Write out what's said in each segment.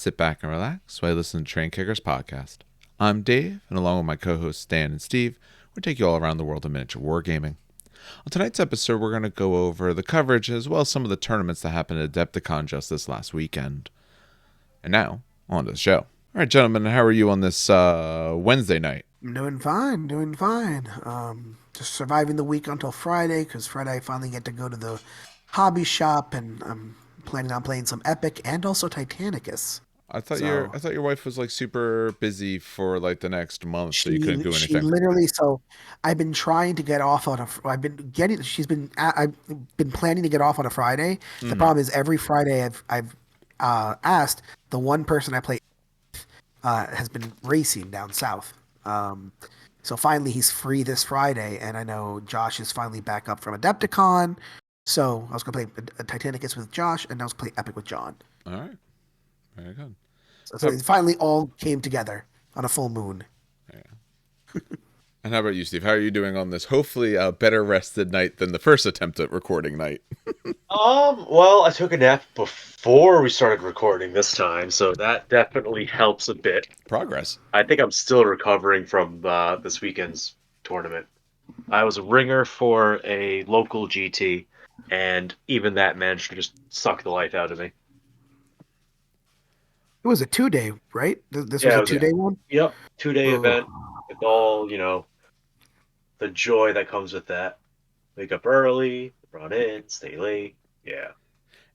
sit back and relax while I listen to Train Kickers podcast. I'm Dave, and along with my co-hosts Stan and Steve, we'll take you all around the world of miniature wargaming. On tonight's episode, we're going to go over the coverage as well as some of the tournaments that happened at Adepticon just this last weekend. And now, on to the show. All right, gentlemen, how are you on this Wednesday night? I'm doing fine. Just surviving the week until Friday, because Friday I finally get to go to the hobby shop, and I'm planning on playing some Epic and also Titanicus. I thought So your wife was like super busy for like the next month, so you couldn't she do she anything. literally so I've been trying to get off on a I've been getting I've been planning to get off on a Friday. The Mm-hmm. problem is every Friday I've asked the one person I play has been racing down south. So finally he's free this Friday, and I know Josh is finally back up from Adepticon. So I was gonna play Titanicus with Josh, and I was gonna play Epic with John. All right, very good. So How, it finally all came together on a full moon. and how about you, Steve? How are you doing on this? Hopefully, a better rested night than the first attempt at recording night. Well, I took a nap before we started recording this time, so that definitely helps a bit. Progress. I think I'm still recovering from this weekend's tournament. I was a ringer for a local GT, and even that managed to just suck the life out of me. It was a 2 day, right? This was Yeah, it a was two a day one. 2-day Oh, event with all, the joy that comes with that. Wake up early, run in, stay late. Yeah.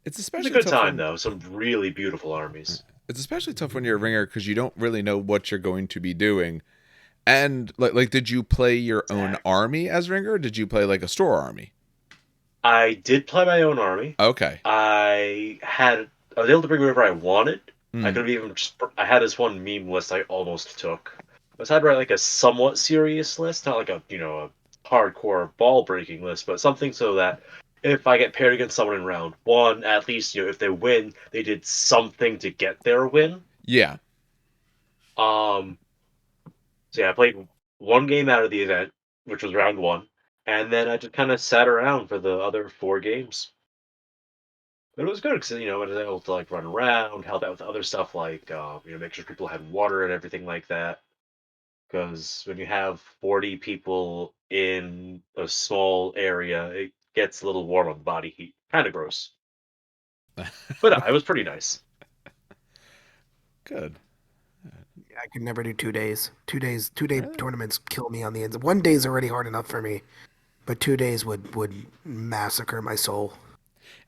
It's It was a especially good tough time, when though. Some really beautiful armies. you're a ringer because you don't really know what you're going to be doing. And like, did you play your own Exactly. army as ringer? Or did you play like a store army? I did play my own army. Okay. I was able to bring whatever I wanted. I Mm. could have even I had this one meme list I almost took. I was had to write like a somewhat serious list, not like a hardcore ball breaking list, but something so that if I get paired against someone in round one, at least if they win, they did something to get their win. Yeah. Um, so yeah, I played one game out of the event, which was round one, and then I just kind of sat around for the other four games. But it was good because I was able to like run around, help out with other stuff like make sure people had water and everything like that. Because when you have 40 people in a small area, it gets a little warm on the body heat. Kind of gross, but it was pretty nice. Good. I could never do 2 days. 2 days, 2 day Really? tournaments kill me on the ends. One day is already hard enough for me, but 2 days would massacre my soul.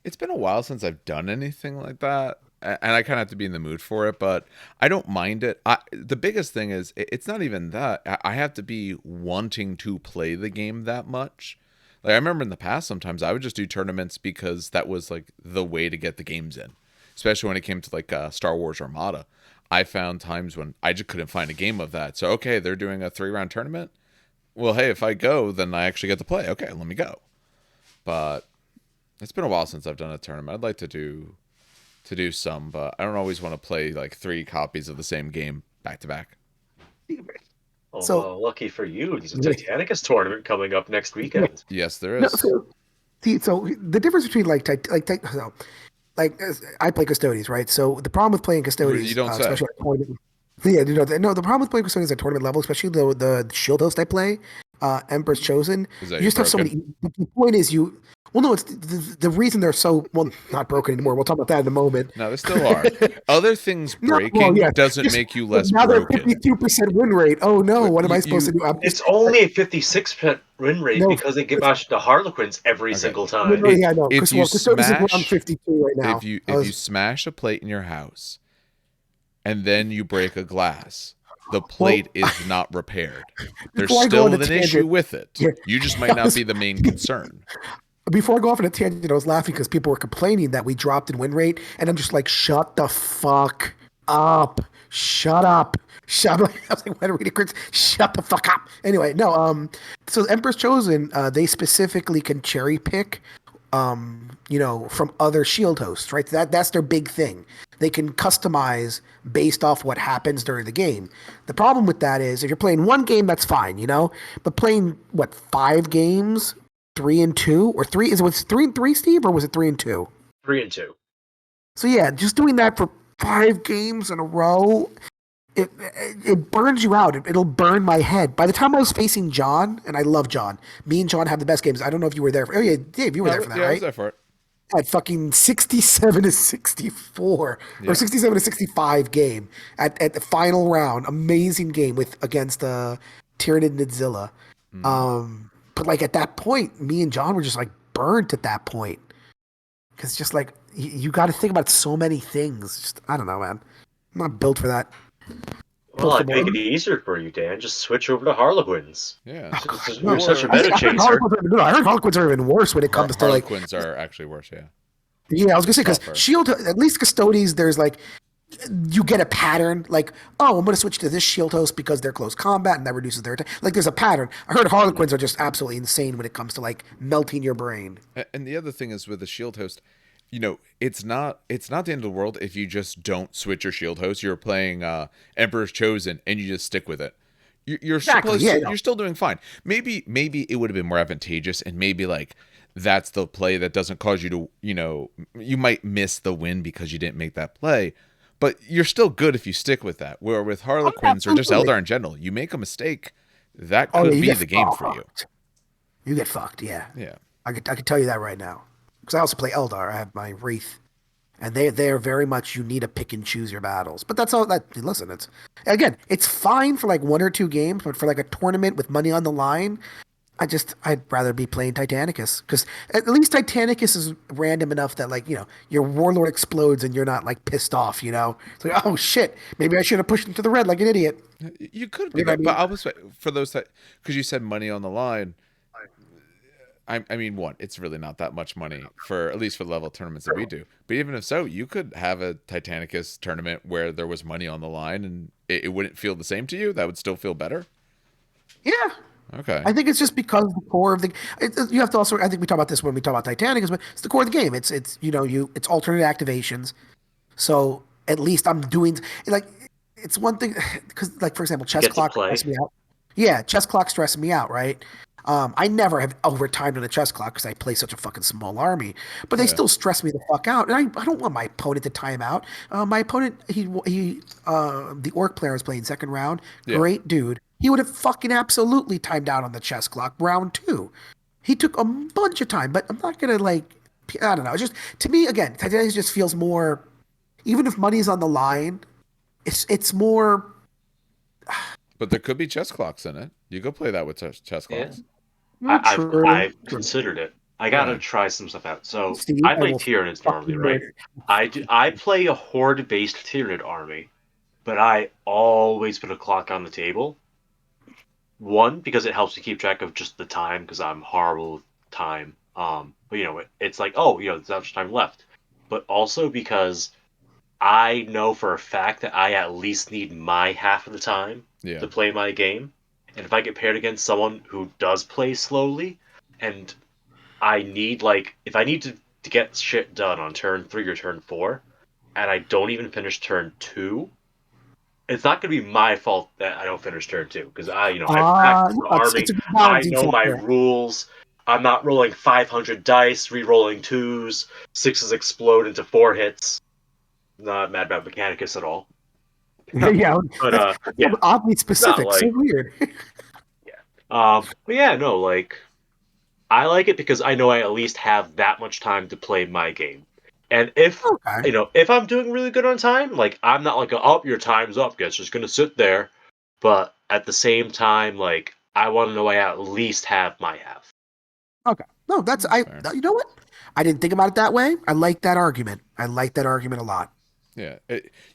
It's been a while since I've done anything like that, and I kind of have to be in the mood for it. But I don't mind it. The biggest thing is it's not even that. I have to be wanting to play the game that much. Like I remember in the past, sometimes I would just do tournaments because that was like the way to get the games in, especially when it came to like Star Wars Armada. I found times when I just couldn't find a game of that. So okay, they're doing a 3 round tournament. Well, hey, if I go, then I actually get to play. Okay, let me go. But it's been a while since I've done a tournament. I'd like to do some, but I don't always want to play like 3 copies of the same game back to back. Oh, So well, lucky for you, there's a Titanicus tournament coming up next weekend. Yes, there no, is. so see, so the difference between I play custodians, right? So the problem with playing You custodians, don't say. especially at tournament, yeah, no, the problem with playing custodians at tournament level, especially the shield host I play, Emperor's Chosen, Is that you you're just have so broken? many. The point is you. Well, no, it's the reason they're so well not broken anymore. We'll talk about that in a moment. No, they still are. Other things No, well, breaking yeah, doesn't just make you less now they're broken. 52% win rate. Oh no, what am I You, supposed to you do? I'm just It's only a 56% win rate no. because they give us the Harlequins every okay? single No, time. no, yeah, I know. If Because you well, Custodes is around smash 52 right if now. you I if you was smash a plate in your house and then you break a glass, the plate well is not repaired. There's before I go on a still an issue tangent. with it. Yeah, You just might I not was, be the main concern. before I go off on a tangent, I was laughing because people were complaining that we dropped in win rate, and I'm just like, shut the fuck up, shut up, shut up. I was like, when reading crits, shut the fuck up. Anyway, no, so Emperor's Chosen, they specifically can cherry pick from other shield hosts, right? That's their big thing. They can customize based off what happens during the game. The problem with that is if you're playing one game, that's fine, but playing what 5 games, 3 and 2, or three is it was 3 and 3, Steve, or was it 3 and 2? 3 and 2. So yeah, just doing that for 5 games in a row, it burns you out. It'll burn my head. By the time I was facing John, and I love John, me and John have the best games. I don't know if you were there. Oh yeah, Dave, you were there for that, Yeah, I was right? there for it. At fucking 67-64 or Yeah. 67-65 game at the final round. Amazing game with against Tyranid Nidzilla. Mm. But like at that point, me and John were just like burnt at that point because just like you got to think about so many things. Just I don't know, man. I'm not built for that. Well, Built for I'd more. make it easier for you, Dan. Just switch over to Harlequins. Yeah. Oh God, You're no. such a Or meta I heard chaser. Harlequins are even worse when it comes to like. Harlequins are actually worse. Yeah. Yeah, I was gonna say because Tougher. Shield, at least Custodes, there's like you get a pattern. Like, oh, I'm gonna switch to this Shield host because they're close combat and that reduces their attack. Like, there's a pattern. I heard Harlequins are just absolutely insane when it comes to like melting your brain. And the other thing is with the shield host, it's not the end of the world if you just don't switch your shield host. You're playing Emperor's Chosen and you just stick with it. You're Exactly. supposed Yeah. to. No. You're still doing fine. Maybe it would have been more advantageous, and maybe like that's the play that doesn't cause you to. You might miss the win because you didn't make that play, but you're still good if you stick with that. Where with Oh, Harlequins or just absolutely. Eldar in general, you make a mistake, that Oh yeah, could you be get the game for you. fucked. You get fucked. Yeah. Yeah. I could tell you that right now because I also play Eldar. I have my Wraith. And they're very much you need to pick and choose your battles. But that's all that listen, it's fine for like 1 or 2 games, but for like a tournament with money on the line, I'd rather be playing Titanicus because at least Titanicus is random enough that like your warlord explodes and you're not like pissed off. It's like oh shit, maybe I should have pushed him to the red like an idiot. You could You be, know what I but mean? I was for those that because you said money on the line. I mean, one, it's really not that much money for at least for the level of tournaments that we do. But even if so, you could have a Titanicus tournament where there was money on the line, and it wouldn't feel the same to you. That would still feel better. Yeah, Okay. I think it's just because the core of the you have to also I think we talk about this when we talk about Titanicus, but it's the core of the game. It's alternate activations. So at least I'm doing like it's one thing because like for example, You chess get to clock play. stressed me out. Yeah, chess clock stressing me out, right? I never have overtimed on a chess clock because I play such a fucking small army, but they Yeah. still stress me the fuck out, and I don't want my opponent to time out. My opponent, the orc player I was playing second round, Yeah. great dude. He would have fucking absolutely timed out on the chess clock round 2. He took a bunch of time, but I'm not gonna like. I don't know. It's just to me again, Titanic just feels more. Even if money's on the line, it's more. But there could be chess clocks in it. You go play that with chess Yeah. clocks. True. I've considered it. I gotta Yeah. try some stuff out. So Steve, I I play will Tyranids normally, fucking right? murder. I play a horde based Tyranid army, but I always put a clock on the table. One, because it helps to keep track of just the time, because I'm horrible with time. But it's like, oh, there's not much time left. But also because I know for a fact that I at least need my half of the time Yeah. to play my game. And if I get paired against someone who does play slowly, and if I need to get shit done on turn 3 or turn 4, and I don't even finish turn 2, it's not going to be my fault that I don't finish turn 2 because I've practiced the Yeah, it's army. a good I balancing know my factor. rules. I'm not rolling 500 dice, re-rolling twos, sixes explode into 4 hits. Not mad about Mechanicus at all. Yeah, But that yeah, feels oddly it's not specific. So like weird. yeah. But yeah, no, like I like it because I know I at least have that much time to play my game. And Okay. if I'm doing really good on time, like I'm not like oh your time's up, guess just gonna sit there. But at the same time, like I want to know I at least have my half. Okay. No, that's That's fair. you know what? I didn't think about it that way. I like that argument. I like that argument a lot. Yeah,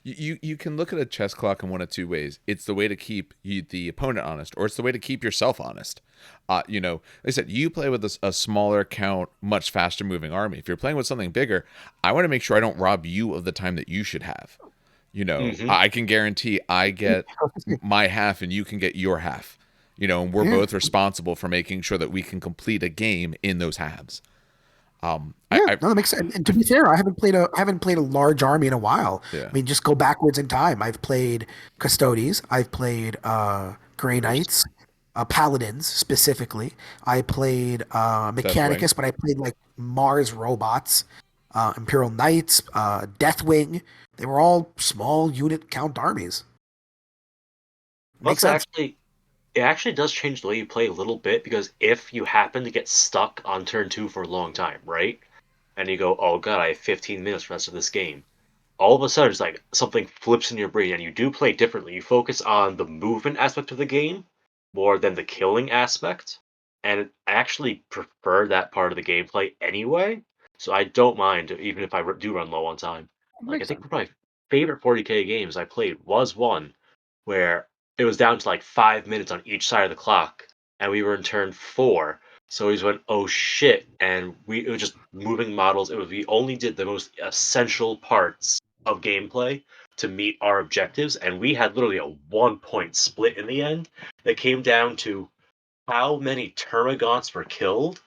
you can look at a chess clock in one of two ways. It's the way to keep the opponent honest, or it's the way to keep yourself honest. Like I said, you play with a smaller count, much faster moving army. If you're playing with something bigger, I want to make sure I don't rob you of the time that you should have. Mm-hmm. I can guarantee I get my half and you can get your half. And we're Yeah. both responsible for making sure that we can complete a game in those halves. Yeah, I no, that makes sense. And to be fair, I haven't played a large army in a while. yeah, I mean, just go backwards in time. I've played Custodes. I've played Grey Knights, Paladins specifically. I played Deathwing. Mechanicus, but I played like Mars robots. Imperial Knights, Deathwing. They were all small unit count armies. Makes Plus, sense. it actually does change the way you play a little bit because if you happen to get stuck on turn two for a long time, right? And you go, oh god, I have 15 minutes for the rest of this game. All of a sudden, it's like something flips in your brain and you do play differently. You focus on the movement aspect of the game more than the killing aspect. And I actually prefer that part of the gameplay anyway. So I don't mind, even if I do run low on time. Like, I Makes think sense. one of my favorite 40k games I played was one where it was down to like 5 minutes on each side of the clock, and we were in turn four. So we just went, oh shit, and it was just moving models. We only did the most essential parts of gameplay to meet our objectives, and we had literally a 1 point split in the end that came down to how many Termagants were killed,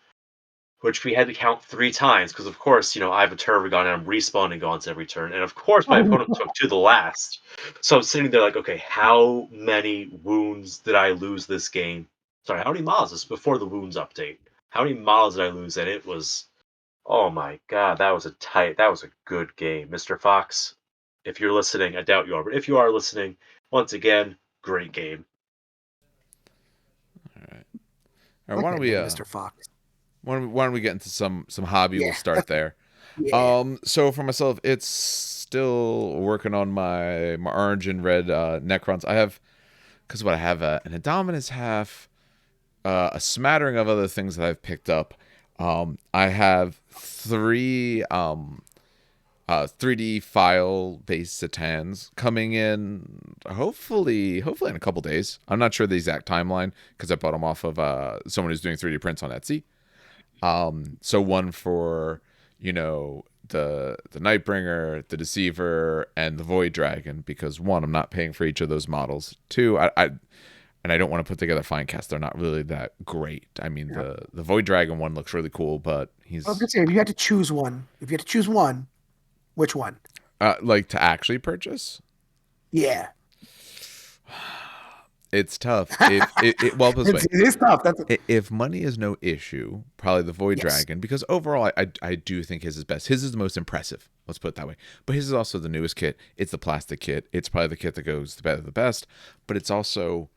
which we had to count 3 times because, of course, I have a Termagant and I'm respawning Gaunts every turn, and of course my Oh, opponent took to the last. So I'm sitting there like, okay, how many wounds did I lose this game? Sorry, how many models? This is before the wounds update. How many models did I lose? And it was, oh my god, that was a good game, Mr. Fox. If you're listening, I doubt you are, but if you are listening, once again, great game. All right. I All right. like that name, Mr. Fox. Why don't we get into some hobby? We'll Yeah, start there. yeah. So for myself, it's still working on my orange and red Necrons. I have because what I have an Indominus half, a smattering of other things that I've picked up. I have three 3D file based Satans coming in hopefully in a couple days. I'm not sure the exact timeline because I bought them off of someone who's doing 3D prints on Etsy. So one for the Nightbringer, the Deceiver, and the Void Dragon because one, I'm not paying for each of those models. Two, and I don't want to put together Finecast. They're not really that great. I mean, Yeah. the Void Dragon one looks really cool, but I was he's gonna say, if you had to choose one, which one? like to actually purchase. Yeah. It's tough. If it well, this way, It is tough. if money is no issue, probably the Void Yes. Dragon because overall, I do think his is best. His is the most impressive. Let's put it that way. But his is also the newest kit. It's the plastic kit. It's probably the kit that goes the best. But it's also,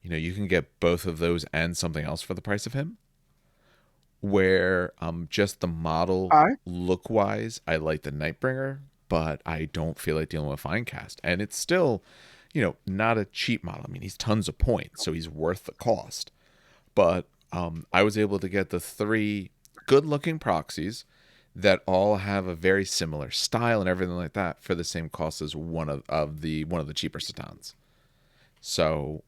you can get both of those and something else for the price of him. Where just the model All right. look wise, I like the Nightbringer, but I don't feel like dealing with Finecast. And it's still, not a cheap model. I mean, he's tons of points, so he's worth the cost. But I was able to get the three good looking proxies that all have a very similar style and everything like that for the same cost as one of the cheaper Satans. So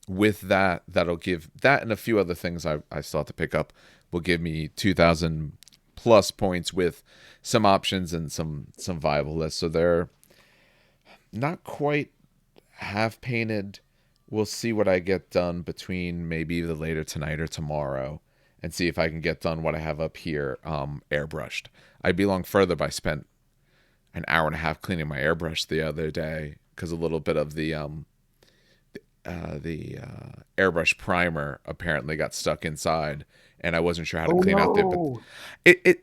with that, that'll give that and a few other things I still have to pick up will give me 2,000 plus points with some options and some viable lists. So they're not quite half painted. We'll see what I get done between maybe either later tonight or tomorrow and see if I can get done what I have up here airbrushed. I belong further, but I spent an hour and a half cleaning my airbrush the other day because a little bit of the airbrush primer apparently got stuck inside and I wasn't sure how to Oh clean out there. But no.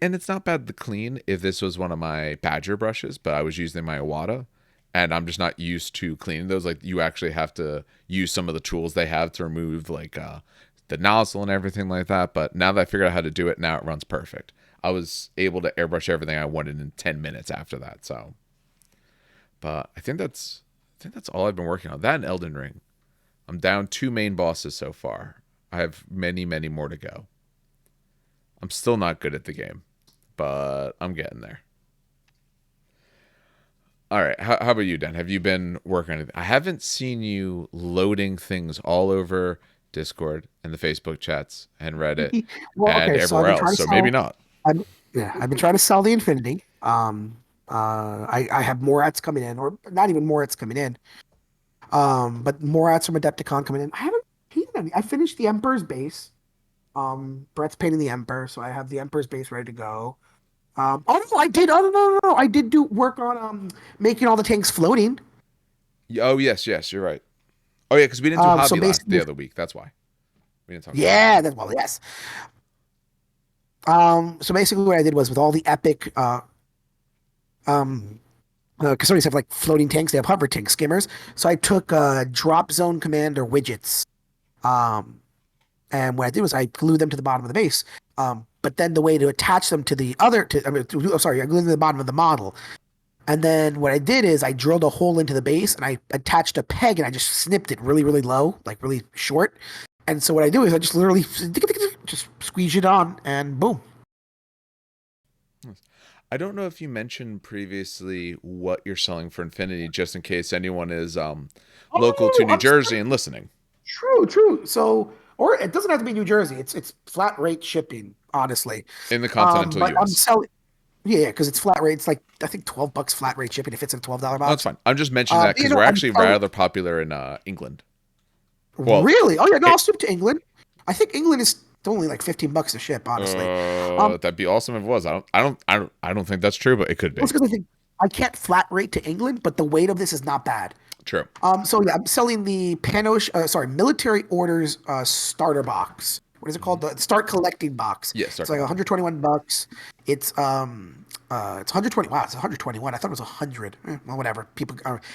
and it's not bad to clean if this was one of my Badger brushes, but I was using my Iwata and I'm just not used to cleaning those. Like you actually have to use some of the tools they have to remove like the nozzle and everything like that. But now that I figured out how to do it, now it runs perfect. I was able to airbrush everything I wanted in 10 minutes after that. So, but I think that's all I've been working on. That and Elden Ring. I'm down two main bosses so far. I have many, many more to go. I'm still not good at the game, but I'm getting there. All right. How about you, Dan? Have you been working on anything? I haven't seen you loading things all over Discord and the Facebook chats and Reddit Well, and okay. So I've everywhere been else. trying to So maybe sell. not. I'm, yeah, I've been trying to sell the Infinity. I have more ads coming in, or not even more ads coming in. But more ads from Adepticon coming in. I haven't painted any. I finished the Emperor's base. Brett's painting the Emperor, so I have the Emperor's base ready to go. Oh no, I did. Oh no, no, no, no. I did do work on making all the tanks floating. Oh yes, you're right. Oh yeah, because we didn't do So hobby last the basically, other week. That's why we didn't talk about yeah, hobby. that's well, yes. So basically, what I did was with all the epic. Custodians have like floating tanks. They have hover tank skimmers. So I took drop zone commander widgets. Um, and what I did was I glued them to the bottom of the base. But then the way to attach them to the other, I glued them to the bottom of the model. And then what I did is I drilled a hole into the base and I attached a peg and I just snipped it really, really low, like really short. And so what I do is I just literally just squeeze it on and boom. I don't know if you mentioned previously what you're selling for Infinity, just in case anyone is local to Oh, New Jersey and listening true. So, or it doesn't have to be New Jersey. It's flat rate shipping, honestly. in the continental But I'm U.S. selling, yeah, because it's flat rate. It's like I think $12 flat rate shipping if it's in a $12 Oh, that's box. fine. I'm just mentioning that because we're I'm actually selling rather popular in England. Well, really. Oh yeah, no, I'll it, ship to England. I think England is only like $15 a ship, honestly. that'd be awesome if it was. I don't think that's true, but it could be. That's because I think I can't flat rate to England, but the weight of this is not bad. True. So yeah, I'm selling the military orders starter box. What is it called? The start collecting box. Yes, It's like $121. It's 120. Wow, it's 121. I thought it was 100. Well, whatever.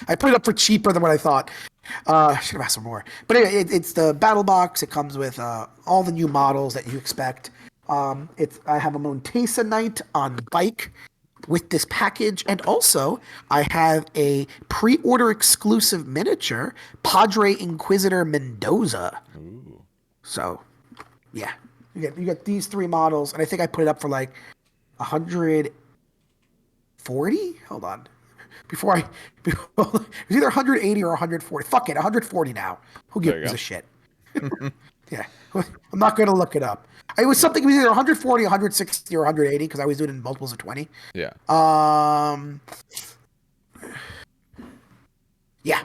I put it up for cheaper than what I thought. I should have asked for more. But anyway, it's the battle box. It comes with all the new models that you expect. I have a Montesa Knight on bike with this package, and also I have a pre-order exclusive miniature Padre Inquisitor Mendoza. Ooh. So, yeah, you get these three models, and I think I put it up for like 140. Hold on, it was either 180 or 140. Fuck it, 140 now. Who There you gives go. a shit? Yeah, I'm not gonna look it up. It was something. It was either 140, 160, or 180 because I was doing it in multiples of 20. Yeah. Um, yeah,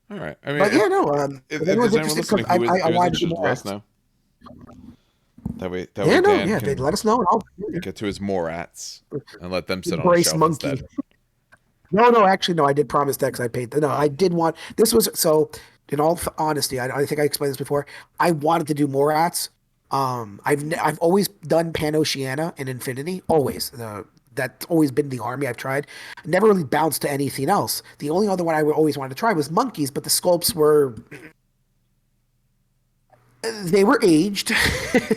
All right. I mean, but yeah, no. if If anyone's there's anyone interested, because listening who is I who is wanted to do interested, more let us ads. know. That way Yeah, no, Dan yeah. They can let us know, and I'll get to his Morats and let them sit on a embrace shelf monkey. instead. No, actually, no. I did promise that because I paid. No, I did want. This was so. In all honesty, I think I explained this before. I wanted to do more ads. I've always done Pan Oceania and Infinity. Always. That's always been the army I've tried. Never really bounced to anything else. The only other one I always wanted to try was monkeys, but the sculpts were they were aged.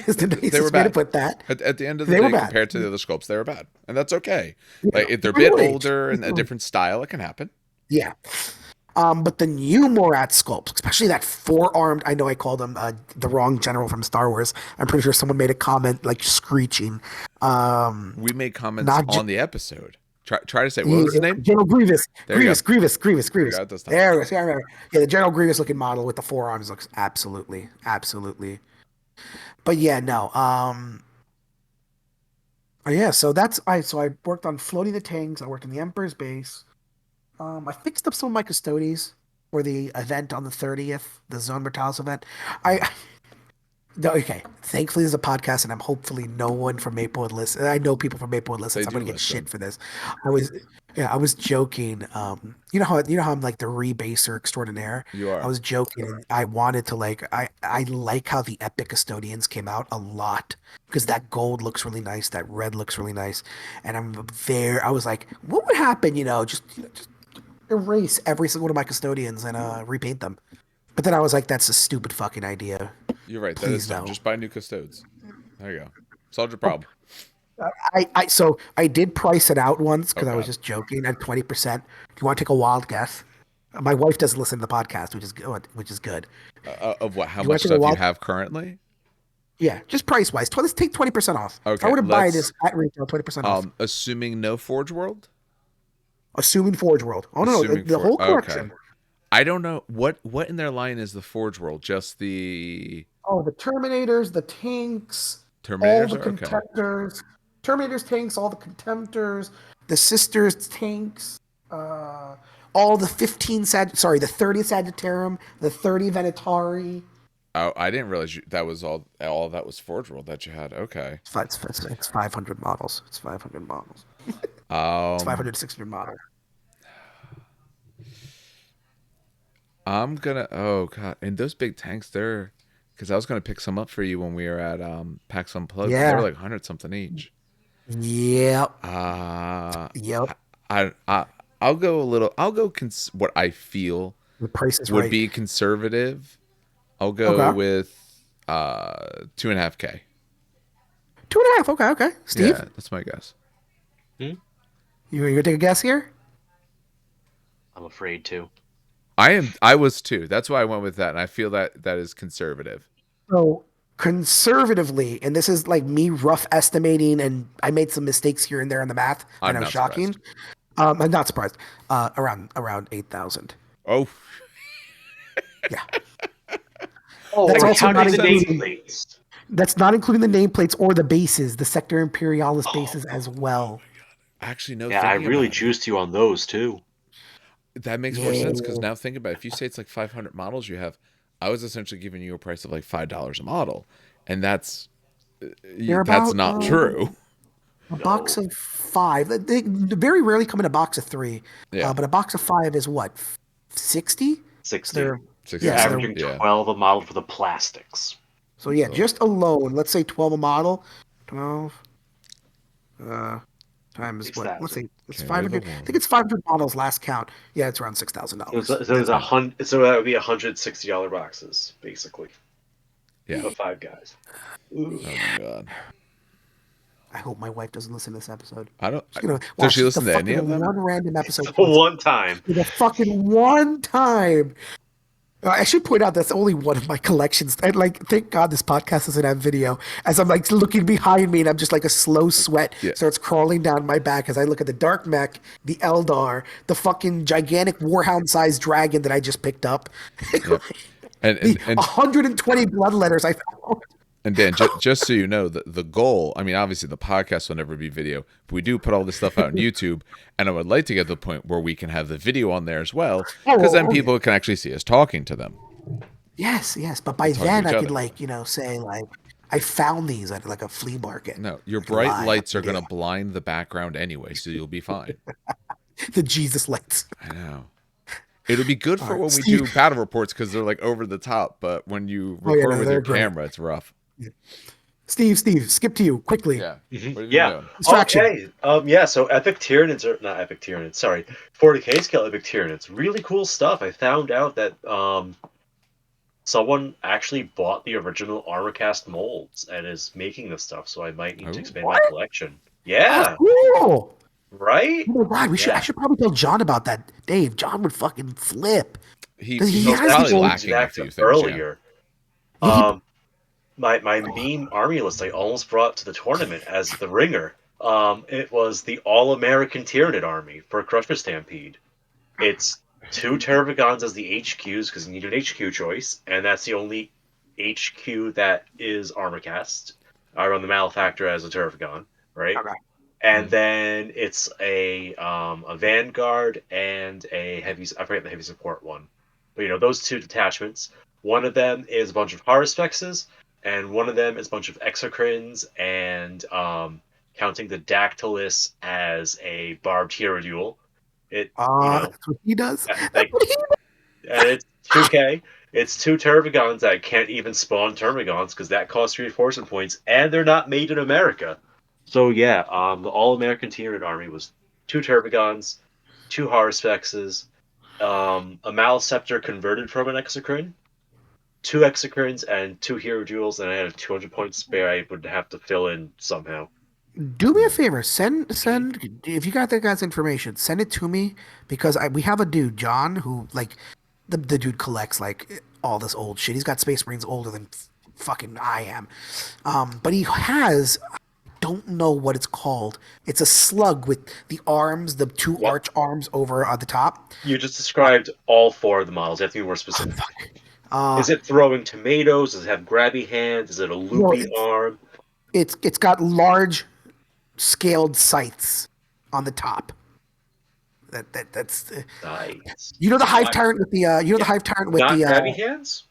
Is the They were nicest way to bad. put that. At the end of the They were day, bad. compared to the other sculpts, they were bad, and that's okay. Yeah, Like if they're a they bit were aged. older and a different style, it can happen. Yeah. But the new Morat sculpts, especially that four-armed, I know I called him the wrong general from Star Wars. I'm pretty sure someone made a comment like screeching. Um, We made comments not on the episode. Try to say what was his name? General Grievous. There you go. Grievous. You got it this time. There it is. Yeah, I remember. Yeah, the General Grievous looking model with the forearms looks absolutely. But yeah, no. Yeah. So I worked on floating the tanks. I worked on the Emperor's base. I fixed up some of my custodies for the event on the 30th, the Zone Mortalis event. I no, okay. Thankfully, there's a podcast, and I'm hopefully no one from Maplewood listens. I know people from Maplewood listens. They So I'm do gonna get shit listen. for this. I was, yeah, I was joking. You know how I'm like the rebaser extraordinaire. You I are. was joking. And I wanted to I like how the Epic Custodians came out a lot because that gold looks really nice, that red looks really nice, and I was like, what would happen? Just erase every single one of my custodians and repaint them. But then I was like, that's a stupid fucking idea. You're right. That is Please dumb. no. Just buy new custodes. There you go. Solved your problem. I did price it out once Oh because I was God. just joking at 20%. Do you want to take a wild guess? My wife doesn't listen to the podcast, which is good. Which is good. Of what? How Do you want much to take a stuff you wild? have currently? Yeah, just price wise. Let's take 20% off. If I Okay. were to buy this Let's. at retail, 20% off, Assuming no Forge World. assuming Forge World. Oh no, Assuming the for whole okay. collection. I don't know what in their line is the Forge World. Just the Oh, the Terminators, the tanks, all Terminators the are okay. contemptors, Terminators tanks, all the contemptors, the Sisters tanks, uh, all the the 30 Sagittarium, the 30 Venatari. Oh, I didn't realize that was all. All that was Forge World that you had. Okay. It's 500 models. It's 500 models. It's Um, 500 to 600 models. I'm gonna. Oh God, and those big tanks, they're because I was gonna pick some up for you when we were at PAX Unplugged. They were Yeah. like 100 something each. Yep. Uh, Yep. I I'll go a little. I'll go what I feel The price is would right. be conservative. I'll go Okay. with 2.5K. 2.5. Okay. Okay. Yeah, Steve, that's my guess. Hmm? you gonna take a guess here? I'm afraid to. I was too. That's why I went with that, and I feel that that is conservative. So conservatively, and this is like me rough estimating, and I made some mistakes here and there in the math. I I'm know, not surprised. shocking. I'm not surprised. Around 8,000. Oh, Yeah. Oh, That's we're also not counting the including. nameplates. That's not including the nameplates or the bases, the Sector Imperialis Oh, bases as well. actually, no. yeah, I Thinking really about it, juiced you on those too. that makes more Yeah. sense because now think about it. If you say it's like 500 models you have, I was essentially giving you a price of like $5 a model, and They're that's about not true. a box No, of five. They very rarely come in a box of three, Yeah, but a box of five is what, 60? So 60. they're, You're yeah, 60. so averaging Yeah. 12 a model for the plastics. yeah, So just alone, let's say 12 a model, 12 uh times what? Let's 6,000. say it's carry the 500. I think one. it's 500 models last count. Yeah, it's around So $6,000. it's, so That's it's a about hundred. So that would be $160 boxes, basically, Yeah. of five guys. Ooh. Oh my god. I hope my wife doesn't listen to this episode. I don't. She's gonna Does she watch the listen to any fucking of them? one random It's episode the once. one time. The fucking one time. I should point out that's only one of my collections. And like, thank God this podcast doesn't have video. As I'm like looking behind me, and I'm just like a slow sweat Yeah. starts crawling down my back as I look at the Dark Mech, the Eldar, the fucking gigantic Warhound-sized dragon that I just picked up, Yep. And the and and 120 bloodletters I found. and Dan, just so you know, the goal. I mean, obviously the podcast will never be video, but we do put all this stuff out on YouTube, and I would like to get to the point where we can have the video on there as well, because then Yeah. people can actually see us talking to them Yes, yes. But by and talking to then each I could other. like, say like I found these at like a flea market. No, your I can bright lie, have lights are video. gonna blind the background anyway, so you'll be fine. The Jesus lights. I know. It'll be good All for right, when we Steve. do battle reports because they're like over the top, but when you Oh yeah, record no, with your they're great. camera, it's rough. Yeah. Steve, skip to you quickly. Yeah. What have you been Yeah. doing? Distraction. Okay. Yeah. So epic Tyranids are not epic Tyranids. Sorry, 40k scale epic Tyranids. Really cool stuff. I found out that someone actually bought the original Armorcast molds and is making this stuff. So I might need to Oh, expand my What? collection. Oh, Yeah. cool. Right. Oh my God, I Yeah. should probably tell John about that. Dave, John would fucking flip. he Because he So he's has the probably actually, old. to lacking a back few up things. Yeah. earlier, Yeah, he. um, my meme army list I almost brought to the tournament as the ringer. It was the All American Tyranid army for Crusher Stampede. It's two Terragons as the HQs because you need an HQ choice, and that's the only HQ that is Armorcast. I run the Malefactor as a Terragon, right? Okay. And then it's a Vanguard and a heavy. I forget the heavy support one, but those two detachments. One of them is a bunch of Harspexes, and one of them is a bunch of Exocrines, and counting the Dactylus as a barbed hero duel. It That's what he does. That's like what he. and it's 2K. It's two Termagons that can't even spawn Termagons because that costs reinforcement points, and they're not made in America. So yeah, the All American Tyranid army was two Termagons, two Harspexes, a Maleceptor converted from an Exocrine, two Exocrines, and two Hero Duels, and I had a 200 point spare I would have to fill in somehow. Do me a Hmm. favor. Send if you got that guy's information, send it to me because we have a dude, John, who like the dude collects like all this old shit. He's got Space Marines older than fucking I am. But he has don't know what it's called. It's a slug with the arms, the two Yep. arch arms over on the top. You just described all four of the models. You have to be more Oh, specific. fuck. Uh, Is it throwing tomatoes? Does it have grabby hands? Is it a no, loopy arm? it's got large scaled sights on the top. That's Nice. you know the hive Not, tyrant with the yeah. hive tyrant with Not the grabby hands?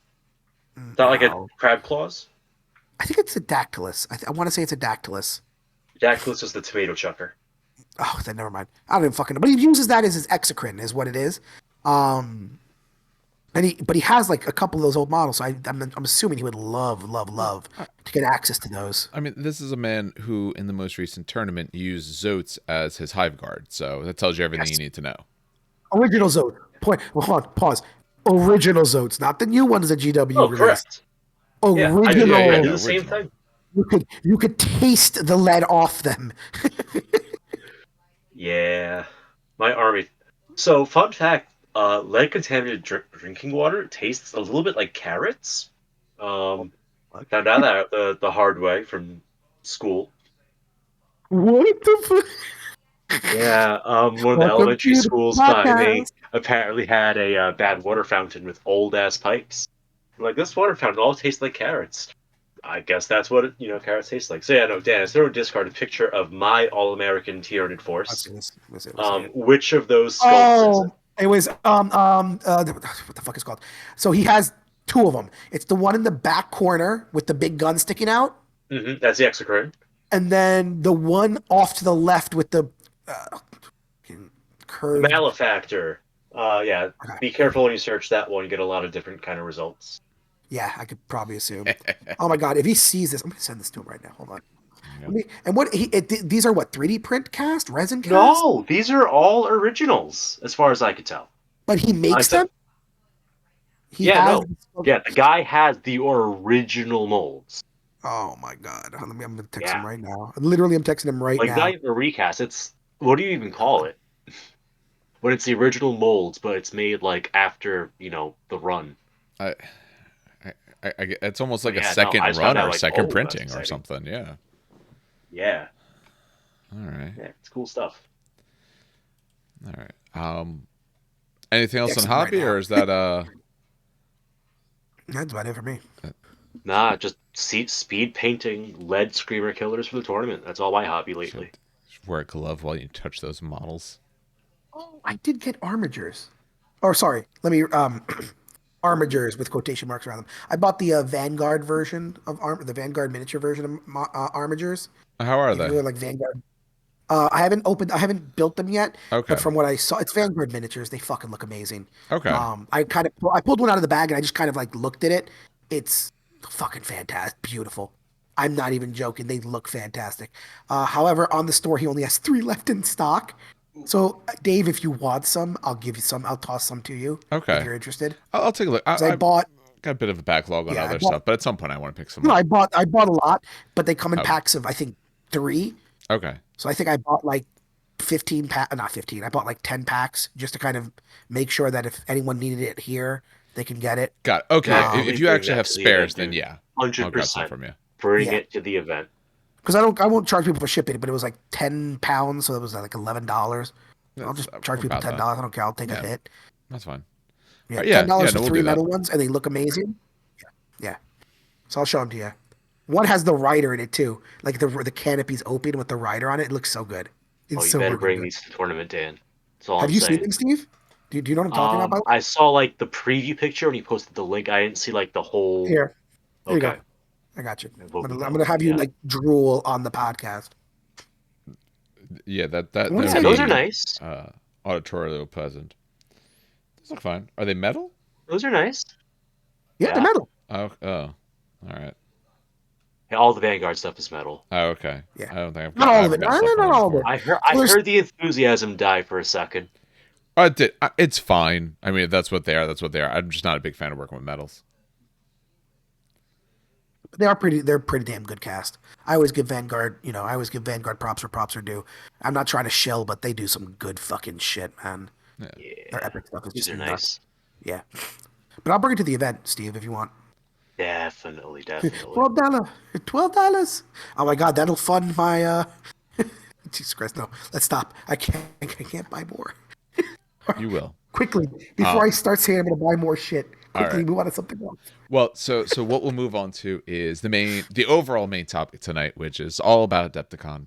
Not like a no. crab claws? I think it's a dactylus. I want to say it's a dactylus. Dactylus is the tomato chucker. Oh, then never mind. I don't even fucking know. But he uses that as his exocrine, is what it is. Um, But he has like a couple of those old models. So I'm assuming he would love, love, Well, love to get access to those. I mean, this is a man who, in the most recent tournament, used Zotes as his hive guard. So that tells you everything you Yes, need to know. original Zote. Point. Well, hold on. Pause. Original Zotes, not the new ones that GW Oh, released. correct. Yeah, Yeah, I yeah, Original. did no, the same original. thing. You could taste the lead off them. Yeah, my army. So, fun fact: lead contaminated drinking water tastes a little bit like carrots. Um, I found out that the hard way from school. What the fuck? Yeah, one of the Welcome elementary to the schools by me podcast. apparently had a bad water fountain with old ass pipes. I'm like, this water fountain all tastes like carrots. I guess that's what carrots taste like. So yeah, no, Dan, is there a discarded picture of my All American Tyranid Let's force? see this. Let's see it. Which of those sculpts is it? Oh, it was what the fuck is it called? So he has two of them. It's the one in the back corner with the big gun sticking out, That's the exocrine. and then the one off to the left with the uh, The curved. malefactor. Yeah. Okay. Be careful when you search that one. You get a lot of different kind of results. Yeah, I could probably assume. Oh my god, if he sees this, I'm gonna send this to him right now. Hold on. Yeah. Let me. And these are what 3D print cast, resin cast, No, these are all originals, as far as I could tell. but he makes them. Except, He yeah, has. no, yeah, the guy has the original molds. Oh my god, I'm gonna text him Yeah, right now. Literally, I'm texting him right like not now. even a recast. It's what do you even call it when it's the original molds, but it's made like after the run. I, it's almost like But a yeah, no, I second just found run out or like, second oh, that's printing or exciting. something. Yeah. Yeah, All right. yeah, it's cool stuff. All right. Anything else on Texting him right hobby, now. or is that That's about it for me. Nah, just speed painting lead screamer killers for the tournament. That's all my hobby should lately. wear a glove while you touch those models? Oh, I did get armigers. Or sorry, let me armigers with quotation marks around them. I bought the Vanguard version of the Vanguard miniature version of armigers. How are If you they? really like Vanguard, I haven't built them yet, but Okay. from what I saw, it's Vanguard miniatures. They fucking look amazing. Okay. I pulled one out of the bag and I just kind of like looked at it. It's fucking fantastic, beautiful. I'm not even joking. They look fantastic. However, on the store, he only has three left in stock. So, Dave, if you want some, I'll give you some. I'll toss some to you if Okay. you're interested. I'll take a look. Because I I bought, got a bit of a backlog on yeah, I other bought, stuff, but at some point I want to pick some no, up. I bought a lot, but they come in Okay. packs of I think three. Okay. So I think I bought like 15 pack, not 15. I bought like 10 packs just to kind of make sure that if anyone needed it here, they can get it. Got it. Okay. If Definitely you bring actually that have to the event, spares, then dude. yeah, I'll Hundred grab some percent. from you. Bring Yeah, it to the event. because I won't charge people for shipping it, but it was like 10 pounds, so it was like $11. I'll That's just charge people about ten that. dollars. I don't care. I'll take a Yeah, hit. that's fine. Yeah, ten Yeah. Yeah. dollars for No, we'll three do that. metal ones, and they look amazing. Yeah, so I'll show them to you. One has the rider in it too, like the canopy's open with the rider on it. It looks so good. Oh, It's you so better fucking bring good. these to the tournament, Dan. That's all Have I'm you seen saying. them, Steve? Do you know what I'm talking about? By the way? I saw like the preview picture when he posted the link. I didn't see like the whole. Here you go. Okay, I got you. we'll, I'm gonna have you yeah, like drool on the podcast. Yeah. I That want to would yeah. send you. Those are be nice. uh, auditorial pleasant. Those look fine. Are they metal? Those are nice. Yeah, they're Yeah. metal. Oh. Oh. All right. Yeah, all the Vanguard stuff is metal. Oh. Okay. Yeah, I don't think not I all of haven't it. gotten stuff from Not them all of before. it. I So there's heard the enthusiasm die for a second. I did. It's fine. I mean, if that's what they are. That's what they are. I'm just not a big fan of working with metals. they're pretty damn good cast. I always give Vanguard, I always give Vanguard props where props are due. I'm not trying to shill, but they do some good fucking shit, man. Yeah. Their Yeah, epic stuff is these just are nuts. nice. Yeah. But I'll bring it to the event, Steve, if you want. Definitely, definitely. $12. $12. Oh my god, that'll fund my Jesus Christ, no. Let's stop. I can't buy more. You will. Quickly, before I Um. start saying I'm gonna buy more shit. All Quickly right. move on to something else. Well, so what we'll move on to is the overall main topic tonight, which is all about Adepticon.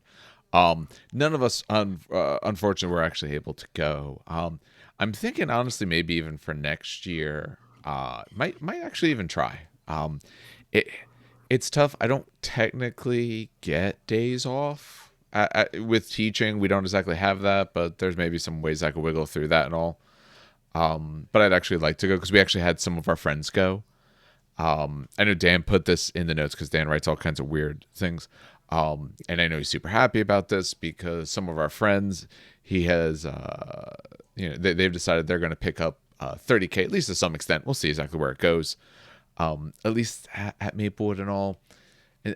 None of us, unfortunately, were actually able to go. I'm thinking honestly, maybe even for next year, might actually even try. It it's tough. I don't technically get days off. With teaching, we don't exactly have that, but there's maybe some ways I could wiggle through that and all. But I'd actually like to go because we actually had some of our friends go. I know Dan put this in the notes because Dan writes all kinds of weird things. And I know he's super happy about this because some of our friends, he has, they've decided they're going to pick up 30K, at least to some extent. We'll see exactly where it goes. At least at Maplewood and all,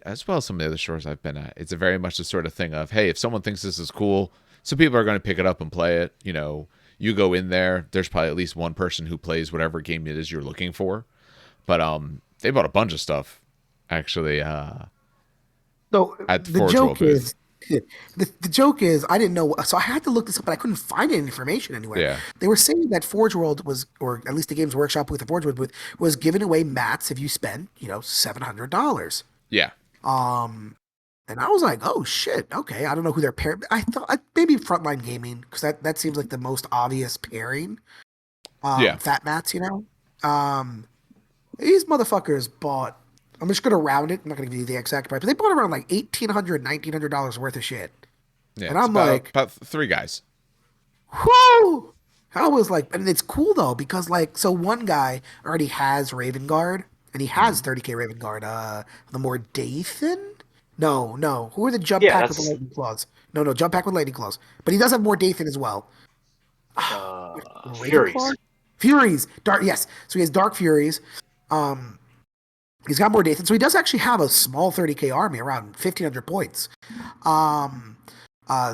as well as some of the other stores I've been at. It's a very much the sort of thing of, hey, if someone thinks this is cool, so people are going to pick it up and play it. You go in there, there's probably at least one person who plays whatever game it is you're looking for. But they bought a bunch of stuff actually So at the Forge World joke booth. is, the joke is, I didn't know. So I had to look this up, but I couldn't find any information anywhere. Yeah. They were saying that Forge World was, or at least the Games Workshop booth, the Forge World booth, was giving away mats if you spend, $700. Yeah. And I was like, oh shit, okay. I don't know who they're pairing. I thought maybe Frontline Gaming because that seems like the most obvious pairing. Yeah. Fat mats, these motherfuckers bought. I'm just gonna round it. I'm not gonna give you the exact price, but they bought around like $1,800, $1,900 worth of shit. Yeah. And It's I'm like, about three guys. whoo! I was like, and it's cool though because like, so one guy already has Raven Guard, and he has Mm-hmm. 30k Raven Guard. The more Dathan? No, no. Who are the jump Yeah, pack with the that's lightning claws? No, no, jump pack with lightning claws. But he does have more Dathan as well. Raven Claw? Furies. Furies. Dark. Yes. So he has Dark Furies. Um, he's got more Dathan. So he does actually have a small 30k army around 1,500 points. Um,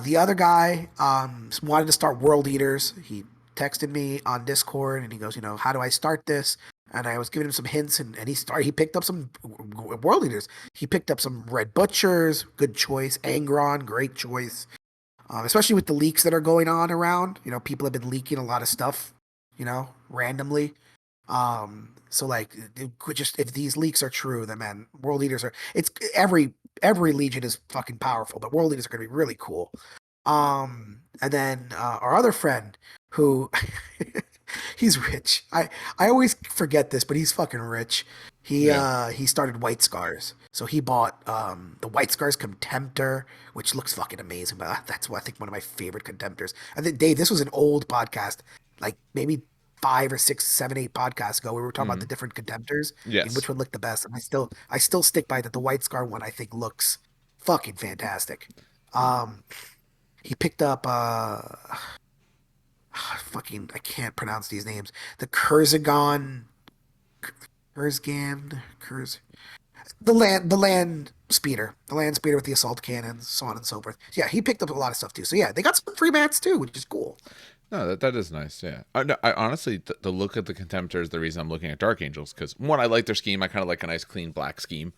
the other guy wanted to start World Eaters. He texted me on Discord and he goes, how do I start this? And I was giving him some hints, and he picked up some World Eaters. He picked up some Red Butchers, good choice. Angron, great choice. Especially with the leaks that are going on around. People have been leaking a lot of stuff, randomly. So like, it could just if these leaks are true, then man, World Eaters are. It's every Legion is fucking powerful, but World Eaters are gonna be really cool. And then our other friend who he's rich. I always forget this, but he's fucking rich. Yeah. He started White Scars, so he bought the White Scars Contemptor, which looks fucking amazing. But that's what I think one of my favorite Contemptors. I think Dave, this was an old podcast, like maybe 5 or 6, 7, 8 podcasts ago. We were talking about Mm-hmm. the different Contemptors and Yes. which one looked the best. And I still stick by that. The White Scar one I think looks fucking fantastic. Um, he picked up fucking I can't pronounce these names. The Kurzgan, the land speeder with the assault cannons, so on and so forth. Yeah, he picked up a lot of stuff too. So yeah, they got some free mats too, which is cool. No, that is nice. Yeah. No, I honestly, the look of the Contemptor is the reason I'm looking at Dark Angels because one, I like their scheme. I kind of like a nice clean black scheme.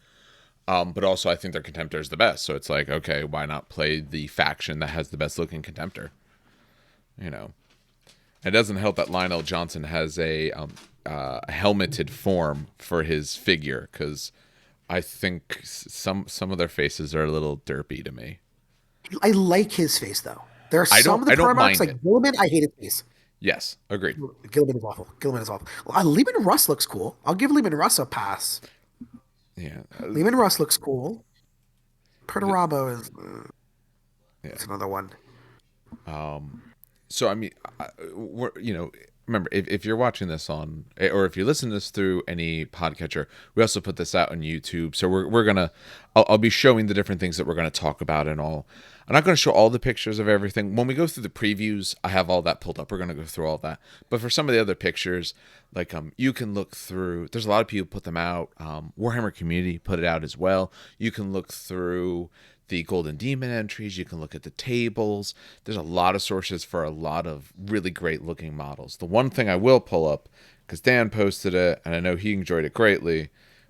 But also I think their Contemptor is the best. So it's like, okay, why not play the faction that has the best looking Contemptor? You know. It doesn't help that Lionel Johnson has a helmeted form for his figure because I think some of their faces are a little derpy to me. I like his face though. There are I some don't of the I don't Primarchs mind like it. Gilliman. I hate his face. Yes, agreed. Gilliman is awful. Gilliman is awful. Lehman Russ looks cool. I'll give Lehman Russ a pass. Yeah, Lehman Russ looks cool. the- Perturabo is yeah. it's another one. So I mean, remember if you're watching this on or if you listen to this through any podcatcher, we also put this out on YouTube. So we're gonna, I'll be showing the different things that we're gonna talk about and all. I'm not gonna show all the pictures of everything. When we go through the previews, I have all that pulled up. We're gonna go through all that. But for some of the other pictures, like you can look through. There's a lot of people put them out. Warhammer Community put it out as well. You can look through the Golden Demon entries. You can look at the tables. There's a lot of sources for a lot of really great looking models. The one thing I will pull up, because Dan posted it, and I know he enjoyed it greatly,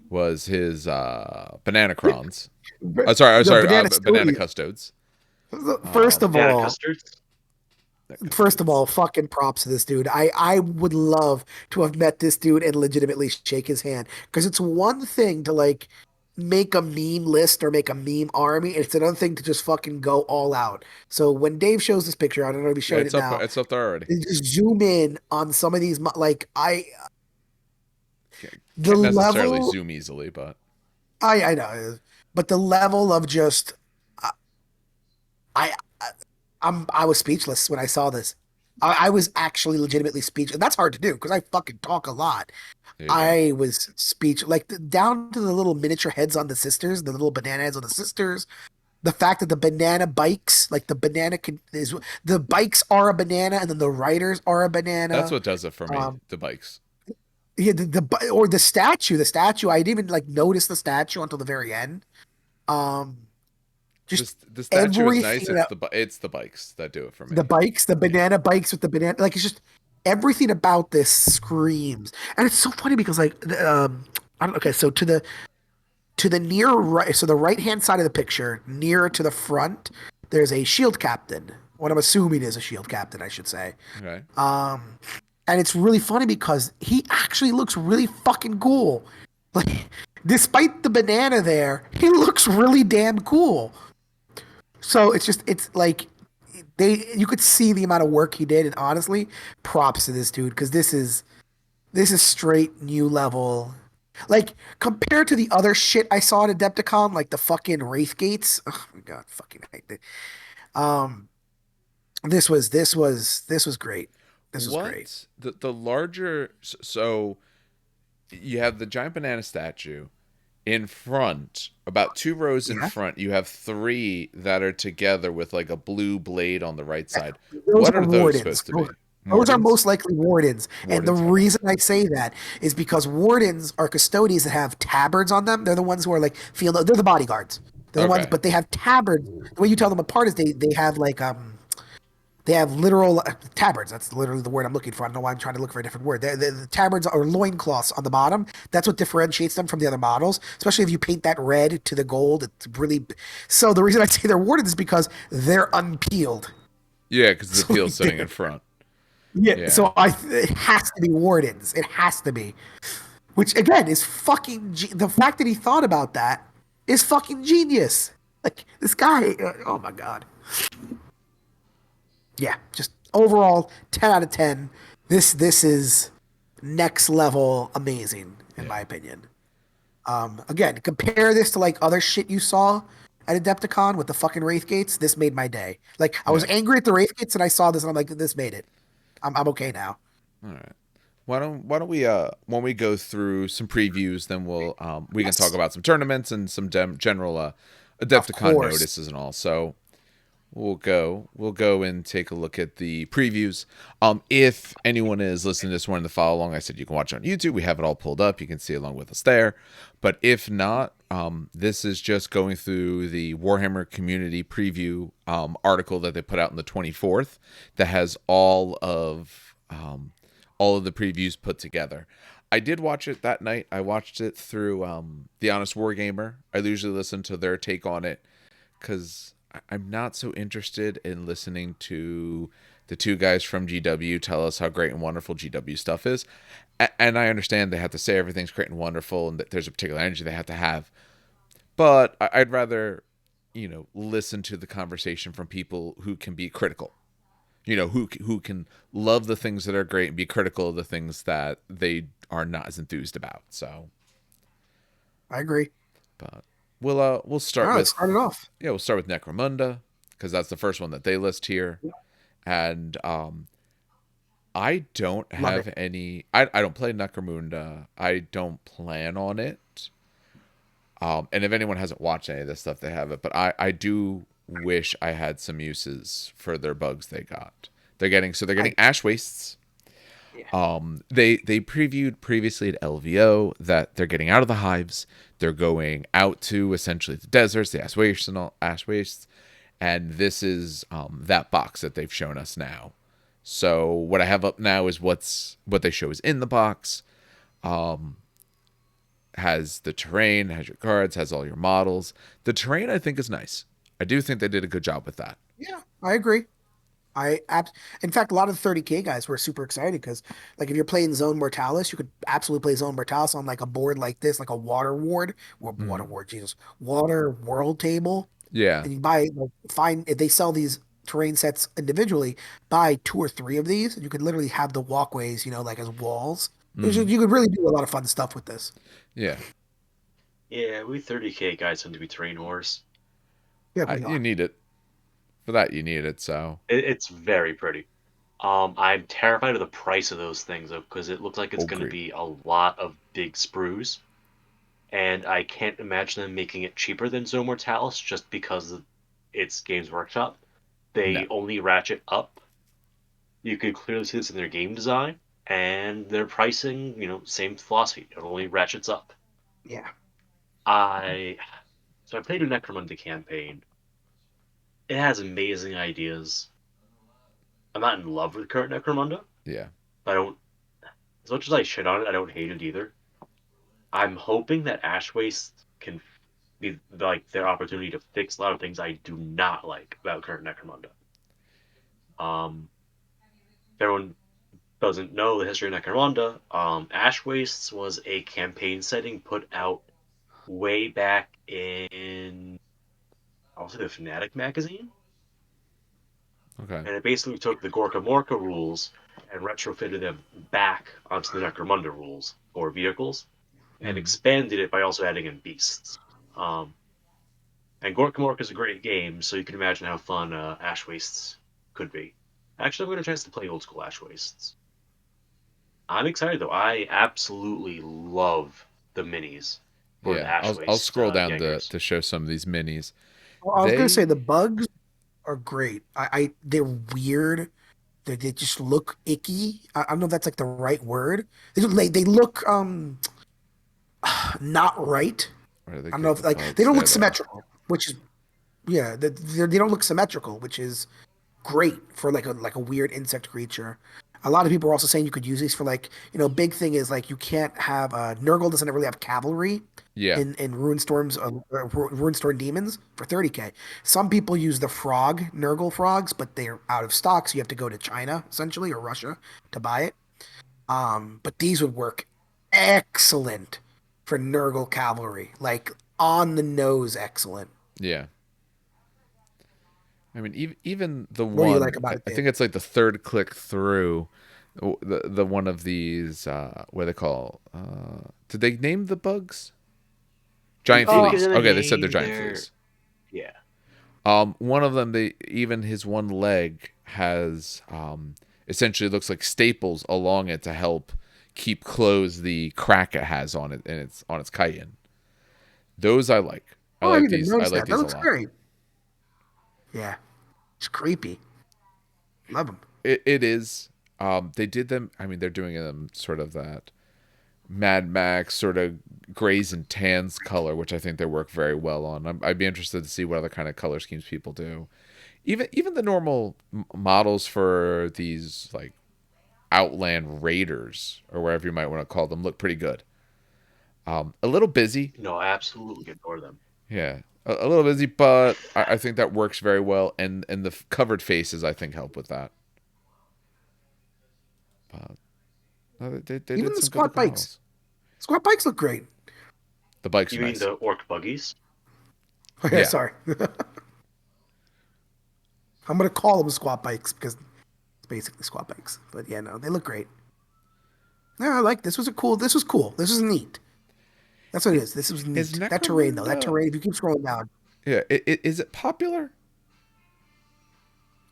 was his Banana Crons. The banana Banana story. Custodes. First of Banana all, custards. First of all, fucking props to this dude. I would love to have met this dude and legitimately shake his hand because it's one thing to like make a meme list or make a meme army, and it's another thing to just fucking go all out. So when Dave shows this picture, I don't know if he's Yeah, showing it now. it's up there already. Just zoom in on some of these, like the Can't necessarily level. zoom easily, but I know, but the level of just I I was speechless when I saw this. I was actually legitimately speechless. That's hard to do because I fucking talk a lot. There you go. I was speech like down to the little miniature heads on the sisters, the little banana heads on the sisters. The fact that the banana bikes, like the banana is the bikes are a banana, and then the riders are a That's banana. what does it for me. Um, The bikes. yeah, or the statue, I didn't even like notice the statue until the very end. Um, just The statue is everything nice. about It's the bikes that do it for the me. bikes, the Yeah. banana bikes with the banana, like it's just everything about this screams, and it's so funny because I don't okay, so to the near right, so the right hand side of the picture, nearer to the front, there's a shield captain. What I'm assuming is a shield captain, I should say. Okay. Um, and it's really funny because he actually looks really fucking cool. Like, despite the banana there, he looks really damn cool. So it's like you could see the amount of work he did, and honestly, props to this dude because this is straight new level. Like compared to the other shit I saw at Adepticon, like the fucking Wraith Gates. Oh my god, fucking hate it. Um, this was great. This was great. What the larger so you have the giant banana statue in front, about two rows in Yeah, front. You have three that are together with like a blue blade on the right side. those What are are those wardens. supposed to be? Those are Mordins? most likely wardens. And the Wardens? Okay. reason I say that is because wardens are custodians that have tabards on them. They're the ones who are like they're the bodyguards. They're the ones, Okay. but they have tabards. The way you tell them apart is they have like they have literal tabards. That's literally the word I'm looking for. I don't know why I'm trying to look for a different word. The tabards are loincloths on the bottom. That's what differentiates them from the other models, especially if you paint that red to the gold. It's really so. The reason I say they're warded is because they're unpeeled. Yeah, because the So peel's like sitting in front. yeah, Yeah. so it has to be wardens. It has to be. Which again is fucking the fact that he thought about that is fucking genius. Like this guy, oh my god. Yeah, just overall 10 out of 10. This is next level amazing in Yeah. my opinion. Again, compare this to like other shit you saw at Adepticon with the fucking Wraith Gates. This made my day. Like I was Yeah. angry at the Wraith Gates and I saw this and I'm like, this made it. I'm okay now. All right. Why don't we when we go through some previews, then we can talk Yes, about some tournaments and some general of Adepticon course. notices and all. So we'll go and take a look at the previews. If anyone is listening to this one to follow along, I said you can watch it on YouTube. We have it all pulled up. You can see along with us there. But if not, this is just going through the Warhammer community preview article that they put out on the 24th that has all of the previews put together. I did watch it that night. I watched it through the Honest Wargamer. I usually listen to their take on it because I'm not so interested in listening to the two guys from GW tell us how great and wonderful GW stuff is. And I understand they have to say everything's great and wonderful and that there's a particular energy they have to have. But I'd rather, listen to the conversation from people who can be critical. Who can love the things that are great and be critical of the things that they are not as enthused about. So, I agree. but we'll All start right, let's with start it off. we'll start with Necromunda because that's the first one that they list here. And I don't Love have it. any. I don't play Necromunda. I don't plan on it. And if anyone hasn't watched any of this stuff, they have it. But I do wish I had some uses for their bugs they got. They're getting I ash wastes. yeah. They previewed previously at LVO that they're getting out of the hives. They're going out to essentially the deserts, the ash wastes, and this is that box that they've shown us now. So what I have up now is what they show is in the box. Has the terrain, has your cards, has all your models. The terrain I think is nice. I do think they did a good job with that. Yeah, I agree. In fact, a lot of the 30K guys were super excited because, like, if you're playing Zone Mortalis, you could absolutely play Zone Mortalis on like a board like this, like a water Mm. ward, Jesus, water world table, Yeah. and you buy like find if they sell these terrain sets individually, buy two or three of these, and you could literally have the walkways, like as walls. Mm. You could really do a lot of fun stuff with this. Yeah. Yeah, we 30K guys tend to be terrain whores. Yeah, I, we you are. need it for that. You need it. So It's very pretty. I'm terrified of the price of those things though, because it looks like it's going to Agreed. be a lot of big sprues, and I can't imagine them making it cheaper than Zone Mortalis just because it's Games Workshop. No. They only ratchet up. You could clearly see this in their game design and their pricing. Same philosophy. It only ratchets up. Yeah. I I played a Necromunda campaign. It has amazing ideas. I'm not in love with current Necromunda. Yeah. I don't, as much as I shit on it, I don't hate it either. I'm hoping that Ash Waste can be like their opportunity to fix a lot of things I do not like about current Necromunda. If everyone doesn't know the history of Necromunda, Ash Wastes was a campaign setting put out way back in, I'll say, the Fnatic magazine, Okay. and it basically took the Gorka Morka rules and retrofitted them back onto the Necromunda rules for vehicles, and Mm. expanded it by also adding in beasts. Um, and Gorka Morka is a great game, so you can imagine how fun Ash Wastes could be. Actually, I'm going to chance to play old school Ash Wastes. I'm excited though. I absolutely love the minis for the Yeah. Ash I'll Waste scroll down Jaegers. to show some of these minis. Well, I was gonna say They the bugs are great. They're weird. They just look icky. I don't know if that's like the right word. They look not right. where do they I don't know get if the like they bugs? don't look There they are. symmetrical, which is yeah, they don't look symmetrical, which is great for like a weird insect creature. A lot of people are also saying you could use these for like, big thing is like you can't have Nurgle doesn't really have cavalry Yeah. in Runestorm demons for 30K. Some people use the frog Nurgle frogs, but they're out of stock, so you have to go to China essentially or Russia to buy it. But these would work excellent for Nurgle cavalry, like on the nose excellent. Yeah. I mean, even the What do you like one, about I it, I Dave? think it's like the third click through, the one of these, what do they call? Did they name the bugs? They Giant did give fleas. them a Okay, they said they're name. giant They're fleas. Yeah. One of them, they even his one leg has essentially looks like staples along it to help keep closed the crack it has on it and it's on its chitin. Those I like. I Oh, I like didn't even these. I notice like that. That these a looks lot. great. Yeah, it's creepy. Love them. It is. They did them. I mean, they're doing them sort of that Mad Max sort of grays and tans color, which I think they work very well on. I'd be interested to see what other kind of color schemes people do. Even the normal models for these like Outland Raiders or wherever you might want to call them look pretty good. A little busy, No, I absolutely adore them. yeah, a little busy, but I think that works very well. And the covered faces I think help with that. But no, they Even did the some good squat looking bikes. models. Squat bikes look great. The bikes You are mean nice. the orc buggies? Oh, yeah, Yeah, sorry. I'm gonna call them squat bikes because it's basically squat bikes. But yeah, no, they look great. Yeah, I like this. Was a cool. This was cool. This was neat. That's what it is. This was is neat. That terrain though. That Necromunda? terrain. If you keep scrolling down, Yeah, is it popular?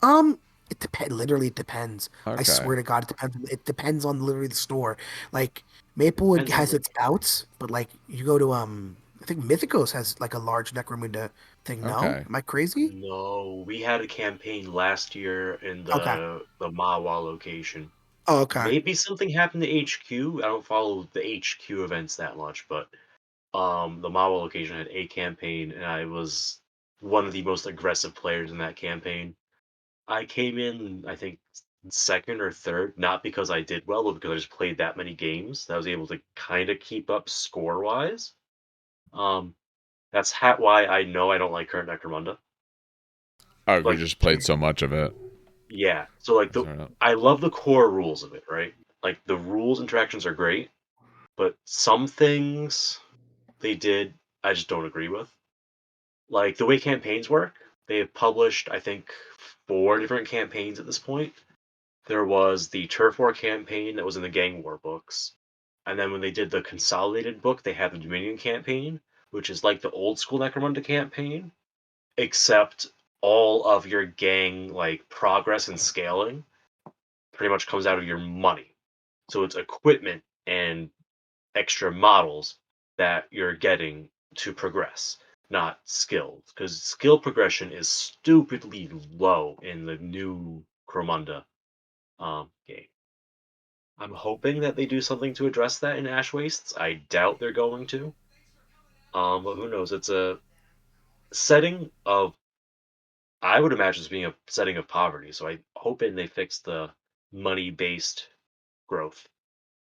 um, it depends. Literally, it depends. I Okay, swear to God, it depends. It depends on literally the store. Like Maplewood Depends on has the its bouts, but like you go to I think Mythicos has like a large Necromunda thing. No, okay, am I crazy? No, we had a campaign last year in Okay. the Mawa location. Oh, okay. Maybe something happened to HQ. I don't follow the HQ events that much, but the Mawa location had a campaign, and I was one of the most aggressive players in that campaign. I came in, I think, second or third, not because I did well, but because I just played that many games that I was able to kind of keep up score wise. Um, that's why I know I don't like current Necromunda. oh, you Like, just played so much of it. yeah, so like Fair enough. I love the core rules of it, right? Like the rules interactions are great, but some things they did I just don't agree with. Like the way campaigns work, they have published I think four different campaigns at this point. There was the Turf War campaign that was in the Gang War books. And then when they did the consolidated book, they had the Dominion campaign, which is like the old school Necromunda campaign, except all of your gang like progress and scaling pretty much comes out of your money. So it's equipment and extra models that you're getting to progress, not skills. Because skill progression is stupidly low in the new Cromunda game. I'm hoping that they do something to address that in Ash Wastes. I doubt they're going to. But who knows? It's a setting of, I would imagine it's being a setting of poverty. So I'm hoping they fix the money based growth,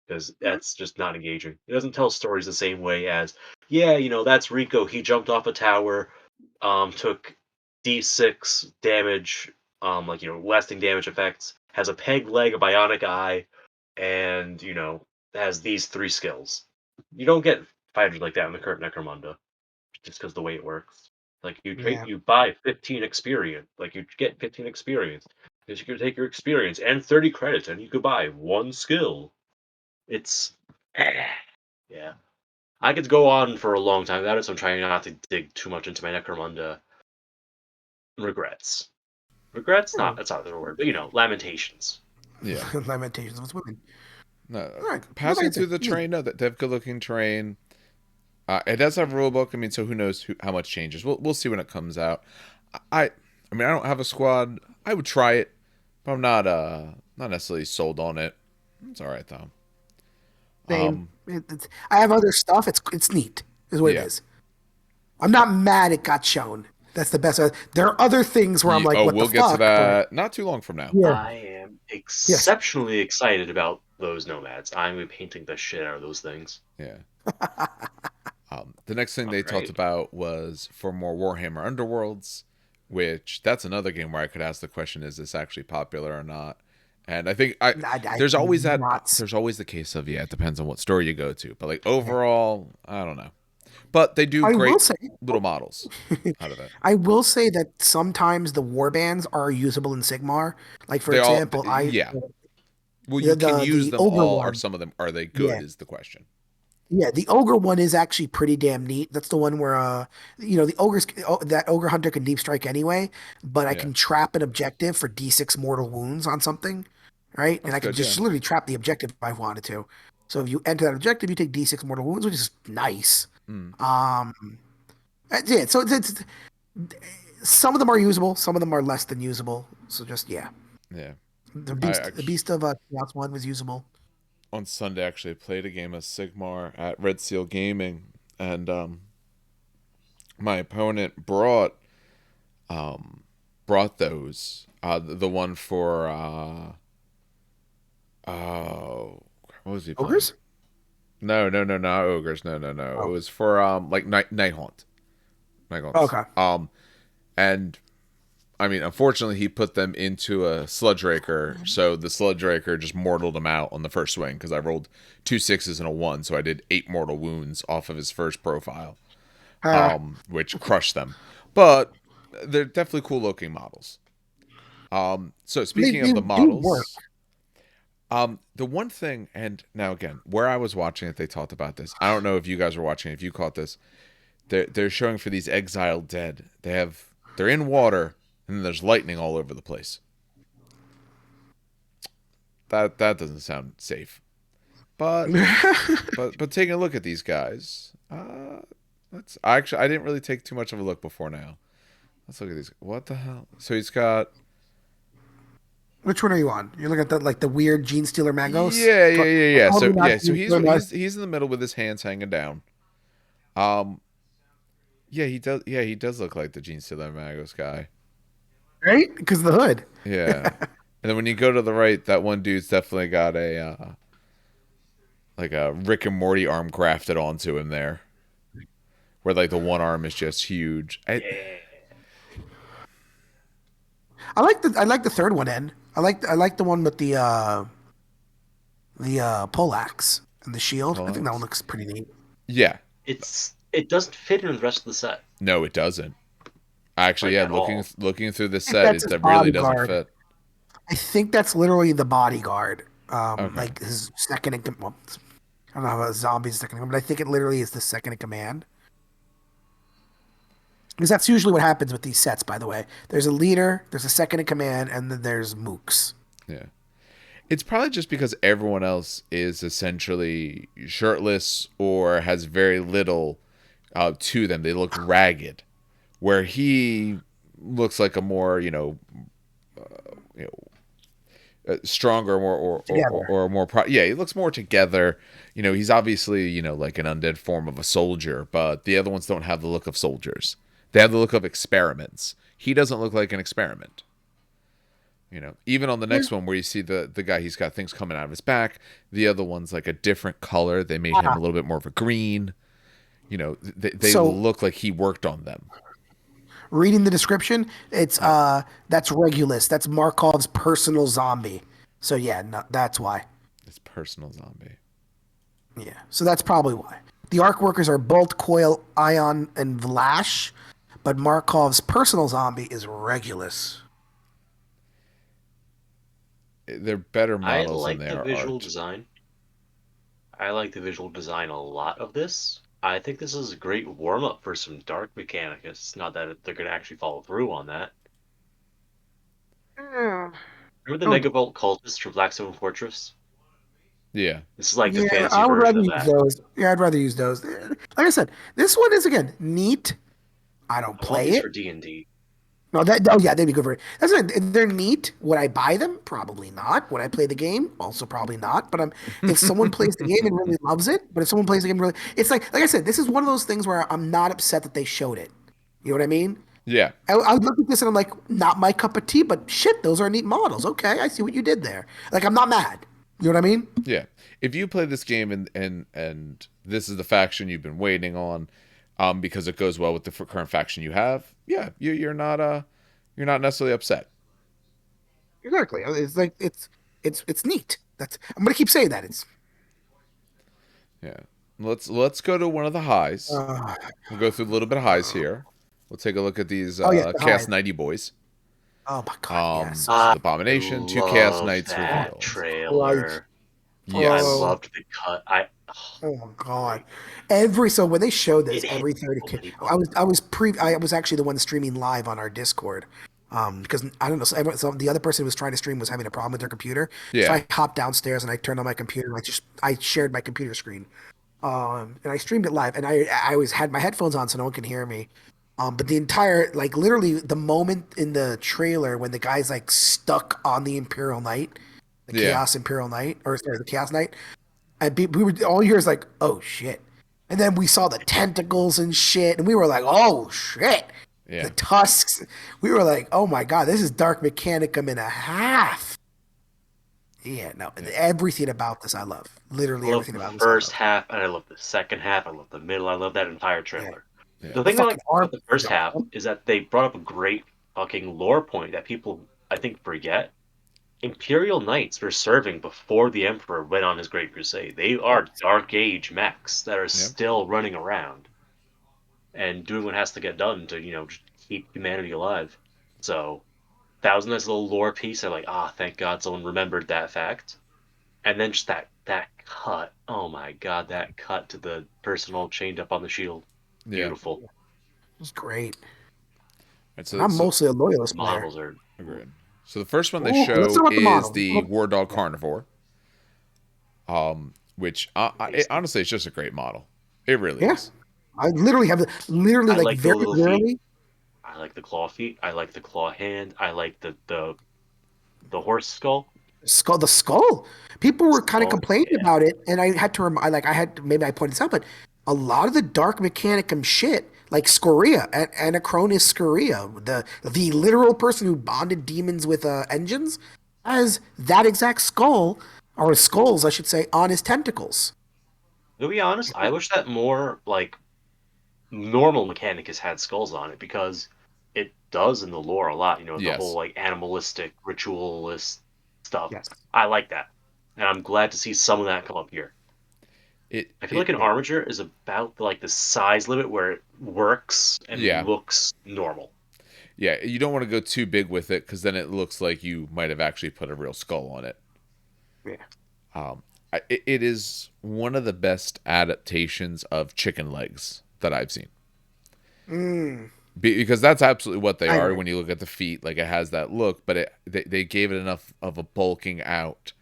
because that's just not engaging. It doesn't tell stories the same way as, yeah, that's Rico. He jumped off a tower, took D6 damage, like lasting damage effects, has a peg leg, a bionic eye, and has these three skills. You don't get fighters like that in the current Necromunda, just because the way it works. Like Yeah. you buy 15 experience, like you get 15 experience, because you can take your experience and 30 credits, and you could buy one skill. It's yeah. I could go on for a long time about it, so I'm trying not to dig too much into my Necromunda regrets. Regrets? Not Oh. that's not the word, but lamentations. Yeah. Lamentations with women. No, All right. What about passing you through think? the train. No, that they've good looking train. It does have a rule book. I mean, so who knows how much changes? We'll see when it comes out. I I mean, I don't have a squad. I would try it, but I'm not necessarily sold on it. It's all right though. Same. Um, I have other stuff. It's neat, is what it yeah. is. I'm not mad it got shown. That's the best. There are other things where I'm like, Oh, what the we'll get to fuck? But that not too long from now. yeah, I am yes. exceptionally excited about those nomads. I'm painting the shit out of those things. Yeah. The next thing All they talked right. about was for more Warhammer Underworlds, which that's another game where I could ask the question: is this actually popular or not? And I think I there's always that not. there's always the case of, yeah, it depends on what store you go to, but like overall, I don't know. But they do I will great say, little models out of it. I will say that sometimes the warbands are usable in Sigmar. Like for They all, example, yeah. Well, you the can use the them ogre all, or one. some of them are they good? Yeah, Is the question. yeah. The ogre one is actually pretty damn neat. That's the one where the that ogre hunter can deep strike anyway, but I Yeah, can trap an objective for D6 mortal wounds on something, right? And that's I can good. Yeah. just literally trap the objective if I wanted to. So if you enter that objective, you take D6 mortal wounds, which is nice. Mm, Um, yeah. So some of them are usable, some of them are less than usable. So just yeah, yeah. I the actually beast of Chaos one was usable. on Sunday actually played a game of Sigmar at Red Seal Gaming, and my opponent um brought those. The one for oh, what was he playing? Ogres? No, no, no, not ogres. No, no, no. It Oh, was for like Night Haunt. Night Haunts. okay. And I mean, unfortunately, he put them into a Sludge Raker, so the Sludge Raker just mortaled him out on the first swing because I rolled 2 6s and a 1, so I did 8 mortal wounds off of his first profile, Uh, which crushed them. But they're definitely cool looking models. So speaking they of the do work. models, the one thing, and now again, where I was watching it, they talked about this. I don't know if you guys were watching, if you caught this. They're showing for these exiled dead. They're in water, and then there's lightning all over the place. That doesn't sound safe. But but taking a look at these guys, let's I didn't really take too much of a look before now. Let's look at these. What the hell? So he's got, Which one are you on? You're looking at the weird Gene Stealer Magos? yeah. So Totally not yeah, so Gene Stealer Mag. he's in the middle with his hands hanging down. Um, yeah, he does. Yeah, he does look like the Gene Stealer Magos guy. Right? Because of the hood. Yeah, and then when you go to the right, that one dude's definitely got a like a Rick and Morty arm grafted onto him there, where like the one arm is just huge. Yeah. I like the third one in. I like the one with the poleaxe and the shield. I think that one Poleaxe. looks pretty neat. Yeah, It doesn't fit in the rest of the set, no, it doesn't. Actually, like yeah, at all. looking through this I think set, that's it his that really doesn't bodyguard. fit. I think that's literally the bodyguard. Okay, Like his second in well, I don't know how a zombie's second in command, but I think it literally is the second in command. Because that's usually what happens with these sets, by the way. There's a leader, there's a second in command, and then there's mooks. yeah. It's probably just because everyone else is essentially shirtless or has very little to them. They look ragged, where he looks like a more you stronger, more Together. or more. Yeah, he looks more together. He's obviously like an undead form of a soldier, but the other ones don't have the look of soldiers. They have the look of experiments. He doesn't look like an experiment. Even on the Yeah. next one where you see the guy, he's got things coming out of his back. The other one's like a different color. They made him Ah, a little bit more of a green. They so look like he worked on them. reading the description, it's Yeah, that's Regulus. That's Markov's personal zombie. So yeah, no, that's why. it's personal zombie. Yeah. So that's probably why. The arc workers are Bolt, Coil, Ion, and Vlash, but Markov's personal zombie is Regulus. They're better I models than like they the are visual art. design. I like the visual design a lot of this. I think this is a great warm up for some dark Mechanicus. Not that they're going to actually follow through on that. Yeah. Remember Oh, the Megavolt cultists from Blackstone Fortress? Yeah, This is like the yeah, fantasy I would version rather of use that. those. Yeah, I'd rather use those. Like I said, this one is again neat. I don't I want play these it. for D&D. No, that oh yeah, they'd be good for it. That's it. They're neat. Would I buy them? Probably not. Would I play the game? Also probably not. But if someone plays the game and really loves it, but if someone plays the game really, it's like I said, this is one of those things where I'm not upset that they showed it. You know what I mean? yeah, I look at this and I'm like, not my cup of tea, but shit, those are neat models. Okay, I see what you did there. Like I'm not mad. You know what I mean? yeah. If you play this game and this is the faction you've been waiting on, because it goes well with the current faction you have, yeah, you're not necessarily upset. Exactly. It's like it's neat. That's I'm gonna keep saying that. It's Yeah. Let's go to one of the highs. uh, We'll go through a little bit of highs here. We'll take a look at these oh yes, the Chaos highs. 90 boys. Oh my god, yes. So I the Abomination, two Chaos love Knights Oh, that revealed. Christ. trailer. I Yes. Oh, loved the cut. I oh my God. Every so when they showed it this, hit every 30 so k many I was actually the one streaming live on our Discord. Because I don't know, so the other person who was trying to stream was having a problem with their computer. So Yeah. I hopped downstairs and I turned on my computer and I shared my computer screen. And I streamed it live and I always had my headphones on so no one can hear me. But the entire like literally the moment in the trailer when the guy's like stuck on the Imperial Knight, the Yeah. Chaos Imperial Knight, or sorry, the Chaos Knight, and we were all yours like, oh shit. And then we saw the tentacles and shit, and we were like, oh shit. The Yeah. tusks. We were like, oh my god, this is Dark Mechanicum and a half. Yeah, no, Yeah. everything about this I love. I Literally love everything the about this I first love. half, and I love the second half. I love the middle. I love that entire Yeah, trailer. Yeah. The the thing I fucking like arm. about the first half is that they brought up a great fucking lore point that people, I think, forget. Imperial Knights were serving before the Emperor went on his Great Crusade. They are Dark Age mechs that are Yeah. still running around and doing what has to get done to, just keep humanity alive. So that was a nice little lore piece. I'm like, thank God someone remembered that fact. And then just that cut. Oh my God, that cut to the person all chained up on the shield. Yeah. Beautiful. It's great. And And so I'm so mostly a loyalist player. Models are. agreed. So the first one they Ooh, let's show talk about the is model. the War Dog Yeah. Carnivore, which Amazing. honestly it's just a great model. It really Yeah. is. I literally have literally I like like the very little feet. rarely I like the claw feet. I like the claw hand. I like the horse skull. the skull. People were kind of Skull. complaining Yeah. about it, and I had to I had maybe I pointed this out, but a lot of the Dark Mechanicum shit, like Scoria, Anachronis Scoria, the literal person who bonded demons with engines, has that exact skull or skulls, I should say, on his tentacles. To be honest, I wish that more like normal Mechanicus had skulls on it because it does in the lore a lot. The whole Yes. like animalistic, ritualist stuff. Yes. I like that, and I'm glad to see some of that come up here. I feel like an Yeah. armature is about like the size limit where it works and Yeah. looks normal. Yeah. You don't want to go too big with it because then it looks like you might have actually put a real skull on it. Yeah. Um, it is one of the best adaptations of chicken legs that I've seen. Mm, Because that's absolutely what they I are agree. when you look at the feet. Like it has that look, but they gave it enough of a bulking out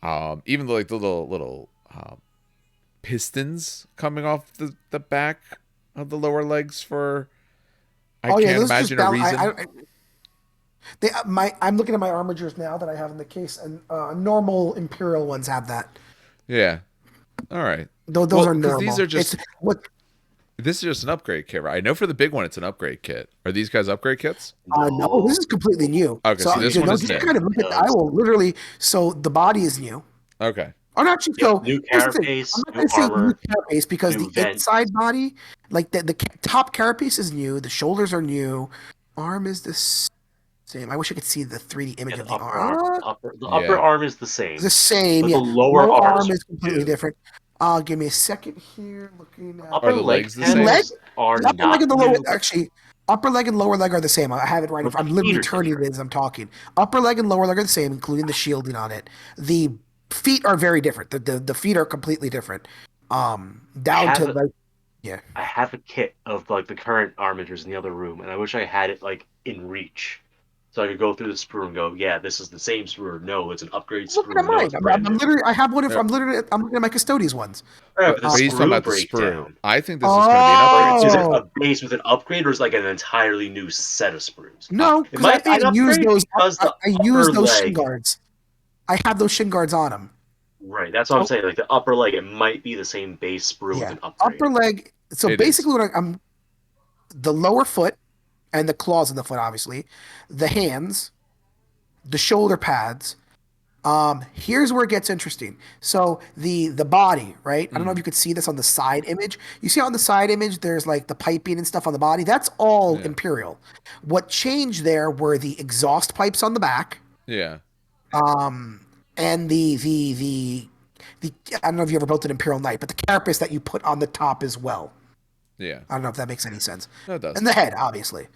Even like the little pistons coming off the back of the lower legs for I Oh yeah, can't those are just imagine a balance. reason. I'm looking at my armatures now that I have in the case, and normal Imperial ones have that. Yeah. All right. Those Well, are because these normal. are It's just what this is just an upgrade kit, right? I know for the big one it's an upgrade kit. Are these guys upgrade kits? no, this No, is completely new. Okay, So so these this are one no, is just new. kind of look at. I because will literally. So the body is new. Okay. Oh, no, actually, yep, so new here's the thing. I'm carapace, not new going to say new armor, carapace because new the vent. inside body, like top carapace is new. The shoulders are new. Arm is the same. I wish I could see the 3D Yeah, image the of the upper arm, arm. the upper Yeah. arm is the It's the same, same, but the yeah. lower Lower arms arm are is completely new. different. Give me a second here. Looking at Are Upper the leg legs the the same? leg, panels are the upper leg not and the lower. new, Actually, upper leg and lower leg are the same. I have it right in but the front. I'm feet literally are turning different. it as I'm talking. Upper leg and lower leg are the same, including the shielding on it. The feet are very different. The feet are completely different. I Down have to a, like yeah. I have a kit of like the current armatures in the other room, and I wish I had it like in reach, so I could go through the sprue and go, yeah, this is the same sprue. Or, no, it's an upgrade Looking sprue. at Or, no, mine. it's brand I'm new. literally. I have one. Uh, I'm looking at my custodians ones. Right, but the but he's talking sprue about the sprue. breakdown. I think this is going to be an upgrade Is it sprue. a Oh base with an upgrade, or is it like an entirely new set of sprues? no, It because might I be an use upgrade those. because the I use upper those shin leg. guards. I have those shin guards on them. Right, that's what I'm So saying. Like the upper leg, it might be the same base sprue with yeah, an upper upgrade. leg. So It is. basically, I'm the lower foot and the claws in the foot, obviously, the hands, the shoulder pads. Here's where it gets interesting. So the body, right? I don't know if Mm, you could see this on the side image. You see on the side image, there's like the piping and stuff on the body. That's all yeah. Imperial. What changed there were the exhaust pipes on the back, Yeah. and the I don't know if you ever built an Imperial Knight, but the carapace that you put on the top as well. Yeah. I don't know if that makes any sense. No, it does. And the head, obviously.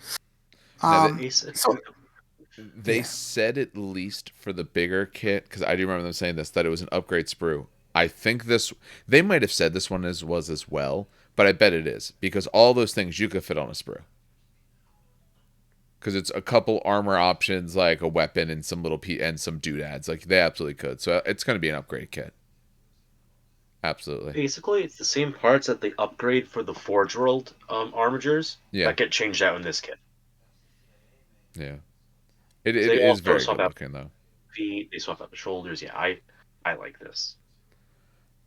Now Um, Basic. so they yeah, said at least for the bigger kit because I do remember them saying this that it was an upgrade sprue. I think this they might have said this one was as well, but I bet it is because all those things you could fit on a sprue because it's a couple armor options like a weapon and some and some doodads like they absolutely could. So it's going to be an upgrade kit. Absolutely. Basically, it's the same parts that they upgrade for the Forge World armatures Yeah. that get changed out in this kit. Yeah. So It they is also very swap good out looking though. the feet, they swap out the shoulders. Yeah, I like this.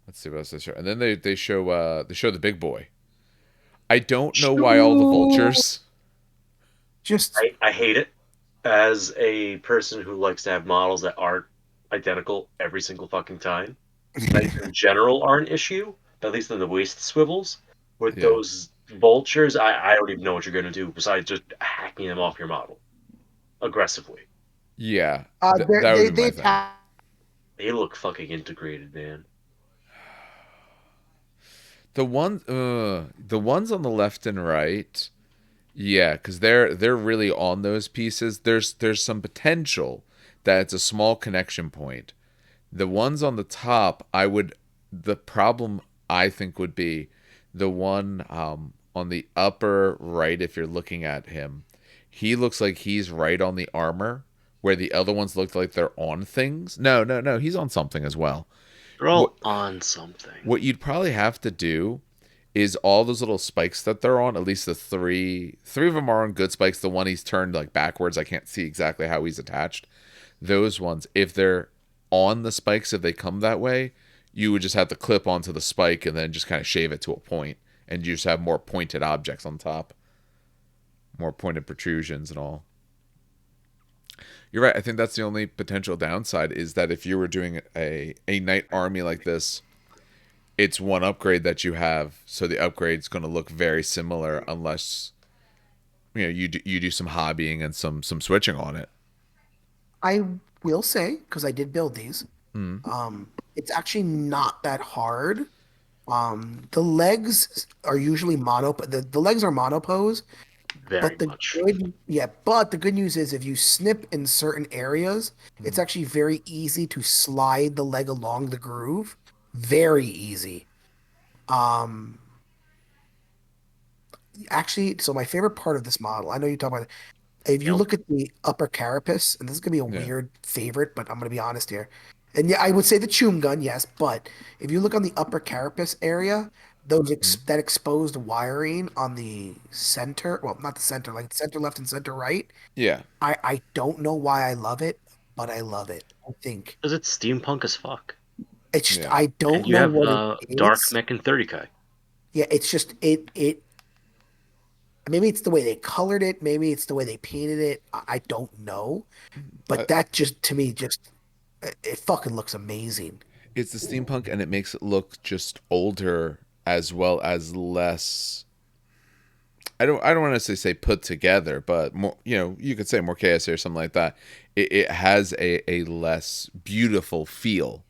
Let's see what else they show. And then they show the big boy. I don't know why all the Shoo! vultures. Just I hate it as a person who likes to have models that aren't identical every single fucking time. Knights in general are an issue, at least in the waist swivels. With Yeah. those vultures, I don't even know what you're going to do besides just hacking them off your model aggressively. Yeah. they That would they be they my thing. attack. They look fucking integrated, man. The ones on the left and right, yeah, because they're really on those pieces. There's some potential that it's a small connection point. The ones on the top, the problem I think would be the one on the upper right. If you're looking at him, he looks like he's right on the armor, where the other ones look like they're on things. No, no, no, he's on something as well. They're What all on something. what you'd probably have to do is all those little spikes that they're on. At least the three of them are on good spikes. The one he's turned like backwards, I can't see exactly how he's attached. Those ones, if they're on the spikes, if they come that way, you would just have to clip onto the spike and then just kind of shave it to a point, and you just have more pointed objects on top, more pointed protrusions and all. You're right. I think that's the only potential downside is that if you were doing a knight army like this, it's one upgrade that you have, so the upgrade's going to look very similar unless you do some hobbying and some switching on it. I will say because I did build these. Mm, It's actually not that hard. The legs are usually the legs are monopose, Very but much. the good news is if you snip in certain areas, it's mm. actually very easy to slide the leg along the groove. Very easy. Um, Actually, so my favorite part of this model, I know you talk about it. If you Yep. look at the upper carapace, and this is gonna be a Yeah. weird favorite, but I'm gonna be honest here. And yeah, I would say the chum gun, yes, but if you look on the upper carapace area, Mhm. that exposed wiring on the center, well, not the center, like center left and center right, Yeah, I don't know why I love it, but I love it. I think Because it's steampunk as fuck. it's just yeah. I And don't you know have what it Dark is. Mech and 30K. Yeah, it's just it maybe it's the way they colored it, maybe it's the way they painted it. I don't know, Uh, but that just to me just it fucking looks amazing. it's the steampunk, and it makes it look just older as well as less. I don't want to say put together, but more, you could say more chaos or something like that. It has a less beautiful feel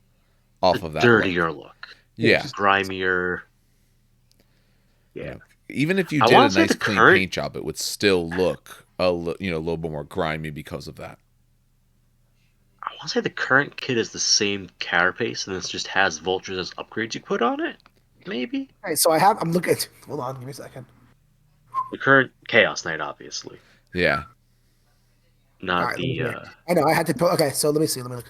A off of that look. dirtier look. Yeah, Grimier. you Yeah. know, even if you I did a want to say nice the clean current paint job, it would still look a little bit more grimy because of that. I want to say the current kit is the same carapace, and this just has vultures as upgrades you put on it. Maybe All right, so I'm looking. Hold on, give me a second. the current Chaos Knight, obviously, Yeah, All not right, let me the. see. I know I had to put. Okay, so let me see. Let me look.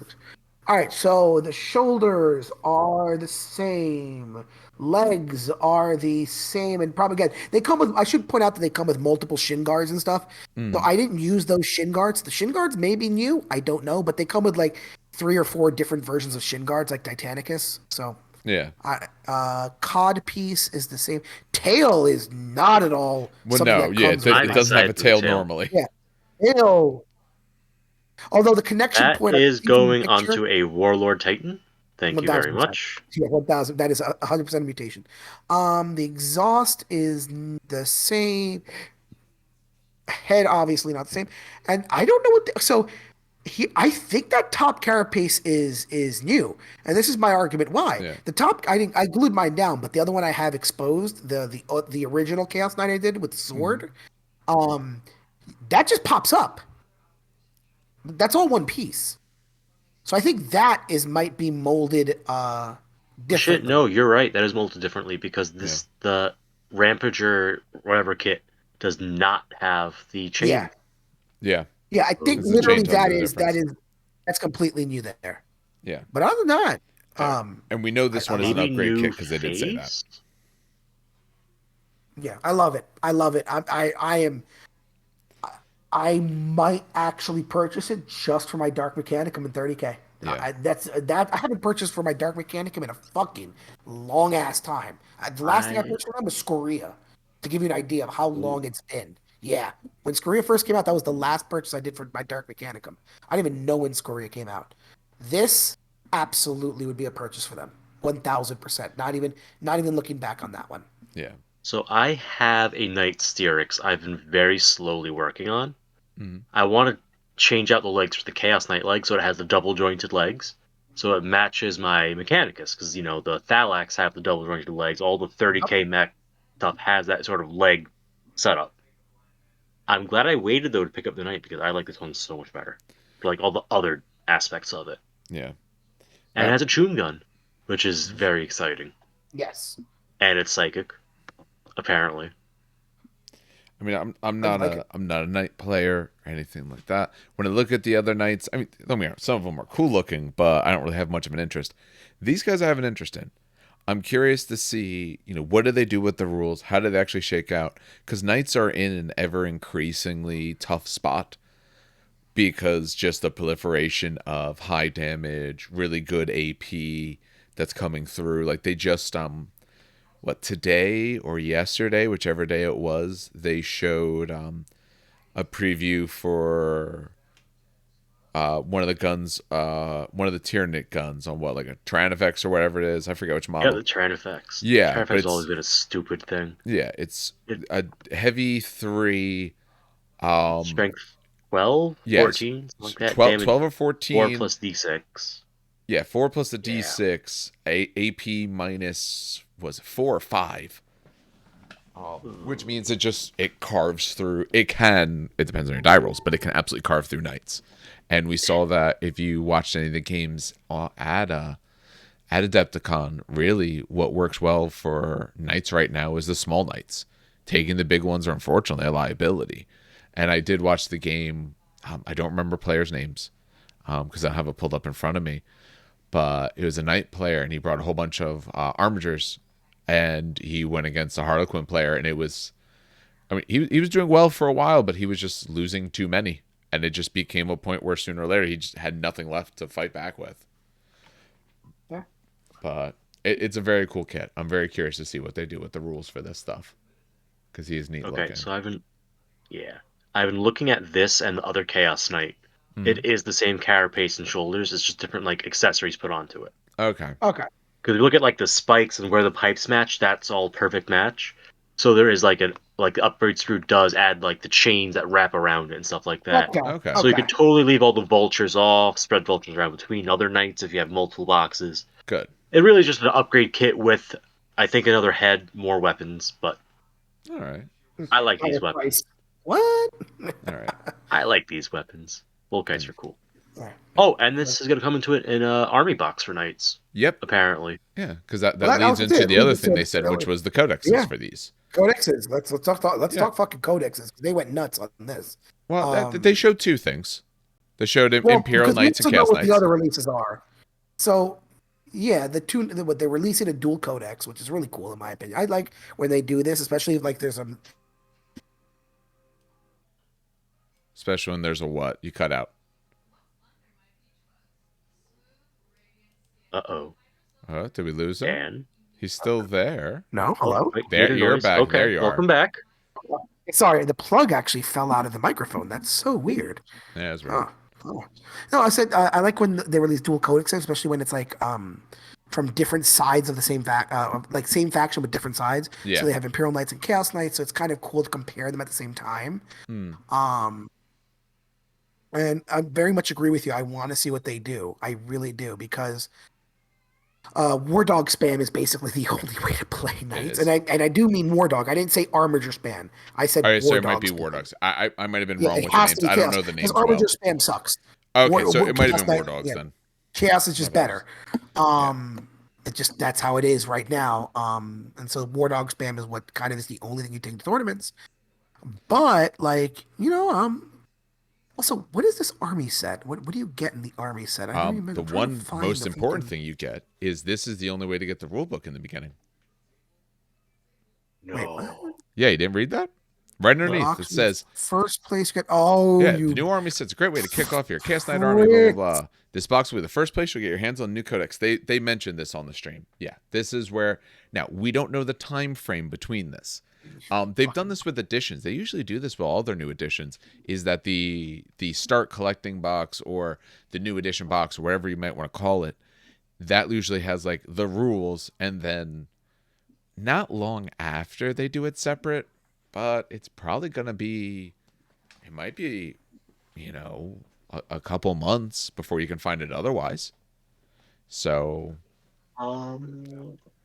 All right, so the shoulders are the same, legs are the same, and probably again they come with. I should point out that they come with multiple shin guards and stuff. So mm, I didn't use those shin guards. The shin guards may be new. I don't know, but they come with like three or four different versions of shin guards, like Titanicus. So yeah. cod piece is the same. Tail is not at all Well, something no, that yeah, comes with I'm it doesn't Knights. have a excited for the tail tail. normally. Yeah, tail. Although the connection That point I is see from the going picture, onto a Warlord Titan. Thank you very 1,000%. much. Yeah, 1,000. That is 100% mutation. The exhaust is the same. Head obviously not the same, and I don't know what. So I think that top carapace is new, and this is my argument why Yeah. the top. I think I glued mine down, but the other one I have exposed, the original Chaos Knight I did with the Hmm. sword, um, that just pops up. That's all one piece. So I think that is might be molded Oh, shit, no, differently. you're right. That is molded differently because Yeah. the Rampager whatever kit does not have the Yeah, chain. Yeah. yeah. I think Because the chain literally tells you that the is difference. that's completely new there. Yeah. But other than that, And we know this I one is an love it. Maybe upgrade kit new because they did say that. face. Yeah, I love it. I love it. I am. I might actually purchase it just for my Dark Mechanicum in 30K. Yeah. That's that I haven't purchased for my Dark Mechanicum in a fucking long ass time. The last thing I I purchased for them was Scoria, to give you an idea of how ooh, long it's been. Yeah, when Scoria first came out, that was the last purchase I did for my Dark Mechanicum. I didn't even know when Scoria came out. This absolutely would be a purchase for them, 1,000%. Not even looking back on that one. Yeah. so I have a Knight Steerix I've been very slowly working on. Hmm. I want to change out the legs for the Chaos Knight leg so it has the double jointed legs. So it matches my Mechanicus, because the Thalax have the double jointed legs. All the Yep. 30k mech stuff has that sort of leg setup. I'm glad I waited though to pick up the Knight because I like this one so much better. For like all the other aspects of it. Yeah. And it Uh, has a Choom gun, which is very exciting. Yes, And it's psychic, apparently. I mean, I like it. I'm not a knight player or anything like that. When I look at the other knights, I mean, don't get me wrong, some of them are cool looking, but I don't really have much of an interest. These guys I have an interest in. I'm curious to see, what do they do with the rules? How do they actually shake out? Because knights are in an ever increasingly tough spot because just the proliferation of high damage, really good AP that's coming through. Like they just what, today or yesterday, whichever day it was, they showed a preview for one of the guns, one of the Tyranid guns on what, like a Tyranifex or whatever it is. I forget which Yeah, the model. Trinifex. Yeah, Trinifex but has always it's been a stupid thing. it's It a heavy three. Um, strength 12, yes, 14, something like that. 12, Damage 12 or 4 14. plus d6. Yeah, 4 plus a Yeah. d6. AP minus, was it 4 or 5? Which means it carves through. It depends on your die rolls, but it can absolutely carve through knights. And we saw that if you watched any of the games at Adepticon. Really, what works well for knights right now is the small knights. Taking the big ones are unfortunately a liability. And I did watch the game. I don't remember players' names because I don't have it pulled up in front of me. but it was a knight player, and he brought a whole bunch of armigers, and he went against a Harlequin player, and it was, I mean, he was doing well for a while, but he was just losing too many, and it just became a point where sooner or later he just had nothing left to fight back with. Yeah. But it's a very cool kit. I'm very curious to see what they do with the rules for this stuff, because he is neat Okay, looking. so I've been looking at this and the other Chaos Knight. Mhm. It is the same carapace and shoulders. It's just different like accessories put onto it. Okay. Okay. Because if you look at like the spikes and where the pipes match, that's all perfect match. So there is like the upgrade screw does add like the chains that wrap around it and stuff like that. Okay. Okay. So you Okay. could totally leave all the vultures off, spread vultures around between other knights if you have multiple boxes. Good. It really is just an upgrade kit with, I think, another head, more weapons. But All right. I like Higher these weapons. price. What? All right. I like these weapons. Volkites And are cool. All right. Oh, and this is going to come into it in an army box for knights, yep. apparently. Yeah, because that Well, I leads was gonna say, into it the other leads thing into they it, said, which was the codexes yeah, for these. codexes. Let's Yeah. talk fucking codexes. They went nuts on this. Well, they showed two things. They showed Well, Imperial because we Knights and also know Chaos what the Knights. other releases are. So, yeah, what they're releasing a dual codex, which is really cool in my opinion. I like when they do this, especially if like there's a Especially when there's a what? You cut out. Uh-oh. Did we lose him? Dan? He's still there. no. Oh, Hello. wait, There, meter you're noise. back. There Okay, you are. welcome back. Sorry, the plug actually fell out of the microphone. That's so weird. Yeah, that's weird. Huh. Oh. No, I said I like when they release dual codexes, especially when it's like from different sides of the same like same faction but different sides. So Yeah. they have Imperial Knights and Chaos Knights, so it's kind of cool to compare them at the same time. Hmm. Um, and I very much agree with you. I want to see what they do. I really do because War Dog spam is basically the only way to play It Knights, is. and I do mean War Dog. I didn't say Armiger spam. I All said right, so War it might Dog be War spam. Dogs. I might have been Yeah, wrong it with the has to names. be I don't Chaos know the because names well. Armiger spam sucks. Okay, so it might have Chaos been War Knight, Dogs yeah, then. Chaos is My just apologies. better. Yeah. It just that's how it is right now. And so War Dog spam is what kind of is the only thing you take to tournaments. But like, also, what is this army set? What do you get in the army set? I don't even. The I'm trying to one find most the important fucking. thing you get is this is the only way to get the rule book in the beginning. Wait, what? No. Yeah, you didn't read that? Right underneath it Box with says, first place get. Oh, yeah, the you new army set's a great way to kick off your Chaos Knight army, blah, blah, prick! blah. This box will be the first place you'll get your hands on new codex. They mentioned this on the stream. Yeah, this is where, now, we don't know the time frame between this. They've done this with editions. They usually do this with all their new editions, is that the start collecting box or the new edition box or whatever you might want to call it, that usually has like the rules, and then not long after they do it separate, but it's probably going to be, it might be, a couple months before you can find it otherwise. So,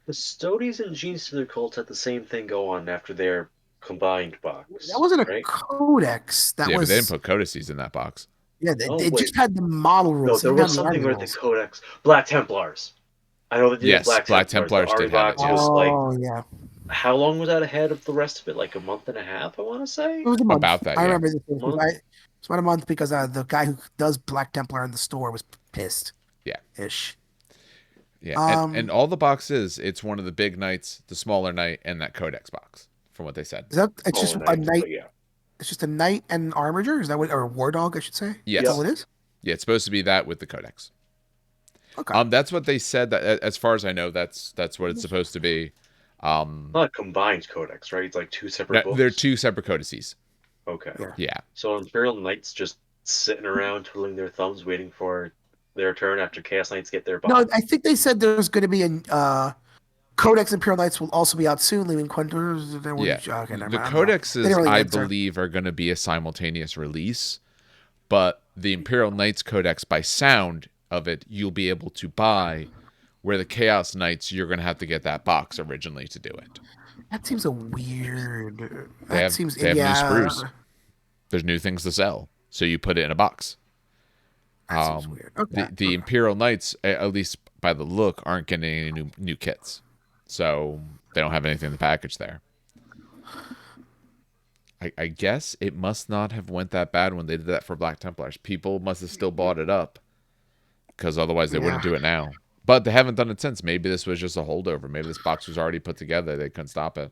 Custodians and Genius to their cults had the same thing go on after their combined box, That wasn't a right? codex. That yeah, but they didn't was put codices in that box. yeah. Oh They just wait, had the model no, rules. They there didn't was have the something army with the rules. Codex. Black Templars. I know they did Yes, Black Black Templars. The Templars army did have it box too. was like, Oh yeah, how long was that ahead of the rest of it? Like a month and a half, I want to it say. was a month. About that, I yeah. remember this. A month. It's about a month because the guy who does Black Templar in the store was pissed Yeah. ish. Yeah. And Um, all the boxes, it's one of the big knights, the smaller knight, and that codex box, from what they said. is that it's just Smaller a knights, knight? but yeah. It's just a knight and armiger. Is that what or war dog? I should say. Is that Yep. Yes. what it is? Yeah, it's supposed to be that with the codex. Okay. That's what they said. That as far as I know, that's what it's supposed to be. Not a combined codex, right? It's like two No, separate they're books. two separate codices. Okay. Yeah. Yeah. So Imperial Knights just sitting around twiddling their thumbs waiting for their turn after Chaos Knights get their No, box. I think they said there's going to be a Codex Imperial Knights will also be out soon, leaving Quenters. Yeah. Okay, never The mind. I don't know. They didn't codexes, really I answer. believe, are going to be a simultaneous release, but the Imperial Knights Codex, by sound of it, you'll be able to buy, where the Chaos Knights, you're going to have to get that box originally to do it. That seems a weird. They That have seems they have new yeah. sprues. There's new things to sell, so you put it in a box. That seems weird. Okay. The Imperial Knights, at least by the look, aren't getting any new kits, so they don't have anything in the package there. I guess it must not have went that bad when they did that for Black Templars. People must have still bought it up, because otherwise they wouldn't Yeah. do it now. But they haven't done it since. Maybe this was just a holdover. Maybe this box was already put together. They couldn't stop it.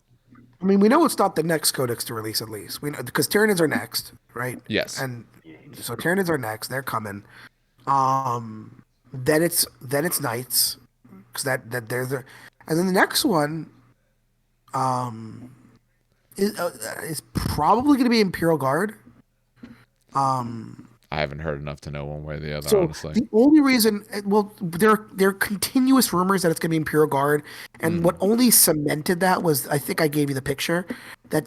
I mean, we know it's not the next codex to release at least. We know because Tyranids are next, right? Yes. And so Tyranids are next. They're coming. Then it's Knights because that they're the, and then the next one is probably going to be Imperial Guard. I haven't heard enough to know one way or the other, So honestly. the only reason, well, there are continuous rumors that it's going to be Imperial Guard, and what only cemented that was I think I gave you the picture that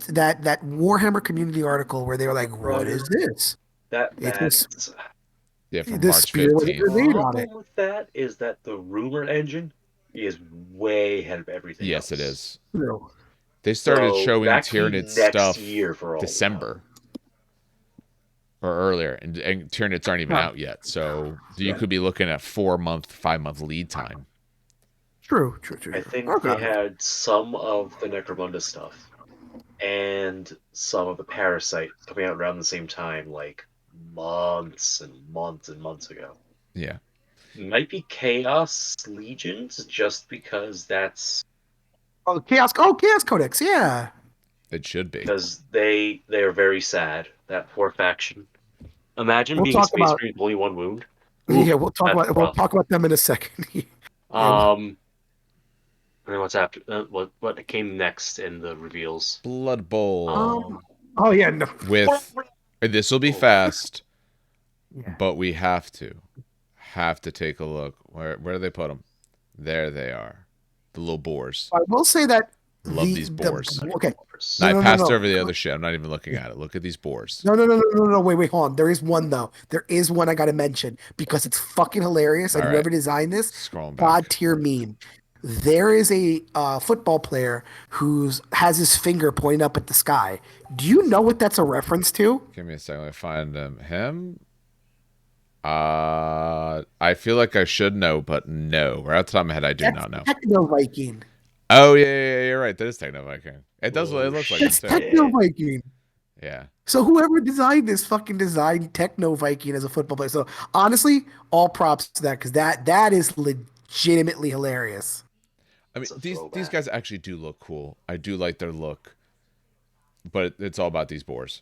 Warhammer community article where they were like, "What is Right. this? It's this That's Yeah, from this March spear with a 15th. grenade on it." problem with that is that the rumor engine is way ahead of everything Yes, it else. is. No. They started So showing that could be Tyranids next stuff year for all we know. December or earlier, and Tyranids aren't even Huh. out yet. So you could be looking at 4-month, 5-month lead time. True. I think Okay. they had some of the Necromunda stuff and some of the Parasite coming out around the same time, like months and months and months ago. Yeah, Might be Chaos Legions, just because that's Chaos Codex. Yeah. it should be. because they are very sad. That poor faction. Imagine We'll being a talk Space about Marine with only one wound. yeah. Oof, that's We'll rough. talk about them in a second. Yeah. And then what's after? What came next in the reveals? Blood Bowl Um, Oh yeah. No. with this will be Oh. fast, Yeah. but we have to take a look. Where do they put them? There they are, the little boars. I will say that Love these boars. okay. No, I passed No. over the other shit. I'm not even looking at it. Look at these boars. No. Wait, hold on. There is one though. There is one I got to mention because it's fucking hilarious. And All right. whoever designed this, Scrolling god back. tier meme. There is a football player who's has his finger pointing up at the sky. Do you know what that's a reference to? Give me a second. Let me find him. I feel like I should know, but no. Right off the top of my head, I do That's not know. Techno Viking. Oh yeah, you're right. That is Techno Viking. It does. It looks like him That's too. Techno Viking. Yeah. So whoever designed this fucking designed Techno Viking as a football player. So honestly, all props to that because that is legitimately hilarious. I mean, It's a these throwback. guys actually do look cool. I do like their look, but it's all about these boars.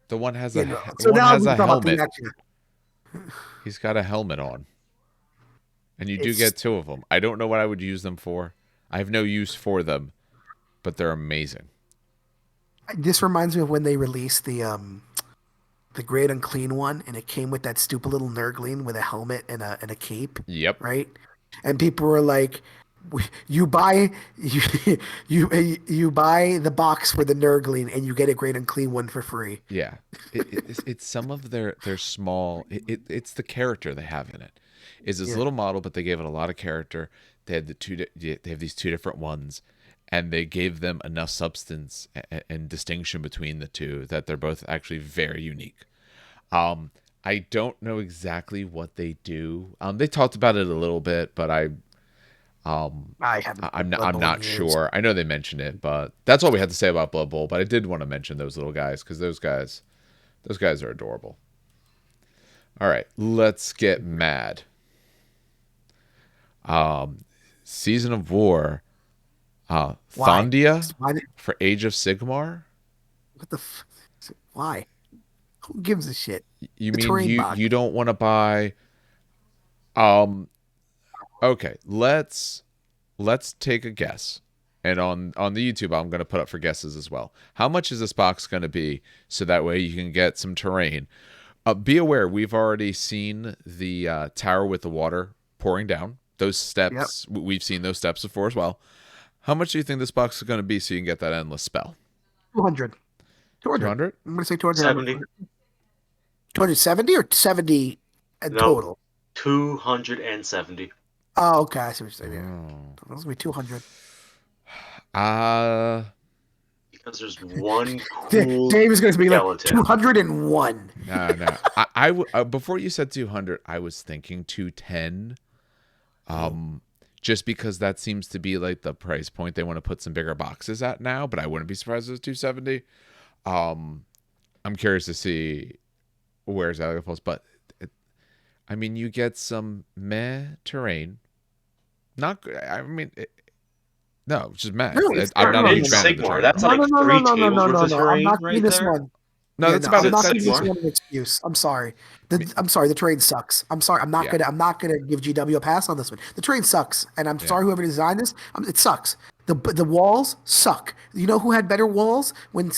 The one has You a know. the So one now has we a talk about the helmet. action. He's got a helmet on, and you do It's get two of them. I don't know what I would use them for. I have no use for them, but they're amazing. this reminds me of when they released the Great Unclean one, and it came with that stupid little Nurgling with a helmet and a cape, Yep. right? And people were like, "You buy you buy the box for the Nurgling, and you get a Great Unclean one for free." Yeah, it's some of their small. It's the character they have in it. Is this Yeah. little model, but they gave it a lot of character. They had they have these two different ones, and they gave them enough substance and distinction between the two that they're both actually very unique. I don't know exactly what they do. They talked about it a little bit, but I haven't. I'm not, Blood I'm Bowl in not years. sure. I know they mentioned it, but that's all we had to say about Blood Bowl. But I did want to mention those little guys because those guys are adorable. All right, let's get mad. Season of War, Why? Thondia Why? for Age of Sigmar. What the? Why? Who gives a shit? You The mean terrain you box. you don't want to buy? Um. Okay, let's take a guess. And on the YouTube, I'm going to put up for guesses as well. How much is this box going to be so that way you can get some terrain? Be aware, we've already seen the tower with the water pouring down. Those Yep. steps, we've seen those steps before as well. How much do you think this box is going to be so you can get that endless spell? 200. 200. 200? I'm gonna say 200. 70. 270 or 70 in No, total. 270. Oh, okay. I see what you're saying. Yeah. Oh. That's gonna be 200. Uh, Because there's one cool Dave is gonna be like skeleton. 201. no. Before you said 200, I was thinking 210. Just because that seems to be like the price point they want to put some bigger boxes at now, but I wouldn't be surprised if it was 270. I'm curious to see where's that falls, but I mean, you get some meh terrain. Not, I mean, no, it's just meh. Really, it's I'm not. not a No, In no, huge no, fan of the Sigmar, terrain at that's all. no, no, like no, no, three no, no, no, tables no, worth of no. I'm terrain not giving right this there. one. No, Yeah, that's no, about I'm it. not That's giving this Sigmar. one an excuse. I'm sorry. Me- I'm sorry. The train sucks. I'm sorry. Yeah, I'm not gonna give GW a pass on this one. The train sucks, and I'm yeah, sorry whoever designed this. It sucks. The walls suck. You know who had better walls when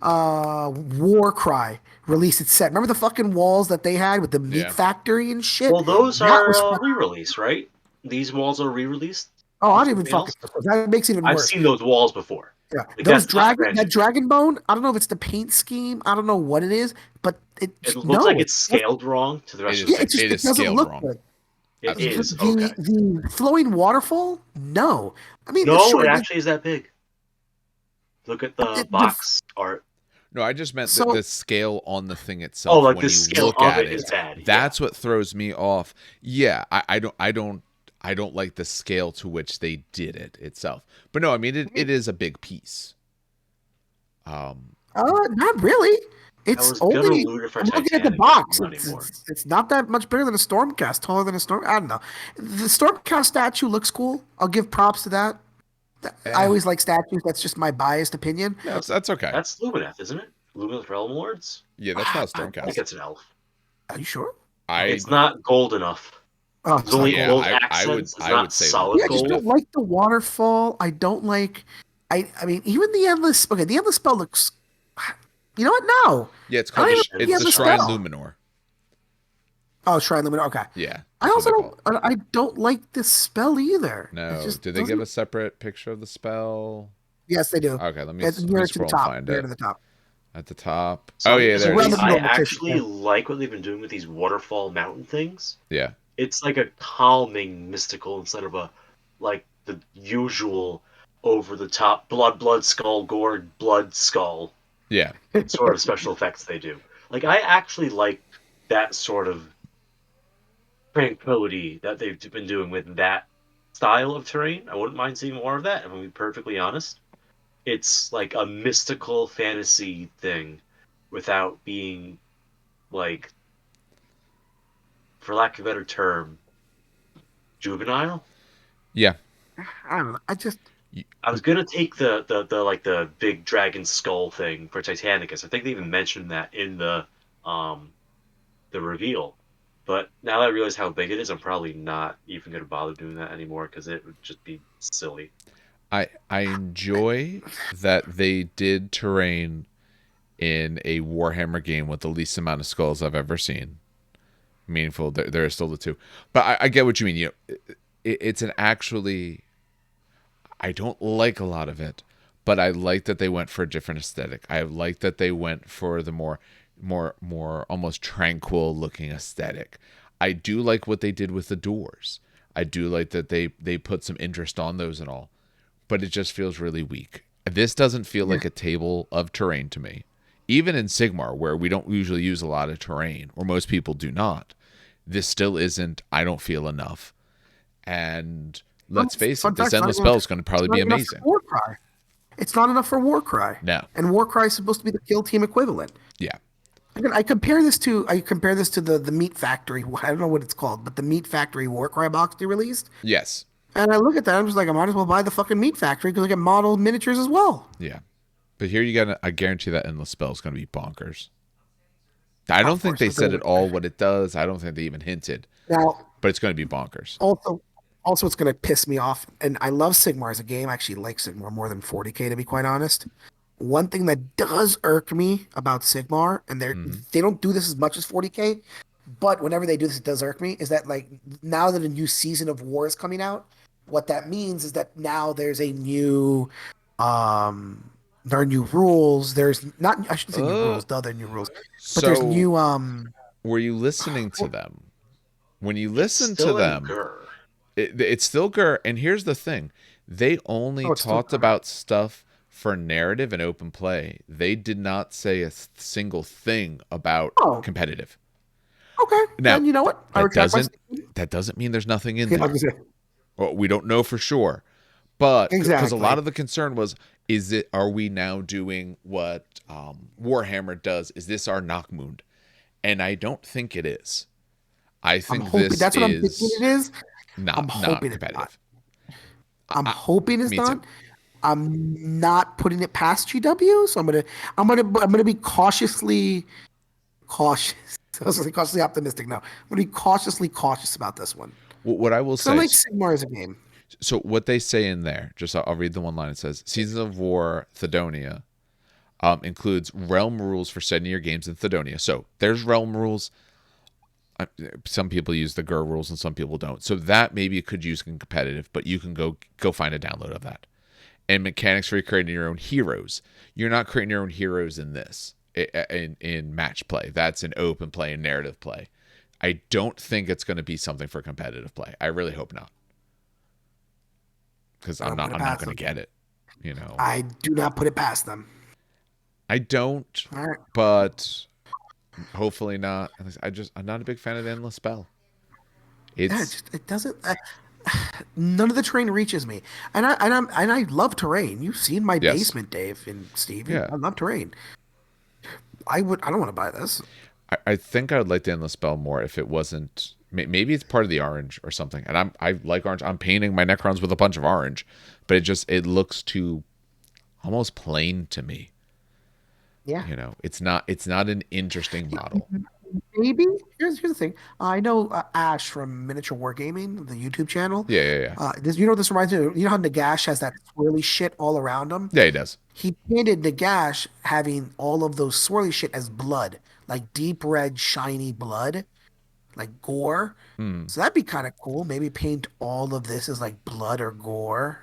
Warcry released its set? Remember the fucking walls that they had with the meat yeah. factory and shit? Well, those That are was re-release, right? These walls are re-released oh, I with don't even something fucking. else. That makes it even I've worse. seen those walls before. Yeah, Like that's not brand that new. dragon bone. I don't know if it's the paint scheme. I don't know what it is, but It looks like no, it's scaled wrong to the It rest of is. yeah, Sigmar. It it is doesn't scaled look wrong. good. It Absolutely. is okay. The flowing waterfall. No, I mean No, it sure. actually is that big. Look at the The box art. No, I just meant so the scale on the thing Oh, itself. like When the you scale look of at it is it, bad. Yeah. that's what throws me off. Yeah, I don't like the scale to which they did it itself. But no, I mean it is a big piece. Um, not really. I It's was gonna only. loot it for I'm looking at the Titanicus, but box. not anymore. It's not that much bigger than a Stormcast. Taller than a Storm. I don't know. The Stormcast statue looks cool. I'll give props to that. I eh, always like statues. That's just my biased opinion. no, that's okay. That's Lumineth, isn't it? Lumineth Realm Lords? Yeah, that's not a I, I think Stormcast. it's an elf. are you sure? Oh, I It's not gold enough. oh, There's it's not only yeah, gold. gold accents. It's I would not say solid Yeah, I just don't gold. Lumineth. like the waterfall. I don't like. I mean, even the endless. Okay, the endless spell looks. You know what? No, Yeah, it's I called don't even like the it's Endless the endless spell. Shrine spell. Luminor. Oh, Shrine Limit. Okay, Yeah, I that's what also they call don't. it. I don't like this spell either. It No, just did they give doesn't. a separate picture of the spell? Yes, they do. Okay, It's let me near to the scroll and top. find Near it to the top. at the top. So Oh I'm gonna yeah, there it Around disagree. the is. I middle of the picture. actually Yeah. like what they've been doing with these waterfall mountain things. Yeah, It's like a calming mystical instead of a like the usual over the top blood skull gourd blood skull yeah. sort of special effects they do. Like I actually like that sort of tranquility that they've been doing with that style of terrain. I wouldn't mind seeing more of that, if I'm gonna be perfectly honest. It's like a mystical fantasy thing without being like, for lack of a better term, juvenile. Yeah. I don't know. I just. I was gonna take the like the big dragon skull thing for Titanicus. I think they even mentioned that in um the reveal. But now that I realize how big it is, I'm probably not even gonna bother doing that anymore because it would just be silly. I enjoy that they did terrain in a Warhammer game with the least amount of skulls I've ever seen. Meaningful. There are still the two, but I get what you mean. You know, it's an actually. I don't like a lot of it, but I like that they went for a different aesthetic. I like that they went for the more almost tranquil looking aesthetic. I do like what they did with the doors. I do like that they put some interest on those and all, but it just feels really weak. This doesn't feel Yeah. like a table of terrain to me. Even in Sigmar, where we don't usually use a lot of terrain, or most people do not, this still isn't, I don't feel enough. And let's face it, Fun this fact: endless spell is going to it's probably not be enough for amazing. Warcry. It's not enough for Warcry. No. And Warcry is supposed to be the kill team equivalent. Yeah. I compare this to the Meat Factory. I don't know what it's called, but the Meat Factory Warcry box they released. Yes. And I look at that, I'm just like, I might as well buy the fucking Meat Factory because I get model miniatures as well. Yeah. But here you got, I guarantee that endless spell is going to be bonkers. I don't Of think course, they but they're said at all what it does. I don't think they even hinted, now but it's going to be bonkers. also it's gonna piss me off. And I love Sigmar as a game. I actually like Sigmar more than 40k to be quite honest. One thing that does irk me about Sigmar, and Hmm. they don't do this as much as 40k, but whenever they do this, it does irk me. Is that like now that a new season of War is coming out, what that means is that now there's a new, there are new rules. There's not, I shouldn't say new Uh, rules, duh, they're new rules, but there's so new, were you listening to them? When you It's listen to still in them, Gur. it's still Gur. And here's the thing: they only oh, it's still, talked about stuff for narrative and open play. They did not say a single thing about oh, competitive. okay, Now, then you know what? I that retract my doesn't statement. that doesn't mean there's nothing in Yeah, I there. was gonna say, Well, we don't know for sure, but because a lot exactly. of the concern was, are we now doing what Warhammer does? Is this our Knockmoon? and I don't think it is. I I'm think hoping this that's what I'm thinking it is is. I'm not hoping it's not. competitive. I'm hoping it's Me too. not. I'm not putting it past GW, so I'm gonna be cautiously cautious. I was gonna say cautiously optimistic. No, I'm gonna be cautiously cautious about this one What I will because I say like is, Sigmar as a game. so what they say in there, just I'll read the one line. It says, "Seasons of War Thedonia includes realm rules for setting your games in Thedonia." So there's realm rules. Some people use the GUR rules and some people don't. So that maybe you could use in competitive, but you can go find a download of that. And mechanics for creating your own heroes. You're not creating your own heroes in this in match play. That's an open play and narrative play. I don't think it's going to be something for competitive play. I really hope not, because I'm gonna I'm not pass going to them. get it. You know, I do not put it past them. I don't, All right. but hopefully not. I'm not a big fan of the endless spell. Yeah, It's it doesn't. None of the terrain reaches me, and I love terrain. You've seen my yes, basement, Dave and Steve. yeah. I love terrain. I don't want to buy this. I think I would like the endless spell more if it wasn't. Maybe it's part of the orange or something. And I like orange. I'm painting my Necrons with a bunch of orange, but it looks too almost plain to me. Yeah. It's not an interesting model. Maybe here's the thing. I know Ash from Miniature Wargaming, the YouTube channel. Yeah, yeah, yeah. This you know what this reminds me of? You know how Nagash has that swirly shit all around him? Yeah, he does. He painted Nagash having all of those swirly shit as blood, like deep red, shiny blood, like gore. Hmm. So that'd be kind of cool. Maybe paint all of this as like blood or gore.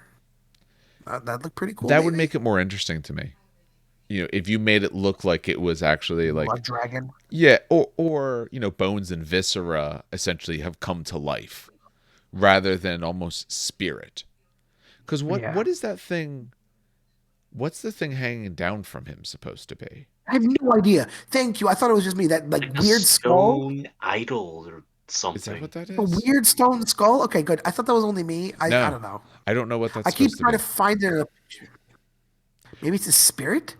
That'd look pretty cool, That would maybe. make it more interesting to me. If you made it look like it was actually like, Blood dragon. yeah, or bones and viscera essentially have come to life rather than almost spirit. Because Yeah. what is that thing? What's the thing hanging down from him supposed to be? I have no idea. Thank you. I thought it was just me. That like Like a weird skull. stone idol or Is that what something. that A is? weird stone skull? Okay, good. I thought that was only me. I No, don't know. I don't know what that's I keep supposed to trying to be. find it in a picture. Maybe it's a spirit?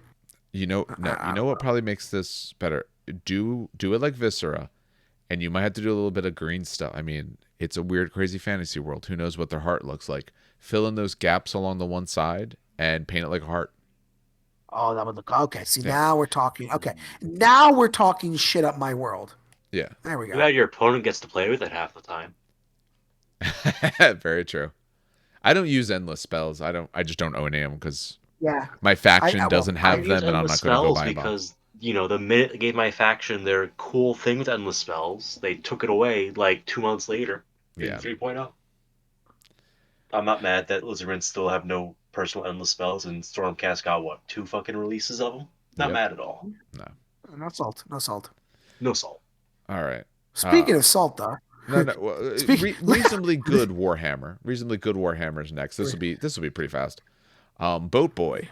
No, you know what probably makes this better? Do it like Viscera, and you might have to do a little bit of green stuff. I mean, it's a weird, crazy fantasy world. Who knows what their heart looks like? Fill in those gaps along the one side and paint it like a heart. Oh, that would look okay. See, Yeah, now we're talking. Okay, now we're talking shit up my world. yeah, There we Too go. bad your opponent gets to play with it half the time. very true. I don't use endless spells. I just don't own them because Yeah, my faction well, doesn't I have use them, and I'm endless not going to go spells buy them all. because, the minute they gave my faction their cool thing with endless spells, they took it away like 2 months later in Yeah, 3.0. I'm not mad that Lizardmen still have no personal endless spells and Stormcast got what, two fucking releases of them? Not yep, mad at all. no, no salt, no salt. No salt. all right. Speaking of salt, though, No, no. Well, speak. reasonably good Warhammer. Reasonably good Warhammer's next. This will be pretty fast. Boat Boy.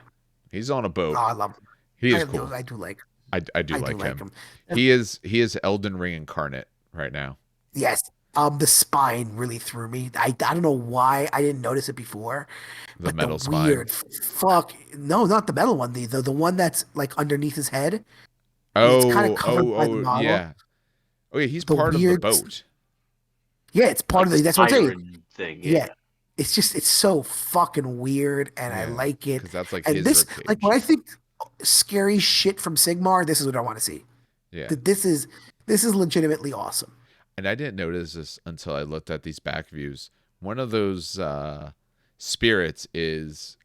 He's on a Oh, boat. I love. He is I do. cool. I do like. I do I do like like him. him. And He is Elden Ring incarnate right now. yes, the spine really threw me. I don't know why I didn't notice it before, The but the metal spine. weird fuck. No, not the metal one. The one that's like underneath his head. It's kind of Oh, covered oh, by the oh, model. yeah. Oh, yeah. He's The part of the weird. boat. Yeah, it's part Like of the the. That's what I'm saying. siren thing, Yeah, yeah. it's so fucking weird, and I Yeah, like it. because that's like And his this, rib like, when cage. I think scary shit from Sigmar, this is what I want to see. Yeah, That this is legitimately awesome. and I didn't notice this until I looked at these back views. One of those spirits is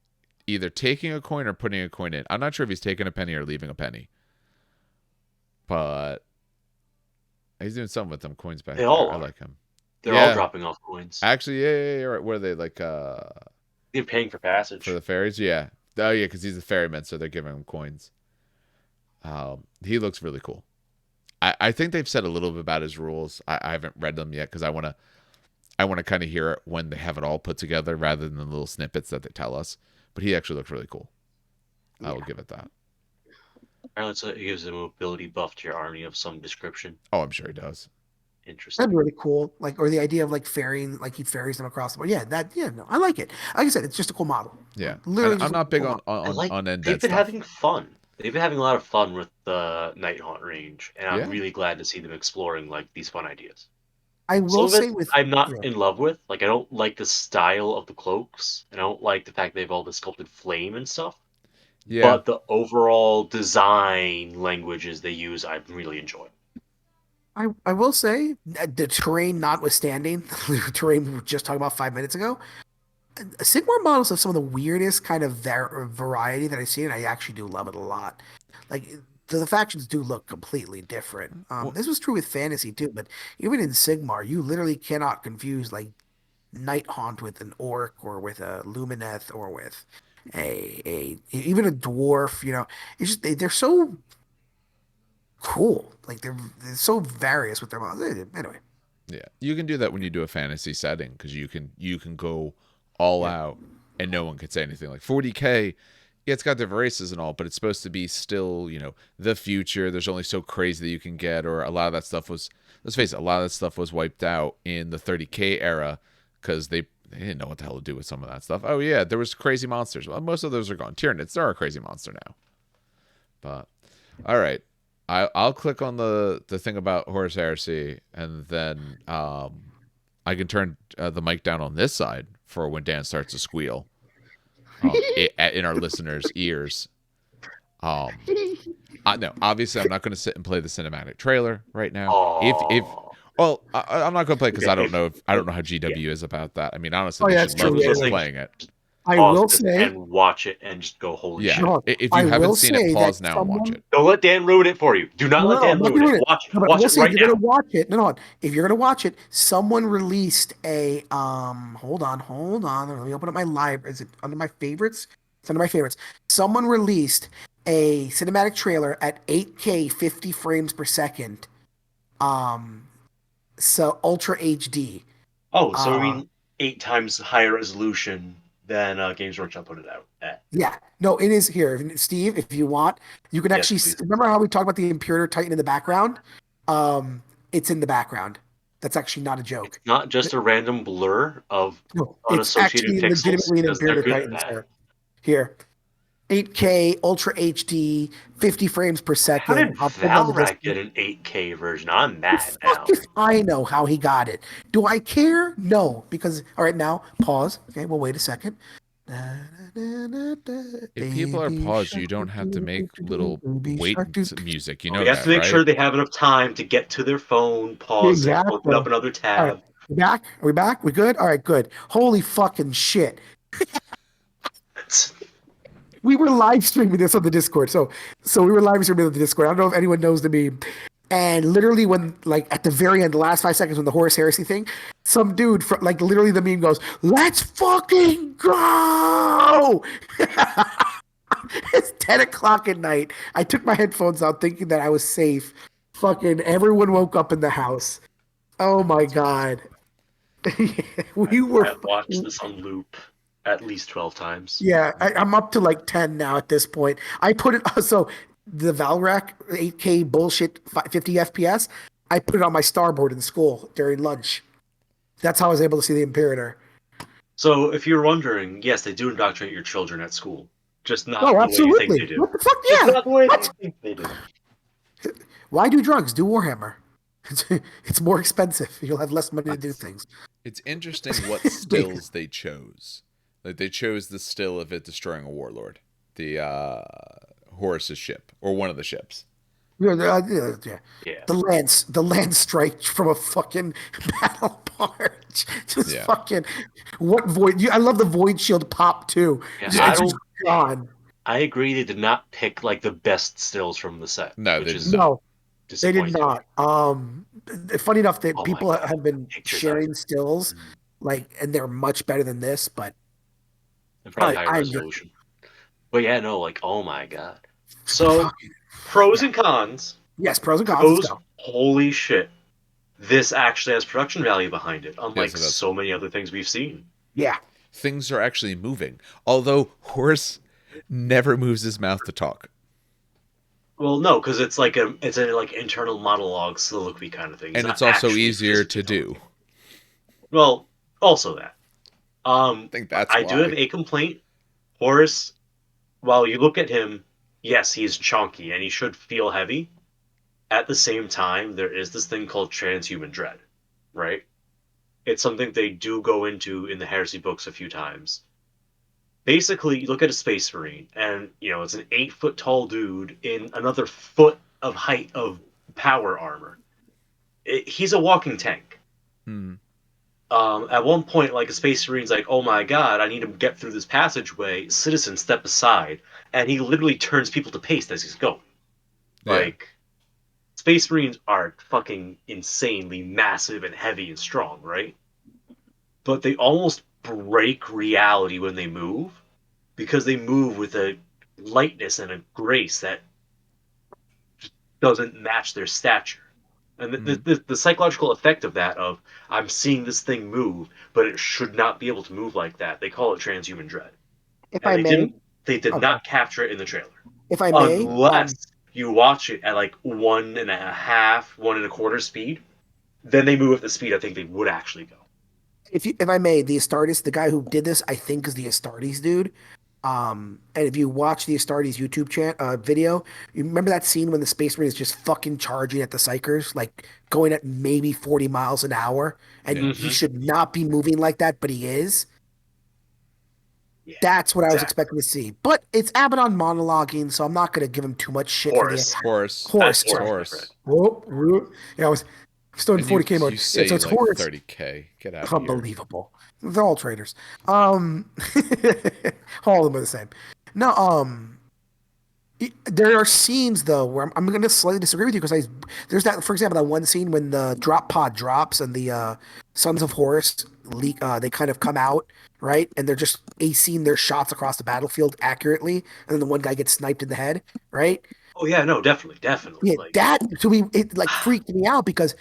either taking a coin or putting a coin in. I'm not sure if he's taking a penny or leaving a penny, but he's doing something with them coins They back all there. I are. like him. They're all Yeah, dropping off coins. actually, yeah, yeah, right. What are they like? They're paying for For the passage. fairies? Yeah. Oh, yeah, because he's a ferryman, so they're giving him coins. He looks really cool. I think they've said a little bit about his rules. I haven't read them yet because I want to kind of hear it when they have it all put together rather than the little snippets that they tell us. But he actually looks really cool. I will Yeah, give it that. Apparently, it gives a mobility buff to your army of some description. Oh, I'm sure he does. that'd Interesting. be really cool. Like, or the idea of like ferrying, like he ferries them across the board. Yeah, no, I like it. Like I said, it's just a cool model. Yeah, and Literally I'm just a not big cool on model. I on like on they've undead been stuff. having fun. They've been having a lot of fun with the Nighthaunt range, and I'm Yeah, really glad to see them exploring like these fun ideas. I Some will of it say with I'm not yeah, in love with. Like I don't like the style of the cloaks, and I don't like the fact they have all the sculpted flame and stuff. yeah. But the overall design languages they use, I really enjoy. I will say the terrain notwithstanding, the terrain we were just talking about 5 minutes ago, Sigmar models have some of the weirdest kind of variety that I've seen, and I actually do love it a lot. Like the factions do look completely different. Well, This was true with fantasy too, but even in Sigmar, you literally cannot confuse like Night Haunt with an orc or with a Lumineth or with a even a dwarf. You know, it's just they're so cool. Like they're so various with their models. Anyway, yeah, you can do that when you do a fantasy setting because you can go all yeah. out and no one could say anything. Like 40K, yeah, it's got different races and all, but it's supposed to be still the future. There's only so crazy that you can get, or a lot of that stuff was. Let's face it, a lot of that stuff was wiped out in the 30K era because they didn't know what the hell to do with some of that stuff. Oh yeah, there was crazy monsters. Well, most of those are gone. Tyranids, they're a crazy monster now. But all right, I'll click on the thing about Horus Heresy, and then I can turn the mic down on this side for when Dan starts to squeal in our listeners' ears. Um, no, obviously I'm not going to sit and play the cinematic trailer right now. If Oh, well, I'm not going to play because okay. I don't know how Yeah, GW is about that. I mean, honestly, Oh they yeah, should that's love true. whoever's Yeah, people listening, playing it. just I pause will this say, and watch it and just go, holy Yeah, shit. no, if I you haven't will seen it, say that pause now and watch someone it. Don't let Dan ruin it for you. Do not no, let no, I'm Dan not ruin gonna it. ruin it. Watch No, but I watch will it say if right you're now. gonna watch it, no, no, if you're gonna watch it, someone released a hold on, let me open up my library. Is it under my favorites? It's under my favorites. Someone released a cinematic trailer at 8K 50 frames per second. Um, so Ultra HD. Oh, so I Uh, mean 8 times higher resolution than Games Workshop put it out at. yeah, no, it is here. Steve, if you want, you can Yes, actually please. remember how we talked about the Imperator Titan in the background? It's in the background. That's actually not a It's joke. not just a random blur of No, it's unassociated actually pixels legitimately an because they're Imperator good at Titan, that. sir. Here, 8K, Ultra HD, 50 frames per How did second. I'll put it on the Valrak Discord. get an 8K version? I'm The mad fuck now. if I know how he got it. Do I care? No, because all right now, pause. Okay, well wait a second. Da, da, da, da, If people are baby paused, you shark don't doo, have to doo, doo, make doo, doo, little baby wait shark doo. music. You We know have to that, make sure right? they have enough time to get to their phone, pause it, open Exactly. up another All right, tab. we back? Are we back? We good? All right, good. Holy fucking shit. We were live streaming this on the Discord. So we were live streaming on the Discord. I don't know if anyone knows the meme. And literally when like at the very end, the last 5 seconds when the Horus Heresy thing, some dude from like literally the meme goes, "Let's fucking go!" It's 10 o'clock at night. I took my headphones out thinking that I was safe. Fucking everyone woke up in the house. Oh my god. we were I watched this on loop at least 12 times. Yeah, I'm up to like 10 now at this point. I put it so the Valrac 8K bullshit 50 FPS. I put it on my starboard in school during lunch. That's how I was able to see the Imperator. So, if you're wondering, yes, they do indoctrinate your children at school, just not Oh, the way you think they absolutely. do. What the fuck? Just Yeah. not the way they What? think they do. Why do drugs? Do Warhammer. It's more expensive. You'll have less money to do things. It's interesting what stills they chose. Like they chose the still of it destroying a warlord, the Horus's ship or one of the ships. Yeah. Yeah. The lance strike from a fucking battle barge. Just Yeah, fucking what void? I love the void shield pop too. Yeah, yeah. I It's just don't. gone. I agree they did not pick like the best stills from the set, No, they which did is not. No, they did disappointing. not. Funny enough that Oh my people god, have been pictures of sharing stills, mm, like, and they're much better than this. But and probably higher I'm just resolution. But yeah, no, like oh my god. So fucking pros yeah. and cons. Yes, pros and cons. Let's Pros, go. holy shit. This actually has production value behind it, Yes, unlike it does. so many other things we've seen. Yeah, Things are actually moving. Although Horus never moves his mouth to talk, Well, no, because it's a like internal monologue soliloquy kind of thing. He's and not it's also actually easier physically to do. talking. Well, also that. I think that's I do have why. a complaint. Horace, while you look at him, yes, he's chunky and he should feel heavy. At the same time, there is this thing called transhuman dread, right? It's something they do go into in the Heresy books a few times. Basically, you look at a space marine, and it's an 8 foot tall dude in another foot of height of power armor. He's a walking tank. Hmm. At one point, like a space marine's like, "Oh my god, I need to get through this passageway." Citizen, step aside, and he literally turns people to paste as he's going. Yeah. Like, space marines are fucking insanely massive and heavy and strong, right? But they almost break reality when they move because they move with a lightness and a grace that doesn't match their stature. And Hmm. the psychological effect of that, of I'm seeing this thing move, but it should not be able to move like that. They call it transhuman dread, If and I they may, didn't. They did okay. not capture it in the trailer, If I may, unless you watch it at like 1.5, 1.25 speed. Then they move at the speed I think they would actually go. if I may, the Astartes, the guy who did this, I think is the Astartes dude. And if you watch the Astartes YouTube video, you remember that scene when the Space Marine is just fucking charging at the Psychers, like going at maybe 40 miles an hour, and Yeah. he Mm-hmm. should not be moving like that, but he is. Yeah, That's what I was exactly. expecting to see. But it's Abaddon monologuing, so I'm not going to give him too much shit for the Horus. Horse. horse. That's It's Sorry. Horus, my friend. horse. Whoop, whoop. Yeah, I was still in And you 40K mode. you Yeah, so say it's like horse. 30K. Get out of here. Unbelievable. They're all traitors. Um, all of them are the same. No, there are scenes though where I'm going to slightly disagree with you because there's that, for example, that one scene when the drop pod drops and the Sons of Horus leak. They kind of come out, right, and they're just acing their shots across the battlefield accurately, and then the one guy gets sniped in the head, right? Oh yeah, no, definitely, definitely. Yeah, Like, that to me it like freaked me out because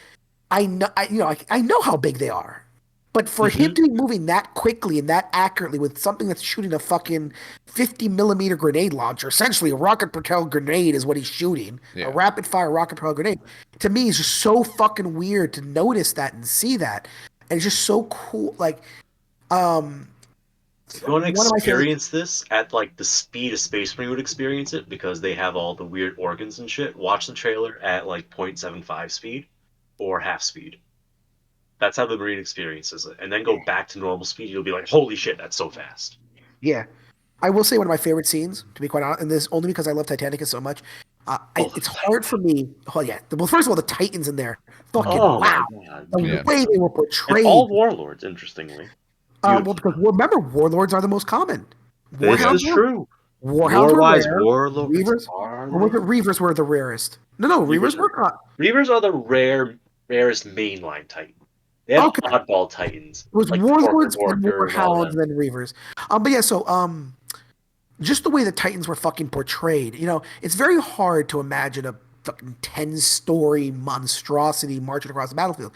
I know how big they are. But for him hmm to be moving that quickly and that accurately with something that's shooting a fucking 50 millimeter grenade launcher, essentially a rocket propelled grenade is what he's shooting, a Yeah. rapid fire rocket propelled grenade, to me is just so fucking weird to notice that and see that. And it's just so cool. Like, um, if you want to one of my favorite. experience this at like the speed a space marine would experience it, because they have all the weird organs and shit, watch the trailer at like 0.75 speed or half speed. That's how the marine experiences it, and then go back to normal speed. You'll be like, "Holy shit, that's so fast!" Yeah. I will say one of my favorite scenes, to be quite honest, and this only because I love Titanicus so much. Oh, the It's tight. hard for me. Oh yeah. Well, first of all, the Titans in there, fucking Oh wow. my god, The Yeah. way beautiful. they were And portrayed. all warlords, interestingly, Well, beautiful. because remember, warlords are the most common. This Yeah. Warhounds is were true. warhounds were Lore-wise, rare. warlords Reavers, are or was the it Reavers were the rarest? No, Reavers Reavers are were caught. Reavers are the rarest mainline Titan. They have Okay, it oddball Titans was like the Torker warlords and Torker and all warhounds them. then Reavers. But yeah, so just the way the Titans were fucking portrayed. It's very hard to imagine a fucking 10-story monstrosity marching across the battlefield.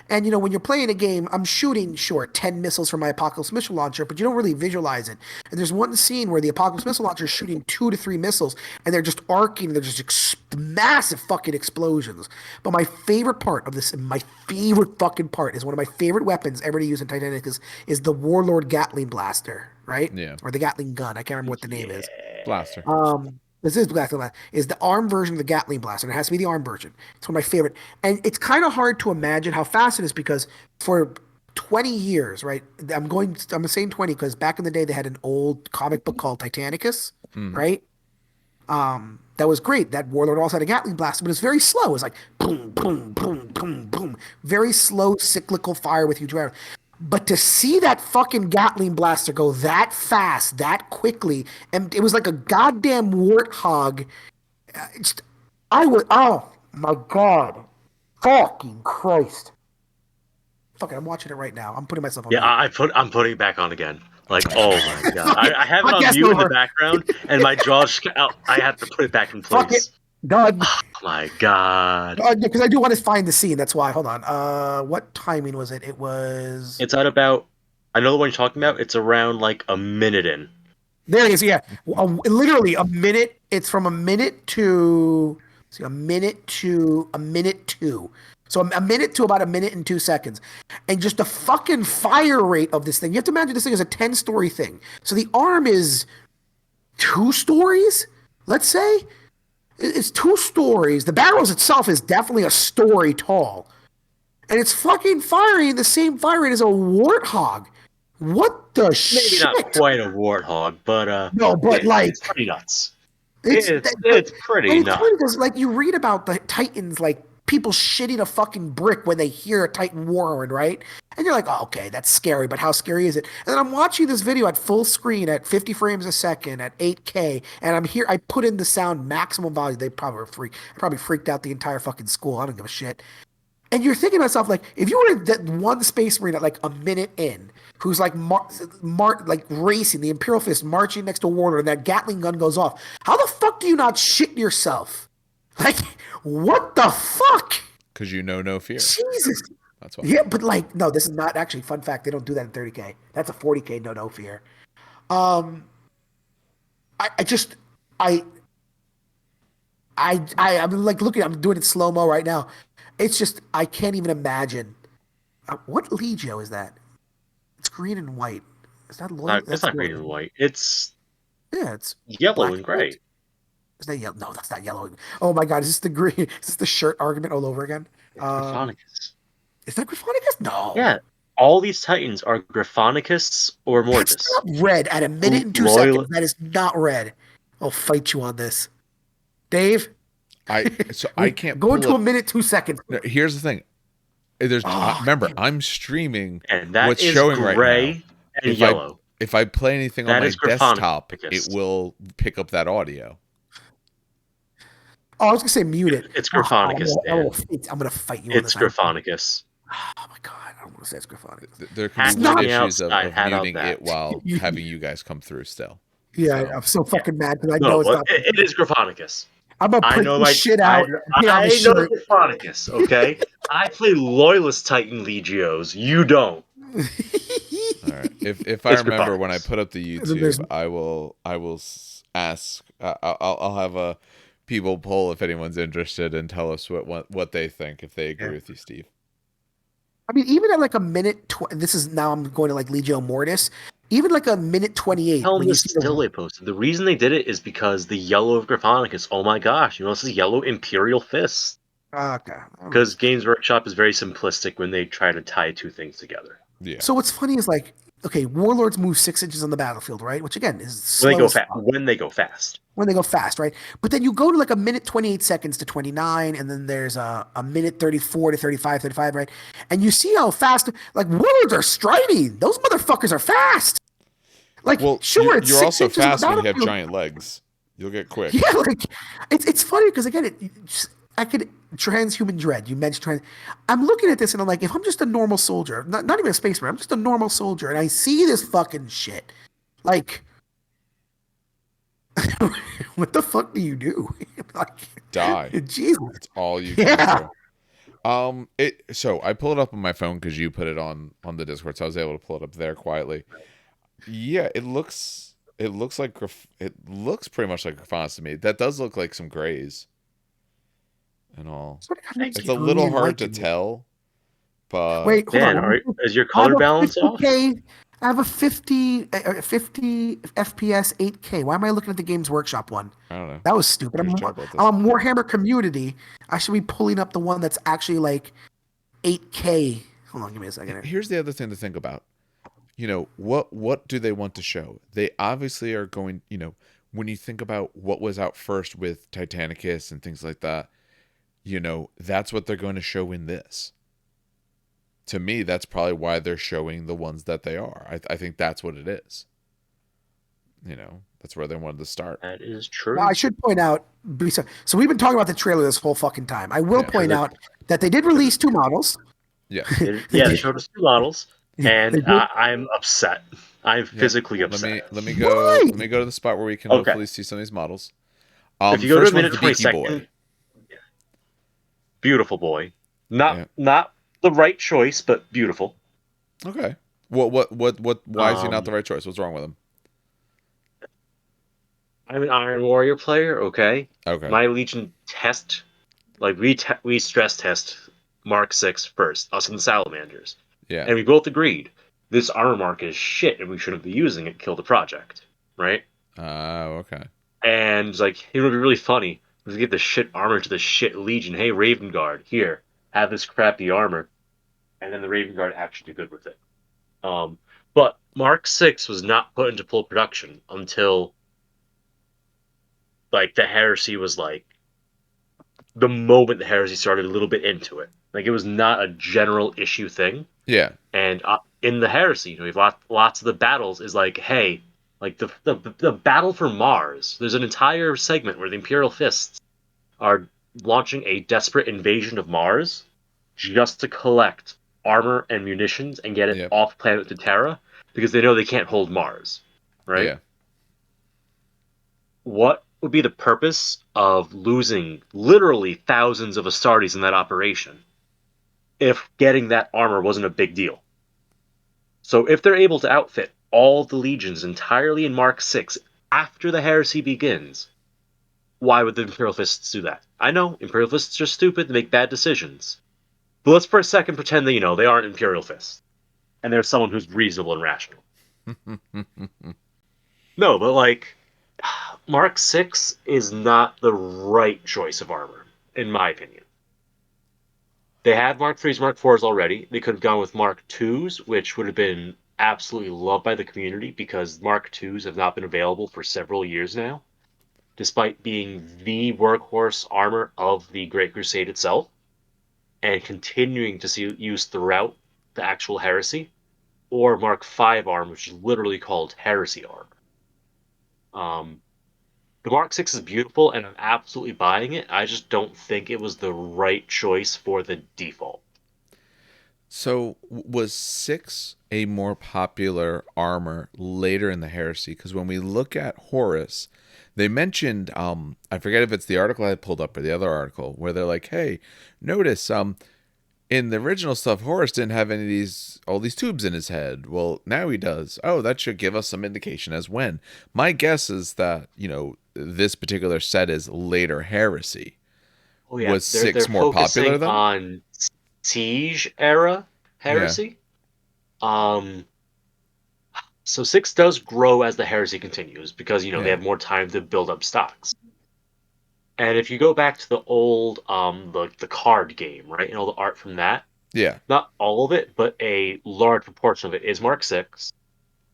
And when you're playing a game, I'm shooting, sure, 10 missiles from my Apocalypse missile launcher, but you don't really visualize it. And there's one scene where the Apocalypse missile launcher is shooting 2 to 3 missiles, and they're just arcing, they're just massive fucking explosions. But my favorite part of this, my favorite fucking part, is one of my favorite weapons ever to use in Titanic is the Warlord Gatling Blaster, right? Yeah. Or the Gatling gun. I can't remember what the name is. Blaster. Yeah. This is Gatling Blast. Is the ARM version of the Gatling Blaster. And it has to be the ARM version. It's one of my favorite. And it's kind of hard to imagine how fast it is because for 20 years, right? I'm saying 20 because back in the day they had an old comic book called Titanicus, Mm. right? That was great. That warlord also had a Gatling blaster, but it's very slow. It was like boom, boom, boom, boom, boom. Very slow cyclical fire with huge power. But to see that fucking Gatling blaster go that fast, that quickly, and it was like a goddamn warthog. It's, I would. Oh my god, fucking Christ! Fucking, I'm watching it right now. I'm putting myself on Yeah, mute. I'm putting it back on again. Like, oh my god, I have it on Podcast mute in the over. background, and my jaw just I have to put it back in Fuck it. place. Done. Oh my god, Because I do want to find the scene. That's why. Hold on. What timing was it? It was. it's at about. I know the one you're talking about. It's around like a minute in. There it is. Yeah, literally a minute. It's from a minute to see a minute to a minute two. So a minute to about a minute and 2 seconds, and just the fucking fire rate of this thing. You have to imagine this thing is a 10-story thing. So the arm is 2 stories, let's say it's 2 stories. The barrels itself is definitely a story tall, and it's fucking firing the same fire rate as a warthog. What the Maybe not shit? quite a warthog, but No, but it's like pretty nuts. it's It's pretty and it's nuts. funny because like you read about the Titans, like people shitting a fucking brick when they hear a Titan war horn, right? And you're like, oh, okay, that's scary, but how scary is it? And then I'm watching this video at full screen at 50 frames a second at 8K, and I'm here. I put in the sound maximum volume. They probably were probably freaked out the entire fucking school. I don't give a shit. And you're thinking to yourself, like, if you were that one space marine at like a minute in, who's like like racing the Imperial Fist, marching next to Warlord, and that Gatling gun goes off, how the fuck do you not shit yourself? Like, what the fuck? Because you know no fear. Jesus. That's why. Yeah, but like, no, this is not actually fun fact. They don't do that in 30K. That's a 40K no fear. Um, I just I I'm like looking. I'm doing it slow mo right now. It's just I can't even imagine. What Legio is that? It's green and white. Is that loyal? It's That's not green loyal. and white. It's Yeah, it's yellow black and and white. gray. Is that yellow? No, that's not yellow. Oh my god, is this the green? Is this the shirt argument all over again? It's Um, Gryphonicus. is that Griffonicus? No, Yeah, all these Titans are Gryphonicus or that's Mortis. not red. At a minute and 2 seconds, Loyal. that is not red. I'll fight you on this, Dave. I can't Go pull into it. a minute 2 seconds. No, here's the thing. Oh, Remember, damn. I'm streaming And that what's is showing right now. gray and If I yellow. if I play anything on That my is desktop, it Gryphonicus. will pick up that audio. Oh, I was gonna say mute it. It's Oh, God, Gryphonicus, Dan. I'm gonna fight you on It's this. Gryphonicus. Oh my god, I don't want to say it's Griffonicus. There can be It's Hack weird not. me issues outside. of How about muting that? it while having you guys come through still. Yeah, So I'm so Yeah. fucking mad because I No, know it's not. it is Gryphonicus. I'm gonna I print know this my shit I out. Put it on the I know shirt. Gryphonicus, okay? I play Loyalist Titan Legios. You don't. all right, if I It's remember when I Gryphonicus. put up the And then there's YouTube, I will ask. I'll have a people poll if anyone's interested and tell us what they think if they agree Yeah. with you, Steve. I mean, even at like a minute, this is now I'm going to like Legio Mortis. Even like a minute 28, Tell them when you this see the still they posted. The reason they did it is because the yellow of Gryphonicus. Oh my gosh, you know this is yellow Imperial Fist. okay, Because Games Workshop is very simplistic when they try to tie two things together. Yeah. so what's funny is like, okay, warlords move 6 inches on the battlefield, right? Which again is When they slow go as fast. fuck When they go fast. when they go fast, right? But then you go to like a minute 28 seconds to 29, and then there's a minute 34 to 35, right? And you see how fast, like, warlords are striding. Those motherfuckers are fast. Like, Well, sure, it's you're six also inches on the fast when you have battlefield. giant legs. You'll get quick. Yeah, like it's funny because again, I could transhuman dread. You mentioned trans. I'm looking at this and I'm like, if I'm just a normal soldier, not even a space marine, I'm just a normal soldier, and I see this fucking shit, like, what the fuck do you do? Like, Die. Jesus, That's all you can yeah. do. So I pulled it up on my phone because you put it on the Discord, so I was able to pull it up there quietly. Yeah, it looks like it looks pretty much like Grafana to me. That does look like some grays and all. Sort of Thank It's you. a green little and hard white to to me. tell, but Wait, hold Dan, on. is your I have color a balance off? 50K. I have a 50 FPS 8K. Why am I looking at the Games Workshop one? I don't know. That was stupid. We'll I'm just more, talk about this. I'm a Warhammer community. I should be pulling up the one that's actually like 8K. Hold on, give me a second here. Here's the other thing to think about. What do they want to show? They obviously are going, when you think about what was out first with Titanicus and things like that, that's what they're going to show in this. To me, that's probably why they're showing the ones that they are. I think that's what it is. That's where they wanted to start. That is Now, true. I should point out, so we've been talking about the trailer this whole fucking time. I will Yeah. point out that they did release 2 models. Yes. They They did. showed us two models, They and did. I'm upset. I'm Yeah. physically Let upset. me go. Why? Let me go to the spot where we can Okay. hopefully see some of these models. If you go to a First one's minute the 20 Beaky second, Boy. beautiful boy. Not Yeah. not the right choice, but beautiful. Okay. What? Why is he not Um, the right choice? What's wrong with him? I'm an Iron Warrior player. Okay, Okay. my Legion test, like we stress test Mark 6 first, us and the Salamanders, Yeah. and we both agreed this armor mark is shit, and we shouldn't be using it. Kill the project, right? Okay. And like, it would be really funny. We give the shit armor to the shit Legion. Hey, Raven Guard, here, have this crappy armor, and then the Raven Guard actually do good with it. Um, but Mark 6 was not put into full production until like the Heresy was like the moment the Heresy started a little bit into it. Like it was not a general issue thing. Yeah. And in the Heresy, you know, we've lots of the battles is like, hey, like the battle for Mars. There's an entire segment where the Imperial Fists are launching a desperate invasion of Mars just to collect armor and munitions and get it Yep. off planet to Terra because they know they can't hold Mars, right? Yeah. What would be the purpose of losing literally thousands of Astartes in that operation if getting that armor wasn't a big deal? So if they're able to outfit all the legions entirely in Mark 6 after the heresy begins, why would the Imperial Fists do that? I know, Imperial Fists are stupid, they make bad decisions. But let's for a second pretend that, you know, they aren't Imperial Fists. And there's someone who's reasonable and rational. No, but like, Mark 6 is not the right choice of armor, in my opinion. They had Mark 3s, Mark 4s already. They could have gone with Mark 2s, which would have been absolutely loved by the community because Mark 2s have not been available for several years now, despite being the workhorse armor of the Great Crusade itself and continuing to see use throughout the actual heresy, or Mark 5 armor, which is literally called heresy armor. Um, the Mark 6 is beautiful and I'm absolutely buying it. I just don't think it was the right choice for the default. So was 6 a more popular armor later in the heresy? Because when we look at Horus, they mentioned I forget if it's the article I pulled up or the other article where they're like, hey, notice in the original stuff, Horus didn't have any of these all these tubes in his head. Well, now he does. Oh, that should give us some indication as when. My guess is that, this particular set is later heresy. Oh yeah, Was they're 6 more popular focusing then? on siege era Yeah. heresy. Um, so 6 does grow as the heresy continues because you know they Yeah. have more time to build up stocks. And if you go back to the old the card game, right, and all the art from that, Yeah. not all of it, but a large proportion of it is Mark 6.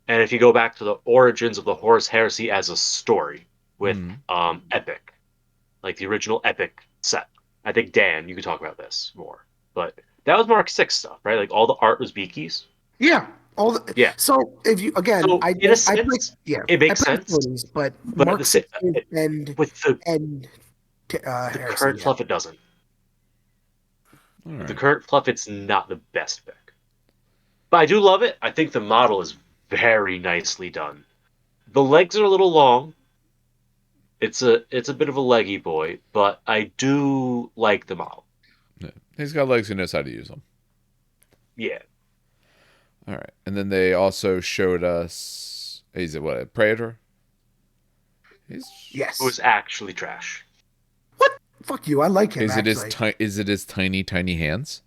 And if you go back to the origins of the Horus Heresy as a story with Mm. Epic, like the original Epic set, I think Dan, you could talk about this more. But that was Mark 6 stuff, right? Like all the art was Beaky's. Yeah. All the, Yeah. so if you again, So in a I play sense, yeah, it I makes play sense, stories, but but at the Mark same 16 with and the Heresy, current yeah. fluff, it doesn't. All With the right. current fluff, it's not the best pick. But I do love it. I think the model is very nicely done. The legs are a little long. It's a bit of a leggy boy, but I do like the model. Yeah. He's got legs who knows how to use them. Yeah, All right. And then they also showed us he's a Praetor? He's it Yes. was actually trash. What? Fuck you. I like him actually. is it his tiny hands?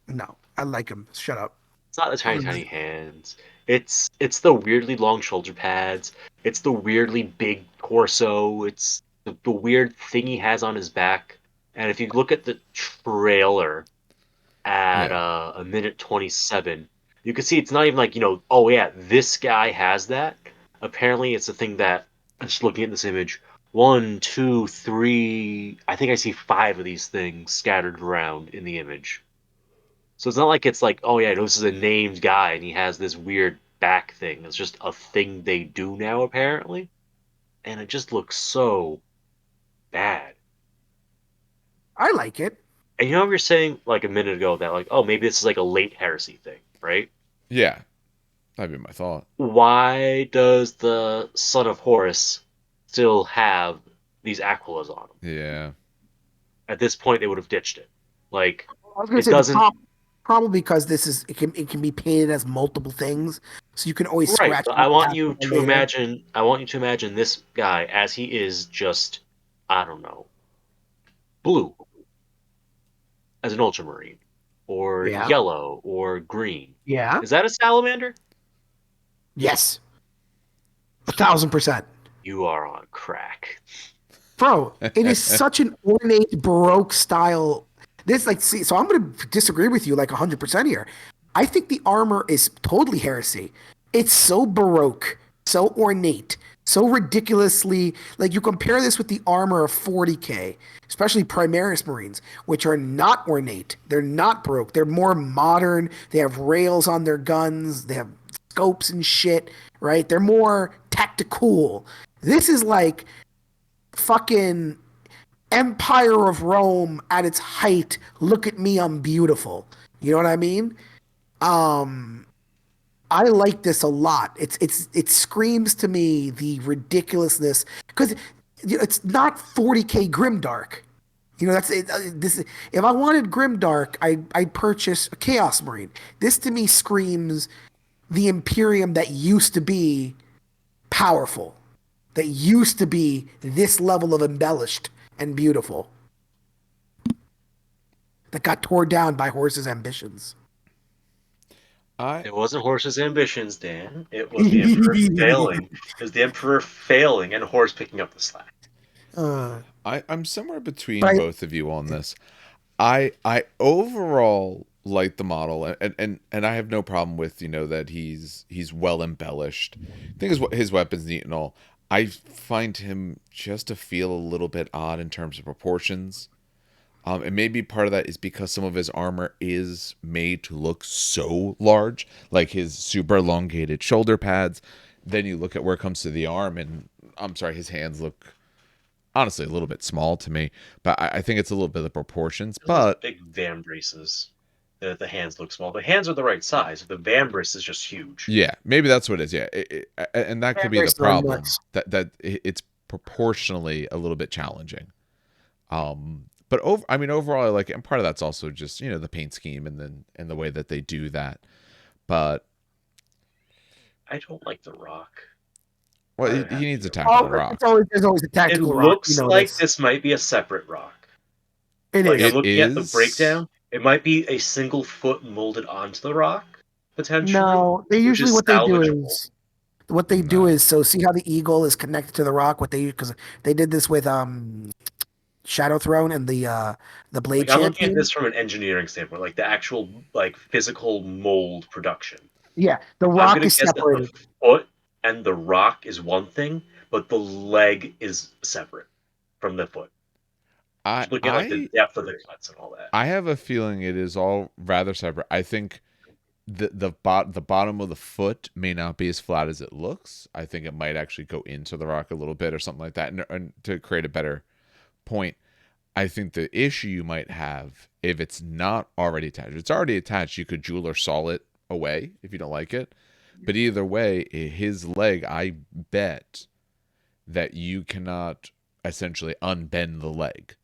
No, I like him. Shut up. It's not the tiny Um, tiny hands. It's the weirdly long shoulder pads. It's the weirdly big torso. It's the weird thing he has on his back. And if you look at the trailer at Yeah. a minute 27, you can see it's not even like, you know, oh yeah, this guy has that. Apparently, it's a thing that I'm just looking at this image. One, two, three. I think I see five of these things scattered around in the image. So it's not like it's like, oh yeah, this is a named guy and he has this weird back thing. It's just a thing they do now, apparently. And it just looks so bad. I like it. And you know, you're saying like a minute ago that like, oh, maybe this is like a late heresy thing, right? Yeah. That'd be my thought. Why does the son of Horus still have these Aquilas on him? Yeah. At this point, they would have ditched it. Like, I was gonna it say the doesn't. probably because this is it can be painted as multiple things, so you can always Right, scratch but what happened later. I want you to imagine this guy as he is just, I don't know, blue as an ultramarine, or Yeah. yellow, or green. Yeah. Is that a salamander? Yes. 1,000%. You are on crack. Bro, it is such an ornate Baroque style. This like see, so I'm gonna disagree with you like 100% here. I think the armor is totally heresy. It's so Baroque, so ornate, so ridiculously like you compare this with the armor of 40K, especially Primaris Marines, which are not ornate. They're not Baroque. They're more modern. They have rails on their guns. They have scopes and shit, right? They're more tactical. This is like fucking Empire of Rome at its height. Look at me, I'm beautiful. You know what I mean? Um, I like this a lot. It screams to me the ridiculousness because it's not 40K Grimdark. You know that's it, this. If I wanted Grimdark, I purchase a Chaos Marine. This to me screams the Imperium that used to be powerful, that used to be this level of embellished and beautiful, that got torn down by Horse's ambitions. I It wasn't Horse's ambitions, Dan. It was the Emperor failing. It was the Emperor failing and Horse picking up the slack. uh, I'm somewhere between but both of you on this. I overall like the model, and I have no problem with that he's well embellished. I think his weapons neat and all. I find him just to feel a little bit odd in terms of proportions. And maybe part of that is because some of his armor is made to look so large, like his super elongated shoulder pads. Then you look at where it comes to the arm, and I'm sorry, his hands look honestly a little bit small to me. But I think it's a little bit of proportions. Those But big vambraces. The hands look small. The hands are the right size. The vambrace is just huge. yeah, maybe that's what it is. Yeah, and that could be the Embrace are problem nuts. that it's proportionally a little bit challenging. But I mean, overall, I like it, and part of that's also just the paint scheme and the way that they do that. But I don't like the rock. well, I he have to needs be a honest. tactical Oh, rock. there's always a It tactical rock. You looks know like this. this might be a separate rock. It Like I'm is. It looking at the is. breakdown. It might be a single foot molded onto the rock, potentially, No, they which usually is salvageable. what they do No. is so see how the eagle is connected to the rock. What they because they did this with Shadow Throne and the Blade Like I'm looking at Champion. this from an engineering standpoint, like the actual like physical mold production. Yeah, the I'm rock gonna is guess that the separated. foot and the rock is one thing, but the leg is separate from the foot. I Just looking at like the I depth of the cuts and all that. I have a feeling it is all rather separate. I think the bottom of the foot may not be as flat as it looks. I think it might actually go into the rock a little bit or something like that, and to create a better point. I think the issue you might have if it's not already attached. If it's already attached, you could jewel or saw it away if you don't like it. But either way, his leg, I bet that you cannot essentially unbend the leg.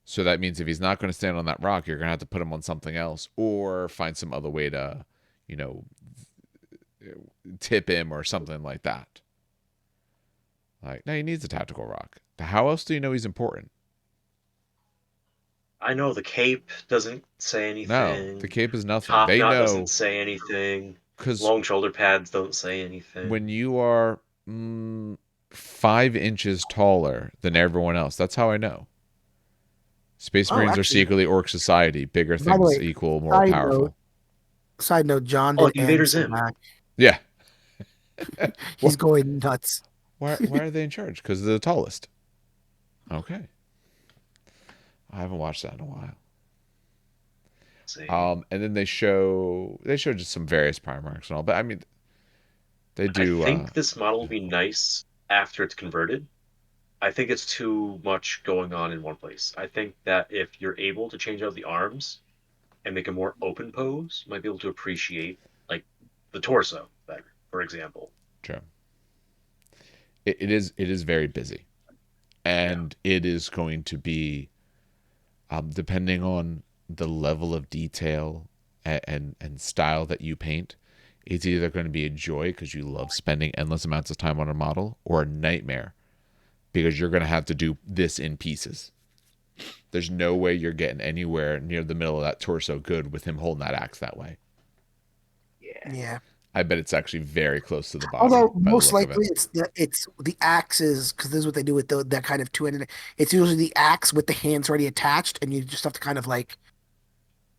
So that means if he's not going to stand on that rock, you're going to have to put him on something else or find some other way to, you know, tip him or something like that. Like, no, he needs a tactical rock. How else do you know he's important? I know the cape doesn't say No, the anything. cape is nothing. Top They knot doesn't know say anything. because Long shoulder pads don't say when anything. you are 5 inches taller than everyone else, that's how I know. Space Oh, Marines are actually, secretly orc society. Bigger by the things way, equal more side note, powerful. side note, John Oh, did like Invader answer Zim. back. Yeah. He's going nuts. Why are they in charge? Because they're the tallest. Okay. I haven't watched that in a while. Same. And then they show just some various Primarchs and all, but I mean they I do think this model will be nice after it's converted. I think it's too much going on in one place. I think that if you're able to change out the arms and make a more open pose, you might be able to appreciate like the torso better, for example. sure. It is very busy. Yeah. And it is going to be depending on the level of detail and style that you paint, it's either going to be a joy because you love spending endless amounts of time on a model or a nightmare because you're going to have to do this in pieces. There's no way you're getting anywhere near the middle of that torso good with him holding that axe that way. Yeah. Yeah. I bet it's actually very close to the bottom Although by the most look of it. likely it's the axes, because this is what they do with that kind of two-handed. It's usually the axe with the hands already attached, and you just have to kind of like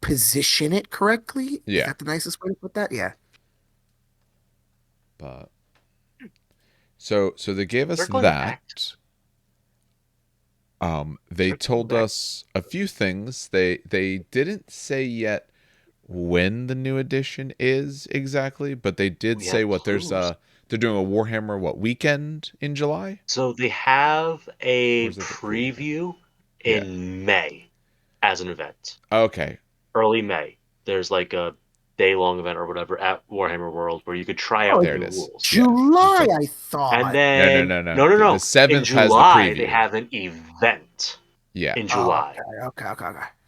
position it correctly. Is Yeah, that the nicest way to put that? Yeah. but so they gave us Circling back to that. They circling told back. us a few things. They didn't say yet when the new edition is exactly, but they did We say have what there's clues. they're doing a Warhammer weekend in July, So they have or a is it the preview? preview Yeah. in May as an event. Okay. Early May. There's like a day-long event or whatever at Warhammer World where you could try Oh, out it's There the it new is. rules. Yeah. Just July, a, I And thought. no, no, then no, no. no, no, The no. In 7th has the July they preview. have an event Yeah. in Oh, July. okay.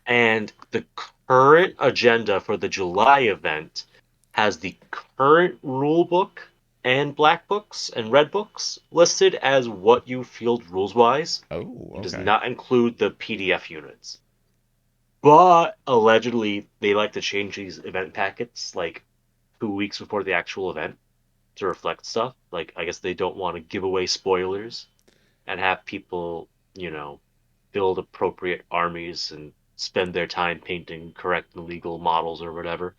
And the current agenda for the July event has the current rule book and black books and red books listed as what you field rules wise. Oh, It does okay. not include the PDF units. But allegedly, they like to change these event packets like 2 weeks before the actual event to reflect stuff. Like, I guess they don't want to give away spoilers and have people, build appropriate armies and spend their time painting correct and legal models or whatever.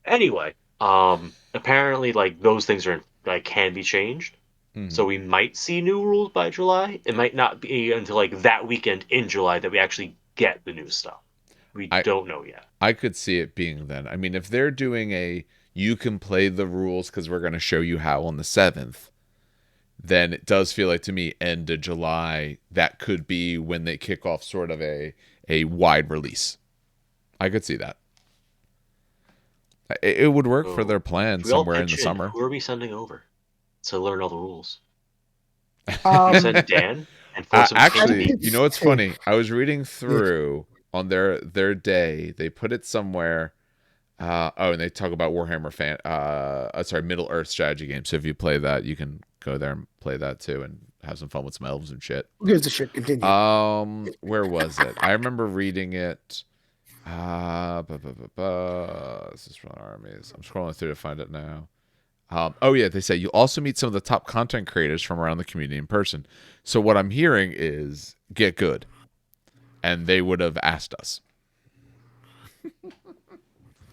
Anyway, apparently, like those things are like can be changed. Hmm. So we might see new rules by July. It might not be until like that weekend in July that we actually get the new stuff. We I don't know yet. I could see it being then. I mean, if they're doing a you can play the rules because we're going to show you how on the 7th, then it does feel like to me end of July that could be when they kick off sort of a wide release. I could see that. It would work for So their plan if we all somewhere in the pitch in, summer. who are we sending over to learn all the rules? Should we Um, send Dan and force him to I paint Actually, could you beats? know what's say, funny? I was reading yeah. through on their day. They put it somewhere. And they talk about Warhammer Middle Earth strategy game. So if you play that, you can go there and play that too, and have some fun with some elves and shit. Who gives a shit? Continue. Where was it? I remember reading it. This is from armies. I'm scrolling through to find it now. Oh yeah, they say you also meet some of the top content creators from around the community in person. So what I'm hearing is get good, and they would have asked us.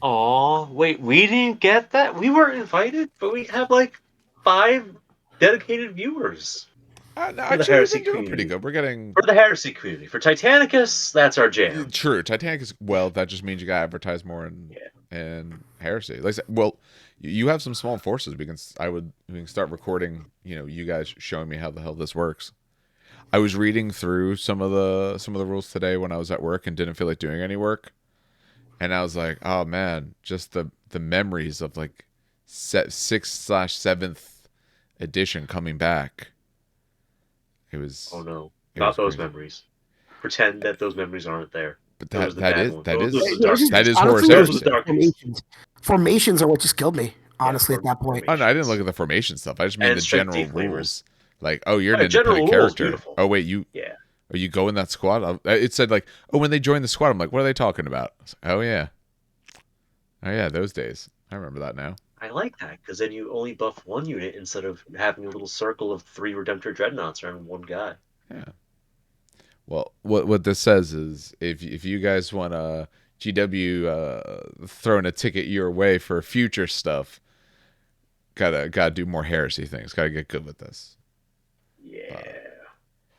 Aw, wait, we didn't get that? We weren't invited, but we have like 5 dedicated viewers No, for the actually, we've heresy been doing pretty community. good. We're getting For the heresy community. For Titanicus, that's our jam. true. Titanic is well. That just means you got to advertise more Yeah. in heresy. Like I said, well, you have some small forces. We can start recording. You guys showing me how the hell this works. I was reading through some of the rules today when I was at work and didn't feel like doing any work. And I was like, oh man, just the memories of like 6/7th edition coming back. It Oh was no, it was not those crazy. memories. Pretend that those memories aren't there. But Those are the that bad is ones. that Those are is the Yeah, it's dark just, that days. is Horus honestly, it was Those are the just Heresy. dark days. formations. Formations are what just killed me, Yeah, honestly, at that point. Oh no, I didn't look formations. at the formation stuff. I just mean And the strength general deflamers. rules. Like, oh, you're an independent General rules, character. beautiful. Oh wait, you Yeah. go in that squad. It said like, oh, when they join the squad, I'm like, what are they talking about? I was like, oh yeah, those days. I remember that now. I like that because then you only buff one unit instead of having a little circle of 3 Redemptor Dreadnoughts around one guy. Yeah. Well, what this says is if you guys want GW throwing a ticket your way for future stuff, gotta do more heresy things. Gotta get good with this. Yeah.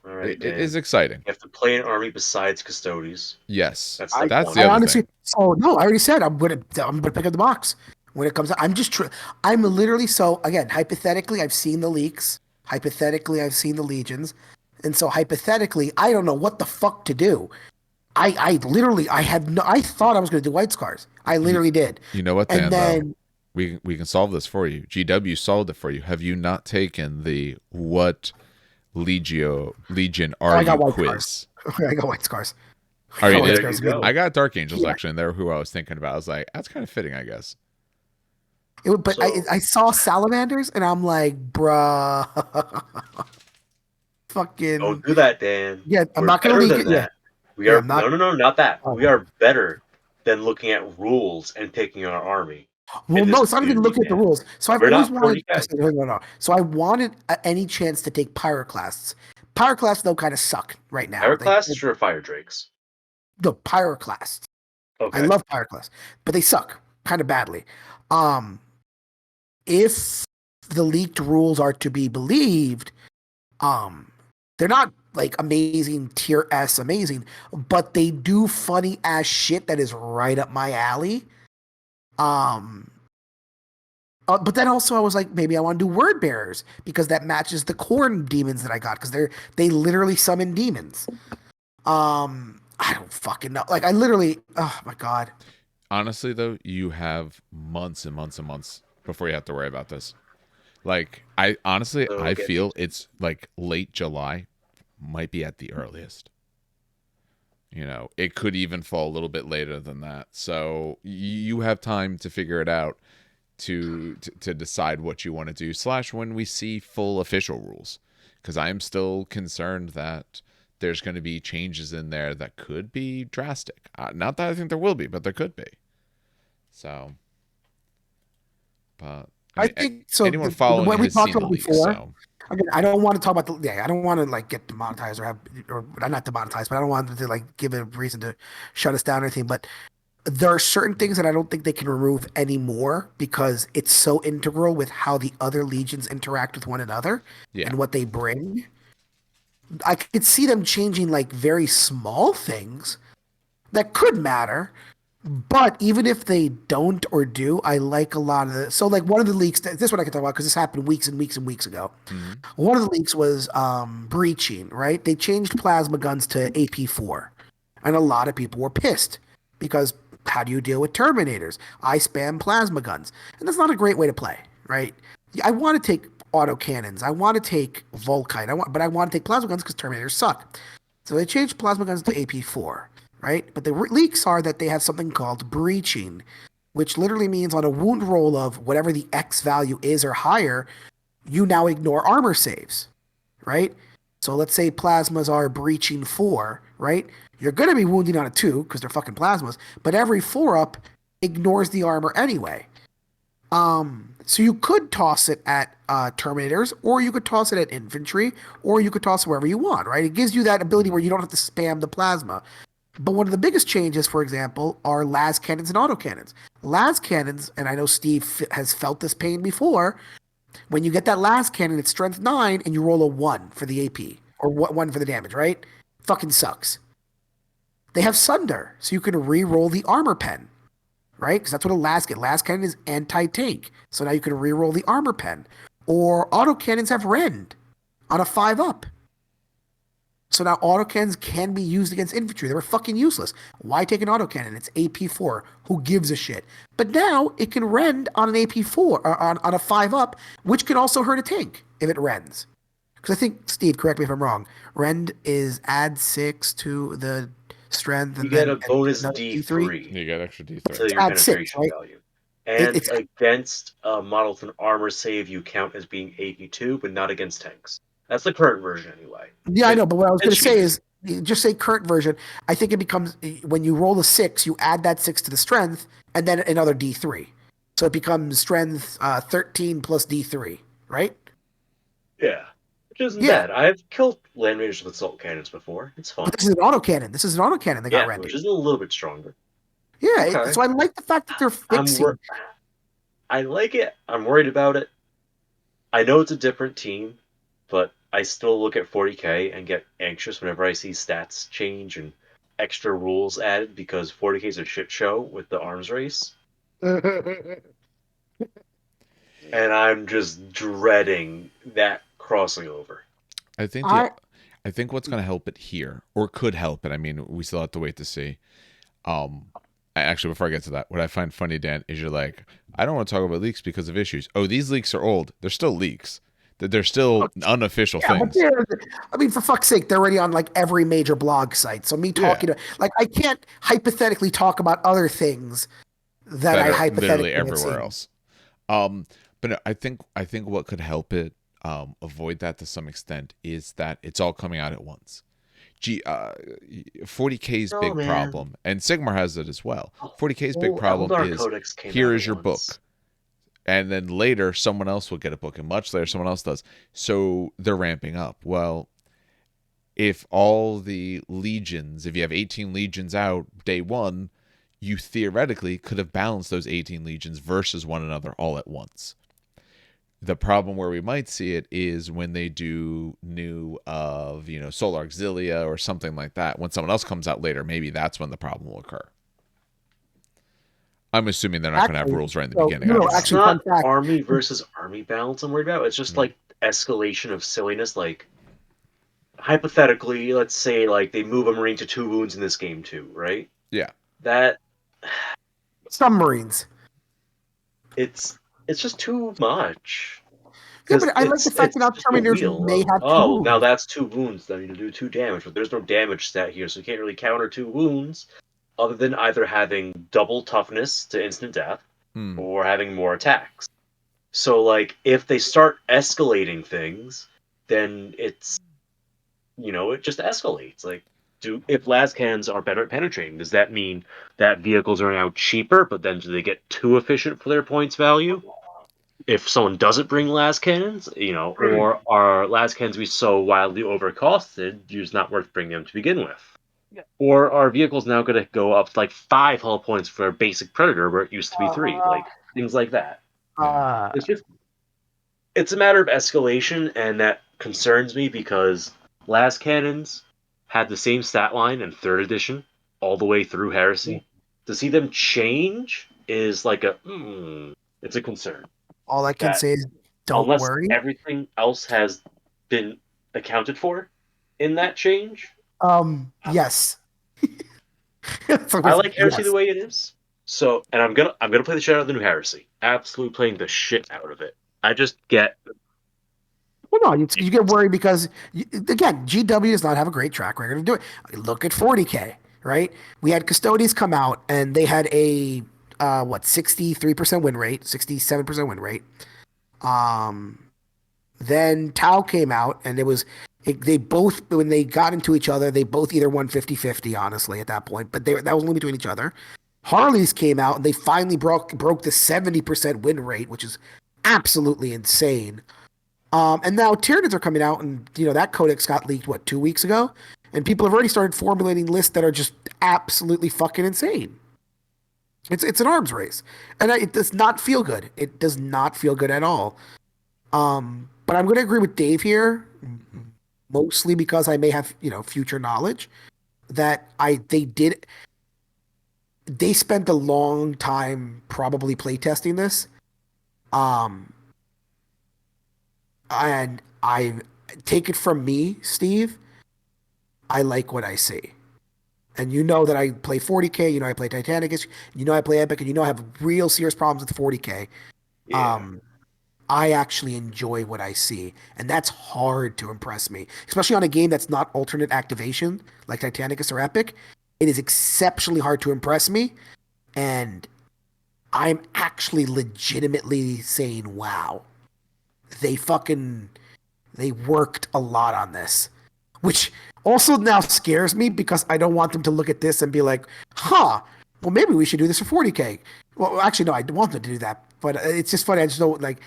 All right, It Dan. is exciting. You have to play an army besides Custodes. Yes, That's I, step that's one. the I other honestly, thing. so no, I already said I'm gonna pick up the box when it comes out. I'm literally so again, hypothetically, I've seen the leaks. Hypothetically, I've seen the legions, and so hypothetically, I don't know what the fuck to do. I literally, I thought I was gonna do White Scars. I You, literally did, you know what, and Dan? Though then we can solve this for you. GW solved it for you. Have you not taken the what Legion are I got you White Scars. quiz? I got White Scars. Oh, I you got White There did? you Scars go. immediately. I got Dark Angels Yeah. actually, and they were who I was thinking about. I was like, that's kind of fitting, I guess. But So, I saw salamanders, and I'm like, bruh, fucking don't do that, Dan. yeah. I'm We're not gonna better leak than it. Yeah, that. We yeah. are I'm not. no, not that. Oh, We are better than looking at rules and picking our army. Well, in this no, it's not even community, looking at the man. rules. So I've We're always not wanted. 40K. No. So I wanted any chance to take Pyroclasts. Pyroclasts though kind of suck right now. Pyroclasts or Fire Drakes? The Pyroclasts. I Okay. love Pyroclasts, but they suck kind of badly. Um, if the leaked rules are to be believed, um, they're not like amazing tier S amazing, but they do funny ass shit that is right up my alley. Um, but then also I was like, maybe I want to do word bearers because that matches the corn demons that I got because they literally summon demons. I don't fucking know. Like I literally, oh my god. Honestly, though, you have months and months and months before you have to worry about this. Like, I honestly, So I get me. feel it's like late July might be at the earliest. You know, it could even fall a little bit later than that. So you have time to figure it out to decide what you want to do. Slash when we see full official rules, because I am still concerned that there's going to be changes in there that could be drastic. Not that I think there will be, but there could be. So, but I I mean, think so. anyone The following way it we has talked seen the about leaks. before, So again, I don't want to talk about the. Yeah, I don't want to like get demonetized or not demonetized, but I don't want them to like give a reason to shut us down or anything. But there are certain things that I don't think they can remove anymore because it's so integral with how the other legions interact with one another yeah. and what they bring. I could see them changing like very small things that could matter, but even if they don't or do, I like a lot of the. So, like, one of the leaks, this one I can talk about because this happened weeks and weeks and weeks ago. Mm-hmm. One of the leaks was breaching, right? They changed plasma guns to AP4. And a lot of people were pissed because how do you deal with Terminators? I spam plasma guns. And that's not a great way to play, right? I want to take autocannons. I want to take Volkite. But I want to take plasma guns because Terminators suck. So they changed plasma guns to AP4, right? But the leaks are that they have something called breaching, which literally means on a wound roll of whatever the X value is or higher, you now ignore armor saves, right? So let's say plasmas are breaching 4, right? You're going to be wounding on a 2 because they're fucking plasmas, but every 4 up ignores the armor anyway. So you could toss it at Terminators, or you could toss it at infantry, or you could toss it wherever you want, right? It gives you that ability where you don't have to spam the plasma. But one of the biggest changes, for example, are las cannons and autocannons. Las cannons, and I know Steve has felt this pain before, when you get that last cannon, it's strength 9 and you roll a 1 for the AP or 1 for the damage, right? Fucking sucks. They have Sunder, so you can re-roll the armor pen, right? Because that's what a last get. Last cannon is anti-tank, so now you can re-roll the armor pen. Or autocannons have Rend on a 5 up. So now autocannons can be used against infantry. They were fucking useless. Why take an autocannon? It's AP4. Who gives a shit? But now it can rend on an AP4 or on a 5 up, which can also hurt a tank if it rends. Because I think, Steve, correct me if I'm wrong. Rend is add 6 to the strength You and get then a bonus another D3. D3 You got extra D3. to your Add 6, penetration right? value. And It's against models with an armor save, you count as being AP2, but not against tanks. That's the current version, anyway. Yeah, I know, but what I was It going to should be say the is just say current version. I think it becomes when you roll a 6, you add that 6 to the strength and then another D3. So it becomes strength 13 plus D3, right? Yeah, which isn't Yeah, bad. I've killed land raiders with assault cannons before. It's but fun. this is an autocannon. This is an autocannon that got Yeah, which rendered. is a little bit stronger. Yeah, Okay. so I like the fact that they're I'm wor- fixing. I like it. I'm worried about it. I know it's a different team, but I still look at 40K and get anxious whenever I see stats change and extra rules added because 40K is a shit show with the arms race. And I'm just dreading that crossing over. I think the I I think what's going to help it here, or could help it. I mean, we still have to wait to see. Um, Actually, before I get to that, what I find funny, Dan, is you're like, I don't want to talk about leaks because of issues. Oh, these leaks are old. They're still leaks. They're still unofficial Yeah, but things. I mean, for fuck's sake, they're already on like every major blog site. So me Yeah, talking to, like, I can't hypothetically talk about other things that that I are literally hypothetically have everywhere seen. else. But no, I think what could help it avoid that to some extent is that it's all coming out at once. G 40K's No, big man. problem, and Sigmar has it as well. The 40K's big whole problem Eldar is Codex came here out at is your once. book, and then later someone else will get a book, and much later someone else does. So they're ramping up. Well, if all the legions, if you have 18 legions out day one, you theoretically could have balanced those 18 legions versus one another all at once. The problem where we might see it is when they do new of, Solar Auxilia or something like that. When someone else comes out later, maybe that's when the problem will occur. I'm assuming they're not going to have Actually, rules right in the so beginning. I no, don't no, know. It's actually, fun not fact. army versus army balance I'm worried about. It's just like escalation of silliness. Like hypothetically, let's say like they move a marine to 2 wounds in this game too, right? Yeah. That Submarines. it's it's just too much. Yeah, Because but I like the fact that it's now just a Terminators wheel may of, have two oh, now wounds. that's 2 wounds, then you do 2 damage, but there's no damage stat here, so you can't really counter 2 wounds other than either having double toughness to instant death Hmm. or having more attacks. So like if they start escalating things, then it just escalates. Like if lascans are better at penetrating, does that mean that vehicles are now cheaper, but then do they get too efficient for their points value? If someone doesn't bring las cannons, or are las cannons be so wildly overcosted, it's not worth bringing them to begin with? Or are vehicles now going to go up to like 5 hull points for a basic predator where it used to be 3? Like things like that. Yeah. It's just it's a matter of escalation, and that concerns me because las cannons had the same stat line in third edition all the way through heresy. To see them change is like it's a concern All I can that say is, don't unless worry. everything else has been accounted for in that change, Yes. So I like Heresy the yes. way it is. So, and I'm gonna play the shit out of the new Heresy. Absolutely playing the shit out of it. I just get Well, no, you get worried because again, GW does not have a great track record of doing. Look at 40K, right? We had Custodes come out and they had a 63% win rate, 67% win rate. Um, then Tau came out and they both, when they got into each other, they both either won 50-50, honestly, at that point, but that was only between each other. Harleys came out and they finally broke the 70% win rate, which is absolutely insane. And now Tyranids are coming out, and that codex got leaked 2 weeks ago, and people have already started formulating lists that are just absolutely fucking insane. It's an arms race, and it does not feel good. It does not feel good at all. But I'm going to agree with Dave here, mostly because I may have future knowledge that they spent a long time probably playtesting this, um, and I take it from me, Steve. I like what I see. And you know that I play 40K, I play Titanicus, I play Epic, and I have real serious problems with 40K. yeah. Um, I actually enjoy what I see, and that's hard to impress me, especially on a game that's not alternate activation like Titanicus or Epic. It is exceptionally hard to impress me, and I'm actually legitimately saying, wow, they fucking they worked a lot on this, which also now scares me because I don't want them to look at this and be like, huh, well, maybe we should do this for 40K. Well, actually, no, I want them to do that, but it's just funny. I just don't like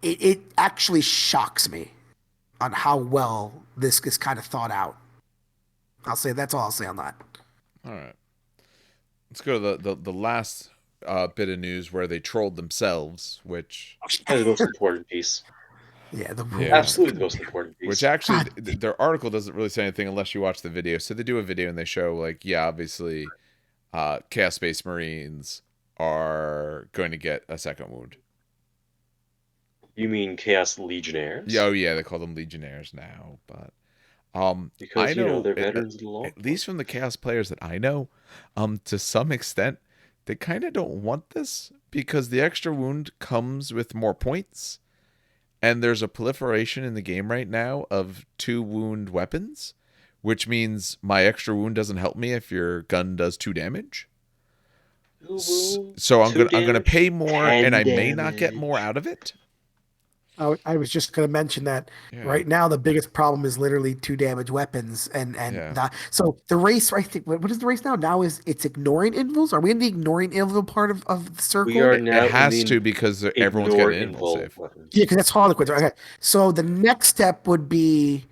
it actually shocks me on how well this is kind of thought out. I'll say that's all I'll say on that. All right. Let's go to the last bit of news where they trolled themselves, which That's the most important piece. Yeah, the yeah, rules. Absolutely the most important which piece. actually God, their article doesn't really say anything unless you watch the video. So they do a video and they show like, yeah, obviously, Chaos Space Marines are going to get a second wound. You mean Chaos Legionnaires? Yeah, oh yeah, they call them Legionnaires now, but I Because, know they're veterans of the law. at least from the Chaos players that I know, to some extent, they kind of don't want this because the extra wound comes with more points, and there's a proliferation in the game right now of 2 wound weapons, which means my extra wound doesn't help me if your gun does 2 damage. Two wounds, So I'm two gonna damage, pay more, and 10 I may not get more damage. out of it. I was just going to mention that Yeah, right now the biggest problem is literally 2 damage weapons and yeah. that. So the race, I think, what is the race now? Now is it's ignoring invulns? Are we in the ignoring invul part of the We circle? are It now in has the to because everyone's ignore getting an invul invul save. weapons. Yeah, because that's Harlequins. Okay, so the next step would be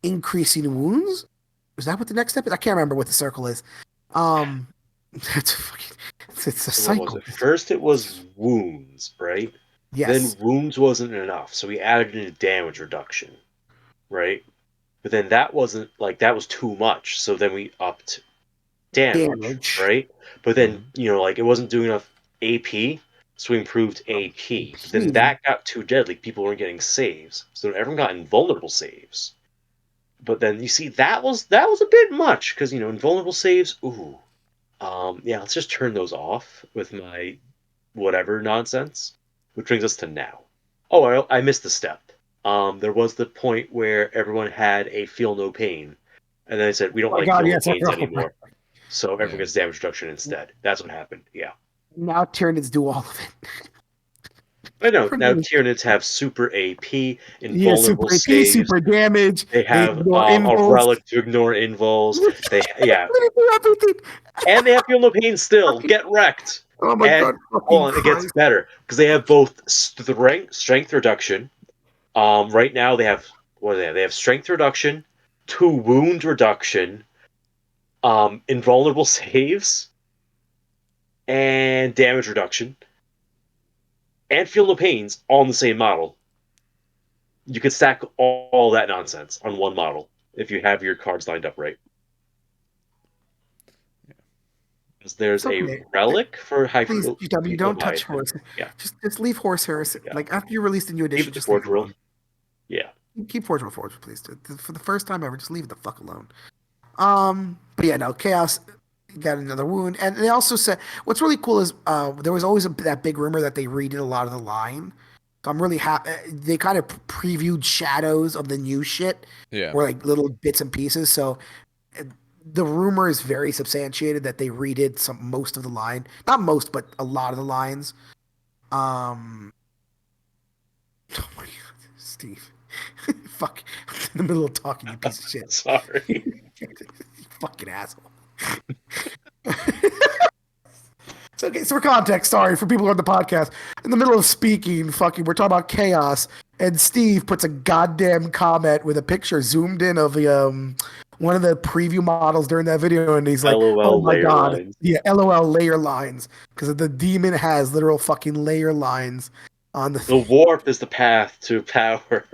increasing wounds. Is that what the next step is? I can't remember what the circle is. Um, it's fucking, it's a So what was cycle. it? First it was wounds, right? Then Yes, wounds wasn't enough, so we added in a damage reduction, right? But then that wasn't like that was too much, so then we upped damage, damage. right? But then, Hmm. like it wasn't doing enough AP, so we improved AP. But then AP. that got too deadly. People weren't getting saves. So everyone got invulnerable saves. But then you see that was a bit much because invulnerable saves, ooh. Yeah, let's just turn those off with my whatever nonsense. Which brings us to now. Oh, I missed a step. There was the point where everyone had a feel no pain. And then I said, we don't Oh my like God, feel no yes. pains Oh my. anymore. So everyone Yeah. gets damage reduction instead. That's what happened. Yeah. Now Tyranids do all of it. I know. For Now me. Tyranids have super AP, Yeah, invulnerable super AP, saves. super damage. They They have ignore a invuls. relic to ignore invuls. Yeah. They do everything. And they have feel no pain still. Fucking, Get wrecked. oh my And God, fucking hold on, it gets Christ. better because they have both strength reduction. Right now they have what do they have? They have strength reduction, two wound reduction, invulnerable saves, and damage reduction, and feel no pains all in the same model. You could stack all that nonsense on one model if you have your cards lined up right. It's There's a okay. relic for high Please, feel, GW, of don't touch Leviathan. horse. Yeah. Just leave Oh Horseheresy. my god. Like after you release the new Keep edition, it to just leave Forge it World. alone. Yeah. Keep Forge World Forge, please. For the first time ever, just leave it the fuck alone. But yeah, no, Chaos got another wound, and they also said what's really cool is there was always that big rumor that they redid a lot of the line. So I'm really happy. They kind of previewed shadows of the new shit, Yeah. or like little bits and pieces. So uh, the rumor is very substantiated that they redid most of the line, not most, but a lot of the lines. Um, oh my God, Steve, fuck, I'm in the middle of talking, you piece of shit, Sorry. you fucking asshole. So, okay, so for context, sorry for people who are on the podcast. In the middle of speaking, fucking, we're talking about chaos, and Steve puts a goddamn comment with a picture zoomed in of the one of the preview models during that video, and he's like, "Oh LOL my layer god, lines. yeah, LOL layer lines," because the demon has literal fucking layer lines on the The thing. warp is the path to power.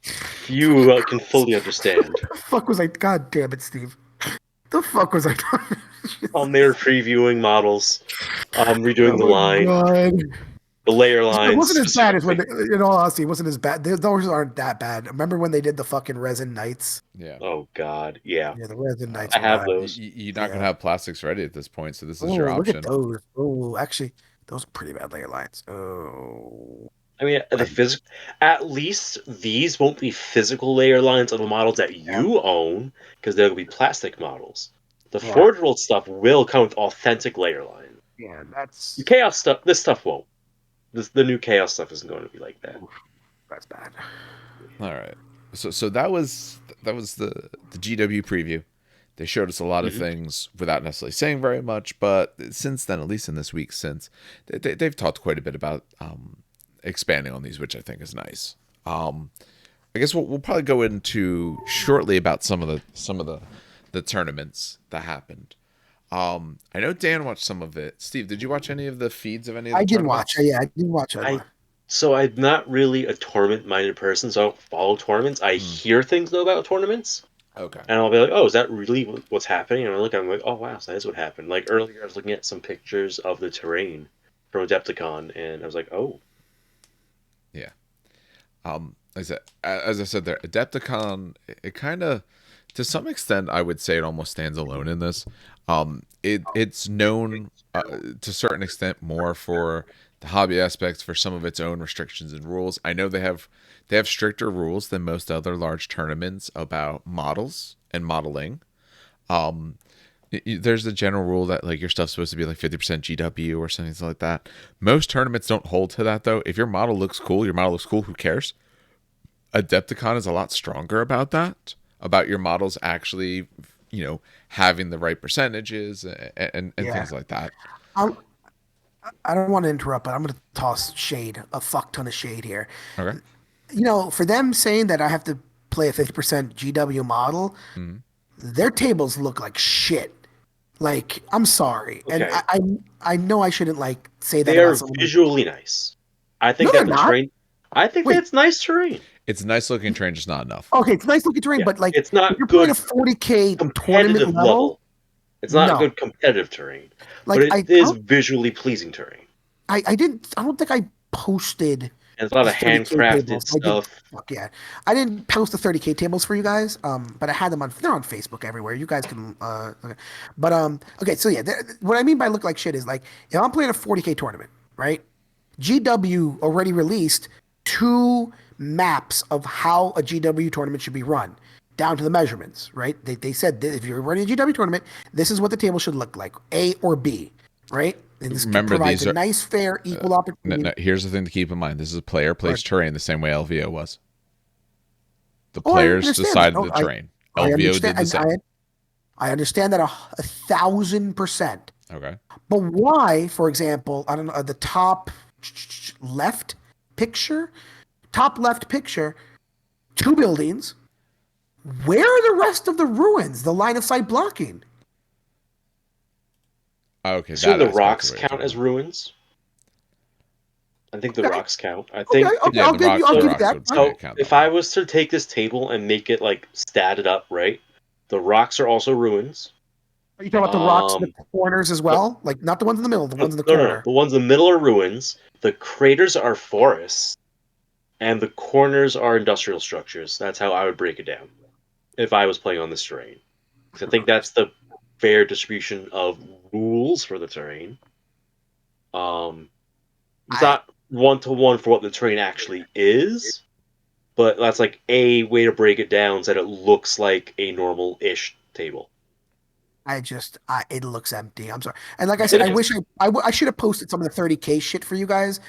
Few can fully understand. The fuck was I? God damn it, Steve. The fuck was I talking? They were previewing models, redoing Oh the my line, god. the layer It lines wasn't as bad as when, specifically. in all honesty, it wasn't as bad. Those aren't that bad. Remember when they did the fucking resin knights? Yeah. Oh God, yeah, Yeah, the resin knights I were have bad. those. You're not gonna Yeah. have plastics ready at this point, so this is your Oh, look at option. those. Oh, actually, those are pretty bad layer lines. Oh, I mean, the and physical. At least these won't be physical layer lines on the models that yeah, you own, because they'll be plastic models. The yeah, Forge World stuff will come with authentic layer lines. yeah. The That's Chaos stuff, this stuff won't. The new Chaos stuff isn't going to be like that. oof, that's bad. All right. So that was the GW preview. They showed us a lot of Hmm. things without necessarily saying very much, but since then, at least in this week since, they've talked quite a bit about expanding on these, which I think is nice. Um, I guess we'll probably go into shortly about some of the tournaments that happened. I know Dan watched some of it. Steve, did you watch any of the feeds of any of the I did watch. tournaments? Yeah, I did watch a I lot. so I'm not really a tournament minded person, so I don't follow tournaments. I Hmm. hear things though about tournaments, Okay. and I'll be like, "Oh, is that really what's happening?" And I look, I'm like, "Oh wow, so that is what happened." Like earlier, I was looking at some pictures of the terrain from Adepticon, and I was like, "Oh, Yeah. As I said there, Adepticon, it kind of, to some extent, I would say it almost stands alone in this. It's known to a certain extent more for the hobby aspects, for some of its own restrictions and rules. I know they have stricter rules than most other large tournaments about models and modeling. There's the general rule that like your stuff's supposed to be like 50% GW or something like that. Most tournaments don't hold to that though. If your model looks cool, your model looks cool. Who cares? Adepticon is a lot stronger about that, about your models actually, having the right percentages and Yeah. things like that. I'm, I don't want to interrupt, but I'm going to toss shade, a fuck ton of shade here. Okay. For them saying that I have to play a 50% GW model, Mhm. their tables look like shit. Like, I'm sorry. And Okay, I know I shouldn't like say that they about are someone. visually nice. I No, think they're that the not. terrain. I think Wait. that's nice terrain. It's a nice looking train, just not enough. Okay, it's nice looking terrain, Yeah, but like it's if not you're playing a good 40K tournament competitive level, level. It's not no. good competitive terrain, but Like it is visually pleasing terrain. I don't think I posted And it's a lot the of 30K handcrafted tables. I didn't. stuff. Fuck yeah. I didn't post the 30K tables for you guys. But I had them they're on Facebook everywhere. You guys can okay. But okay, so yeah, what I mean by look like shit is like if I'm playing a 40K tournament, right? GW already released two maps of how a GW tournament should be run, down to the measurements, right? They said that if you're running a GW tournament, this is what the table should look like, A or B, right? And this Remember, provides these a are. nice, fair, equal No, opportunity. no, here's the thing to keep in mind. This is a player Or, placed terrain the same way LVO was. The oh, I players understand that. decided No, the terrain. I LVO understand, did the and same. I understand that 1,000%. Okay. But why, for example, I don't know, the left picture, top left picture, two buildings. Where are the rest of the ruins? The line of sight blocking. Okay, Assume that the aspect of rocks what you're count talking as about. ruins. I think the Okay, rocks count. I okay, think okay. Yeah, I'll the give you so. rocks that. would Fine. So count that if way. I was to take this table and make it like statted up, right? The rocks are also ruins. Are you talking about the rocks in Um, the corners as no, well? Like not the ones in the middle, the no, ones in the no. corner. The ones in the middle are ruins. The craters are forests, and the corners are industrial structures. That's how I would break it down if I was playing on this terrain. 'Cause I think that's the fair distribution of rules for the terrain. Um, it's I not one to one for what the terrain actually is, but that's like a way to break it down so that it looks like a normal-ish table. it looks empty. I'm sorry. And like I said, It I is. wish I should have posted some of the 30K shit for you guys.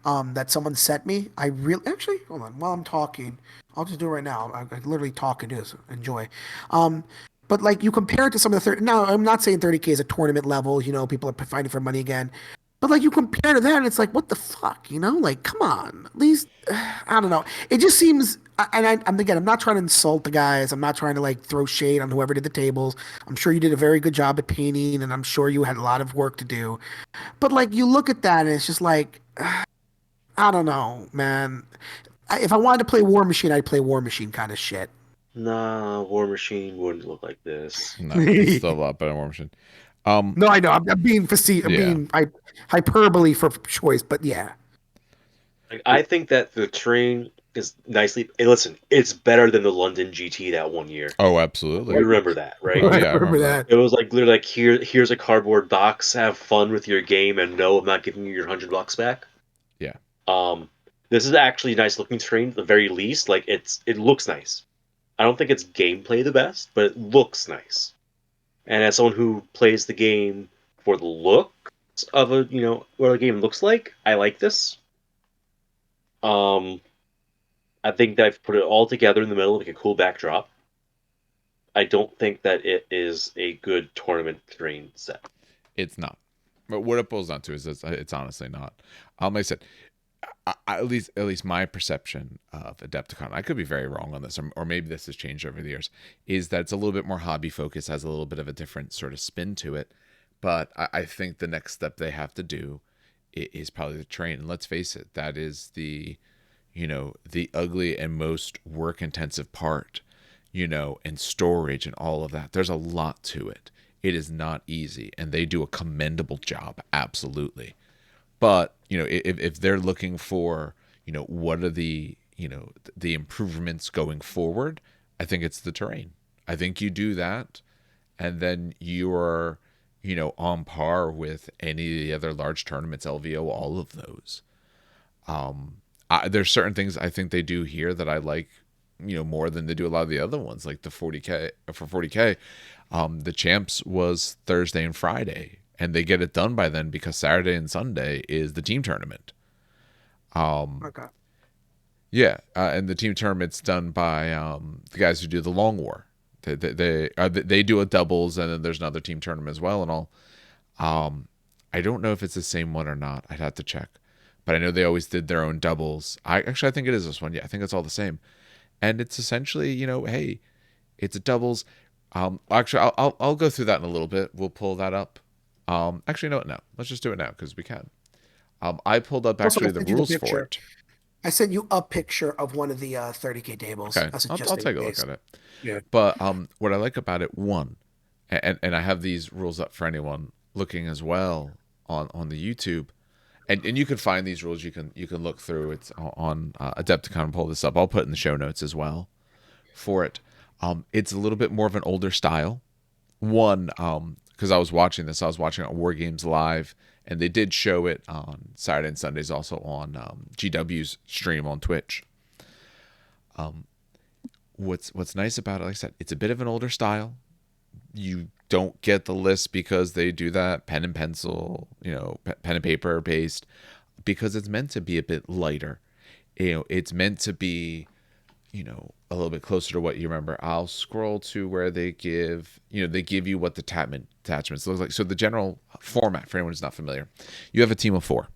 That someone sent me. I really actually hold on while I'm talking. I'll just do it right now. I literally talk and do this. Enjoy. Um, but like you compare it to some of the 30. Now I'm not saying 30K is a tournament level. People are fighting for money again. But like you compare to that, and it's like what the fuck, Like come on, at least I don't know. It just seems. I'm not trying to insult the guys. I'm not trying to like throw shade on whoever did the tables. I'm sure you did a very good job at painting, and I'm sure you had a lot of work to do. But like you look at that, and it's just like I don't know, man. If I wanted to play War Machine, I'd play War Machine kind of shit. Nah, War Machine wouldn't look like this. No, it's No, still a lot better than War Machine. Um, I know. I'm being facetious. I'm yeah. being hyperbole for choice, but yeah. Like, I think that the train is nicely. Hey, listen, it's better than the London GT that one year. Oh, absolutely. You remember that, right? Oh I yeah, I remember remember that. that. It was like literally like here's a cardboard box. Have fun with your game, and no, I'm not giving you your $100 back. Yeah. Um, this is actually a nice looking train at the very least. Like it looks nice. I don't think it's gameplay the best, but it looks nice. And as someone who plays the game for the looks of what the game looks like, I like this. Um, I think that I've put it all together in the middle, like a cool backdrop. I don't think that it is a good tournament terrain set. It's not. But what it boils down to is it's honestly not. Like I said, at least my perception of Adepticon, I could be very wrong on this, or maybe this has changed over the years, is that it's a little bit more hobby focused, has a little bit of a different sort of spin to it. But I think the next step they have to do is probably the train. And let's face it, that is the ugly and most work intensive part, and storage and all of that. There's a lot to it. It is not easy, and they do a commendable job, absolutely. But if they're looking for what are the improvements going forward, I think it's the terrain. I think you do that, and then you're on par with any of the other large tournaments, LVO, all of those. There's certain things I think they do here that I like more than they do a lot of the other ones, like the 40K. For 40K, the champs was Thursday and Friday, and they get it done by then because Saturday and Sunday is the team tournament. Okay. Yeah, and the team tournament's done by the guys who do the Long War. They do a doubles, and then there's another team tournament as well, and all. I don't know if it's the same one or not. I'd have to check, but I know they always did their own doubles. I think it is this one. Yeah, I think it's all the same, and it's essentially, hey, it's a doubles. Actually, I'll go through that in a little bit. We'll pull that up. Actually, no, no. Let's just do it now because we can. I pulled up Also, I actually the sent you the rules for picture. it. I sent you a picture of one of the 30K tables. Okay, That's I'll just in take a look case. at it. Yeah. But what I like about it, one, and I have these rules up for anyone looking as well on the YouTube, and you can find these rules. You can look through. It's on Adepticon. Pull this up. I'll put it in the show notes as well for it. It's a little bit more of an older style. One, because I was watching this, I was watching it on War Games Live, and they did show it on Saturday and Sundays, also on GW's stream on Twitch. What's nice about it, like I said, it's a bit of an older style. You don't get the list because they do that pen and pencil, pen and paper based, because it's meant to be a bit lighter. It's meant to be, a little bit closer to what you remember. I'll scroll to where they give you what the attachments look like. So the general format, for anyone who's not familiar, you have a team of 4.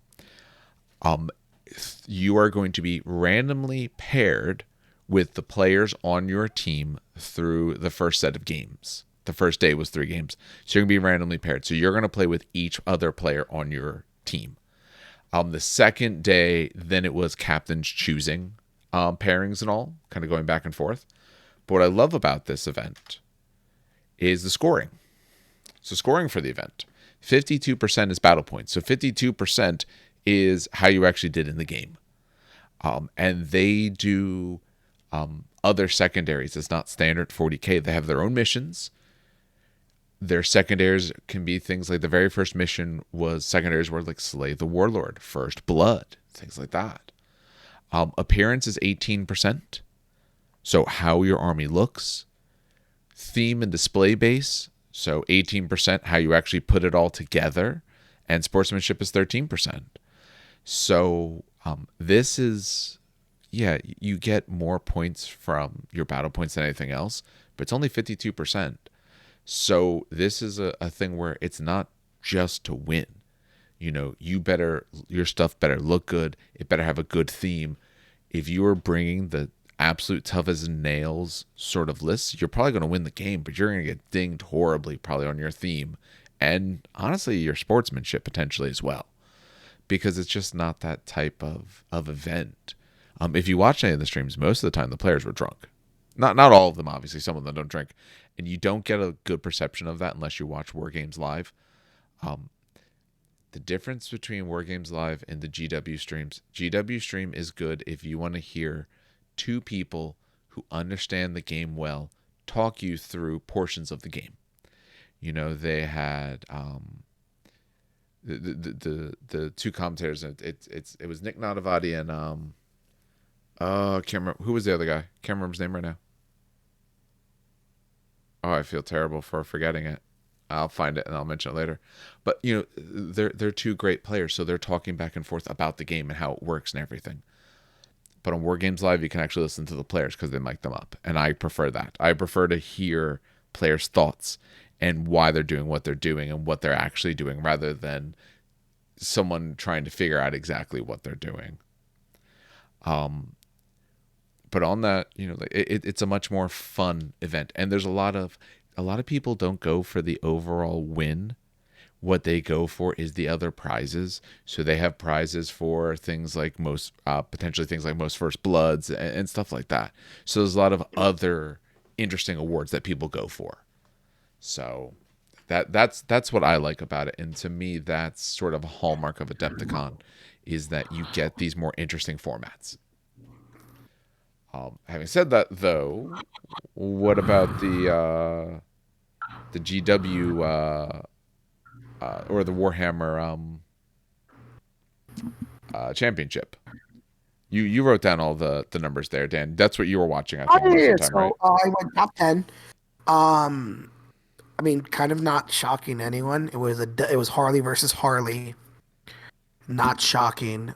You are going to be randomly paired with the players on your team through the first set of games. The first day was 3 games. So you're going to be randomly paired. So you're going to play with each other player on your team. The second day, then it was captains choosing pairings and all, kind of going back and forth. But what I love about this event is the scoring. So scoring for the event, 52% is battle points. So 52% is how you actually did in the game. And they do other secondaries. It's not standard 40K. They have their own missions. Their secondaries can be things like the very first mission was secondaries were like Slay the Warlord, First Blood, things like that. Appearance is 18%. So how your army looks. Theme and display base. So 18% how you actually put it all together. And sportsmanship is 13%. So this is, you get more points from your battle points than anything else, but it's only 52%. So this is a thing where it's not just to win. Your stuff better look good. It better have a good theme. If you are bringing the absolute tough as nails sort of lists, you're probably going to win the game, but you're going to get dinged horribly probably on your theme and honestly your sportsmanship potentially as well, because it's just not that type of event. If you watch any of the streams, most of the time the players were drunk. Not all of them, obviously. Some of them don't drink, and you don't get a good perception of that unless you watch War Games Live. The difference between War Games Live and the GW streams, GW stream is good if you want to hear 2 people who understand the game well talk you through portions of the game. They had the 2 commentators. It was Nick Nadavati and I can't remember who was the other guy. Can't remember his name right now. Oh, I feel terrible for forgetting it. I'll find it and I'll mention it later. But they're 2 great players, so they're talking back and forth about the game and how it works and everything. But on War Games Live, you can actually listen to the players because they mic them up, and I prefer that. I prefer to hear players' thoughts and why they're doing what they're doing and what they're actually doing, rather than someone trying to figure out exactly what they're doing. But on that, it's a much more fun event, and there's a lot of people don't go for the overall win. What they go for is the other prizes. So they have prizes for things like potentially things like most first bloods and stuff like that. So there's a lot of other interesting awards that people go for. So that's what I like about it, and to me, that's sort of a hallmark of Adepticon, is that you get these more interesting formats. Having said that, though, what about the GW or the Warhammer championship? You wrote down all the numbers there, Dan. That's what you were watching, I Oh think, yeah, most yeah. of the time, right? So I went top 10. Um, I mean, kind of not shocking anyone. It was Harley versus Harley. Not shocking.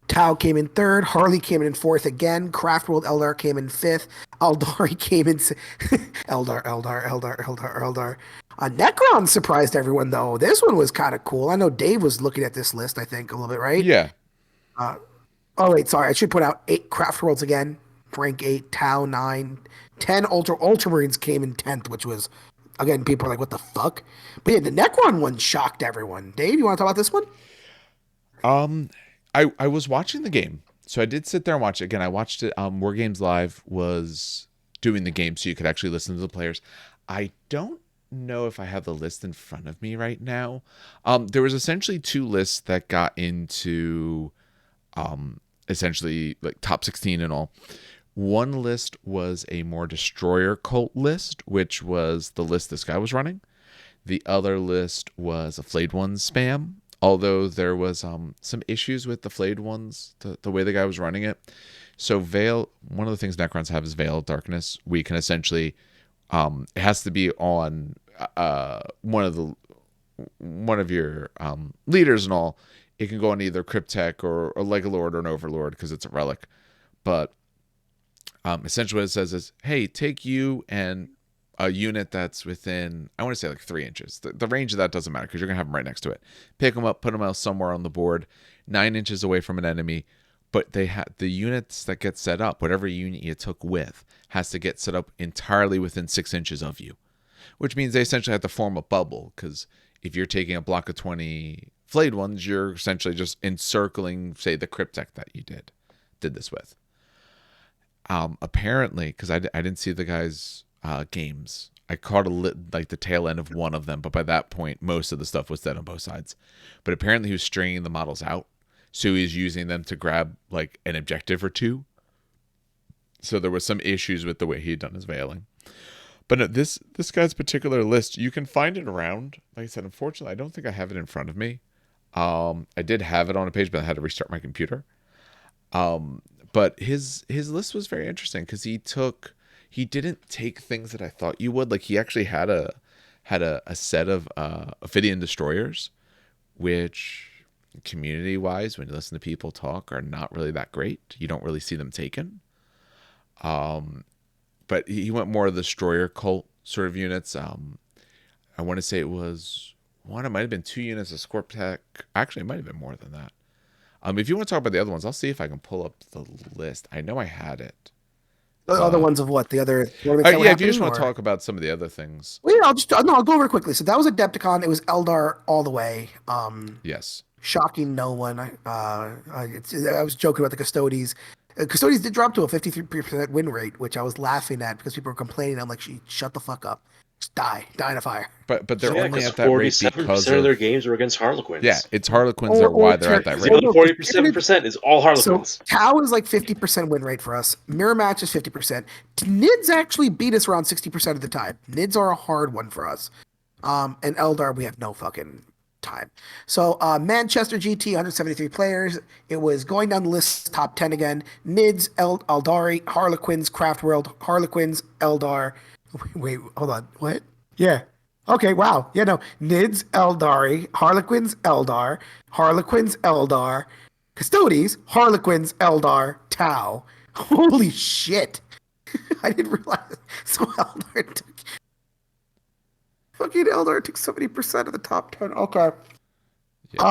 Tao came in third. Harley came in fourth again. Craftworld Eldar came in fifth. Aldari came in. Eldar. Necron surprised everyone though. This one was kind of cool. I know Dave was looking at this list. I think a little bit, right? Yeah. Uh, oh wait, sorry. I should put out 8 Craftworlds again. Rank 8. Tau 9. 10 Ultramarines came in 10th, which was again people are like, what the fuck? But yeah, the Necron one shocked everyone. Dave, you want to talk about this one? Um, I was watching the game, so I did sit there and watch it again. I watched it. War Games Live was doing the game, so you could actually listen to the players. I don't know if I have the list in front of me right now. There was essentially two lists that got into essentially like top 16 and all. One list was a more destroyer cult list, which was the list this guy was running. The other list was a Flayed Ones spam, although there was some issues with the Flayed Ones, the way the guy was running it. So Veil, one of the things Necrons have is Veil of Darkness. We can essentially, it has to be on one of your leaders and all. It can go on either Cryptek or a Legalord or an Overlord because it's a relic. But essentially what it says is, hey, take you and a unit that's within, I want to say like 3 inches. The range of that doesn't matter because you're going to have them right next to it. Pick them up, put them out somewhere on the board, 9 inches away from an enemy. But they had the units that get set up, whatever unit you took with, has to get set up entirely within 6 inches of you, which means they essentially have to form a bubble. Because if you're taking a block of 20 Flayed Ones, you're essentially just encircling, say, the Cryptek that you did this with. Apparently, because I didn't see the guy's games, I caught like the tail end of one of them, but by that point, most of the stuff was dead on both sides. But apparently, he was stringing the models out, so he was using them to grab like an objective or two. So there was some issues with the way he had done his veiling. But no, this guy's particular list, you can find it around. Like I said, unfortunately, I don't think I have it in front of me. I did have it on a page, but I had to restart my computer. But his list was very interesting because he didn't take things that I thought you would. Like he actually had a set of Ophidian destroyers, which community wise, when you listen to people talk, are not really that great. You don't really see them taken. But he went more of the destroyer cult sort of units. I want to say it was one. It might have been 2 units of Scorptech. Actually, it might have been more than that. If you want to talk about the other ones, I'll see if I can pull up the list. I know I had it. The other ones of what? The other tournaments that were Yeah, if you happening? just want to Or? talk about some of the other things. Well, yeah, I'll go over it quickly. So that was Adepticon. It was Eldar all the way. Yes. Shocking no one. I was joking about the Custodes. Custodes did drop to a 53% win rate, which I was laughing at because people were complaining. I'm like, shut the fuck up. Just die in a fire. But they're Yeah, only because at that rate 47% because of their of games were against Harlequins. yeah, it's Harlequins are why they're at that The rate. other 47% is all So Harlequins. Tau is like 50% win rate for us. Mirror match is 50%. Nids actually beat us around 60% of the time. Nids are a hard one for us. And Eldar, we have no fucking time. So Manchester GT, 173 players. It was going down the list, top 10 again. Nids, Eldari, Harlequins, Craftworld, Harlequins, Eldar. Wait, hold on. What? Yeah. Okay, wow. Yeah, no. Nids, Eldari, Harlequins, Eldar, Harlequins, Eldar, Custodes, Harlequins, Eldar, Tau. Holy shit. I didn't realize. So Eldar took 70% of the top 10. Okay. Yeah.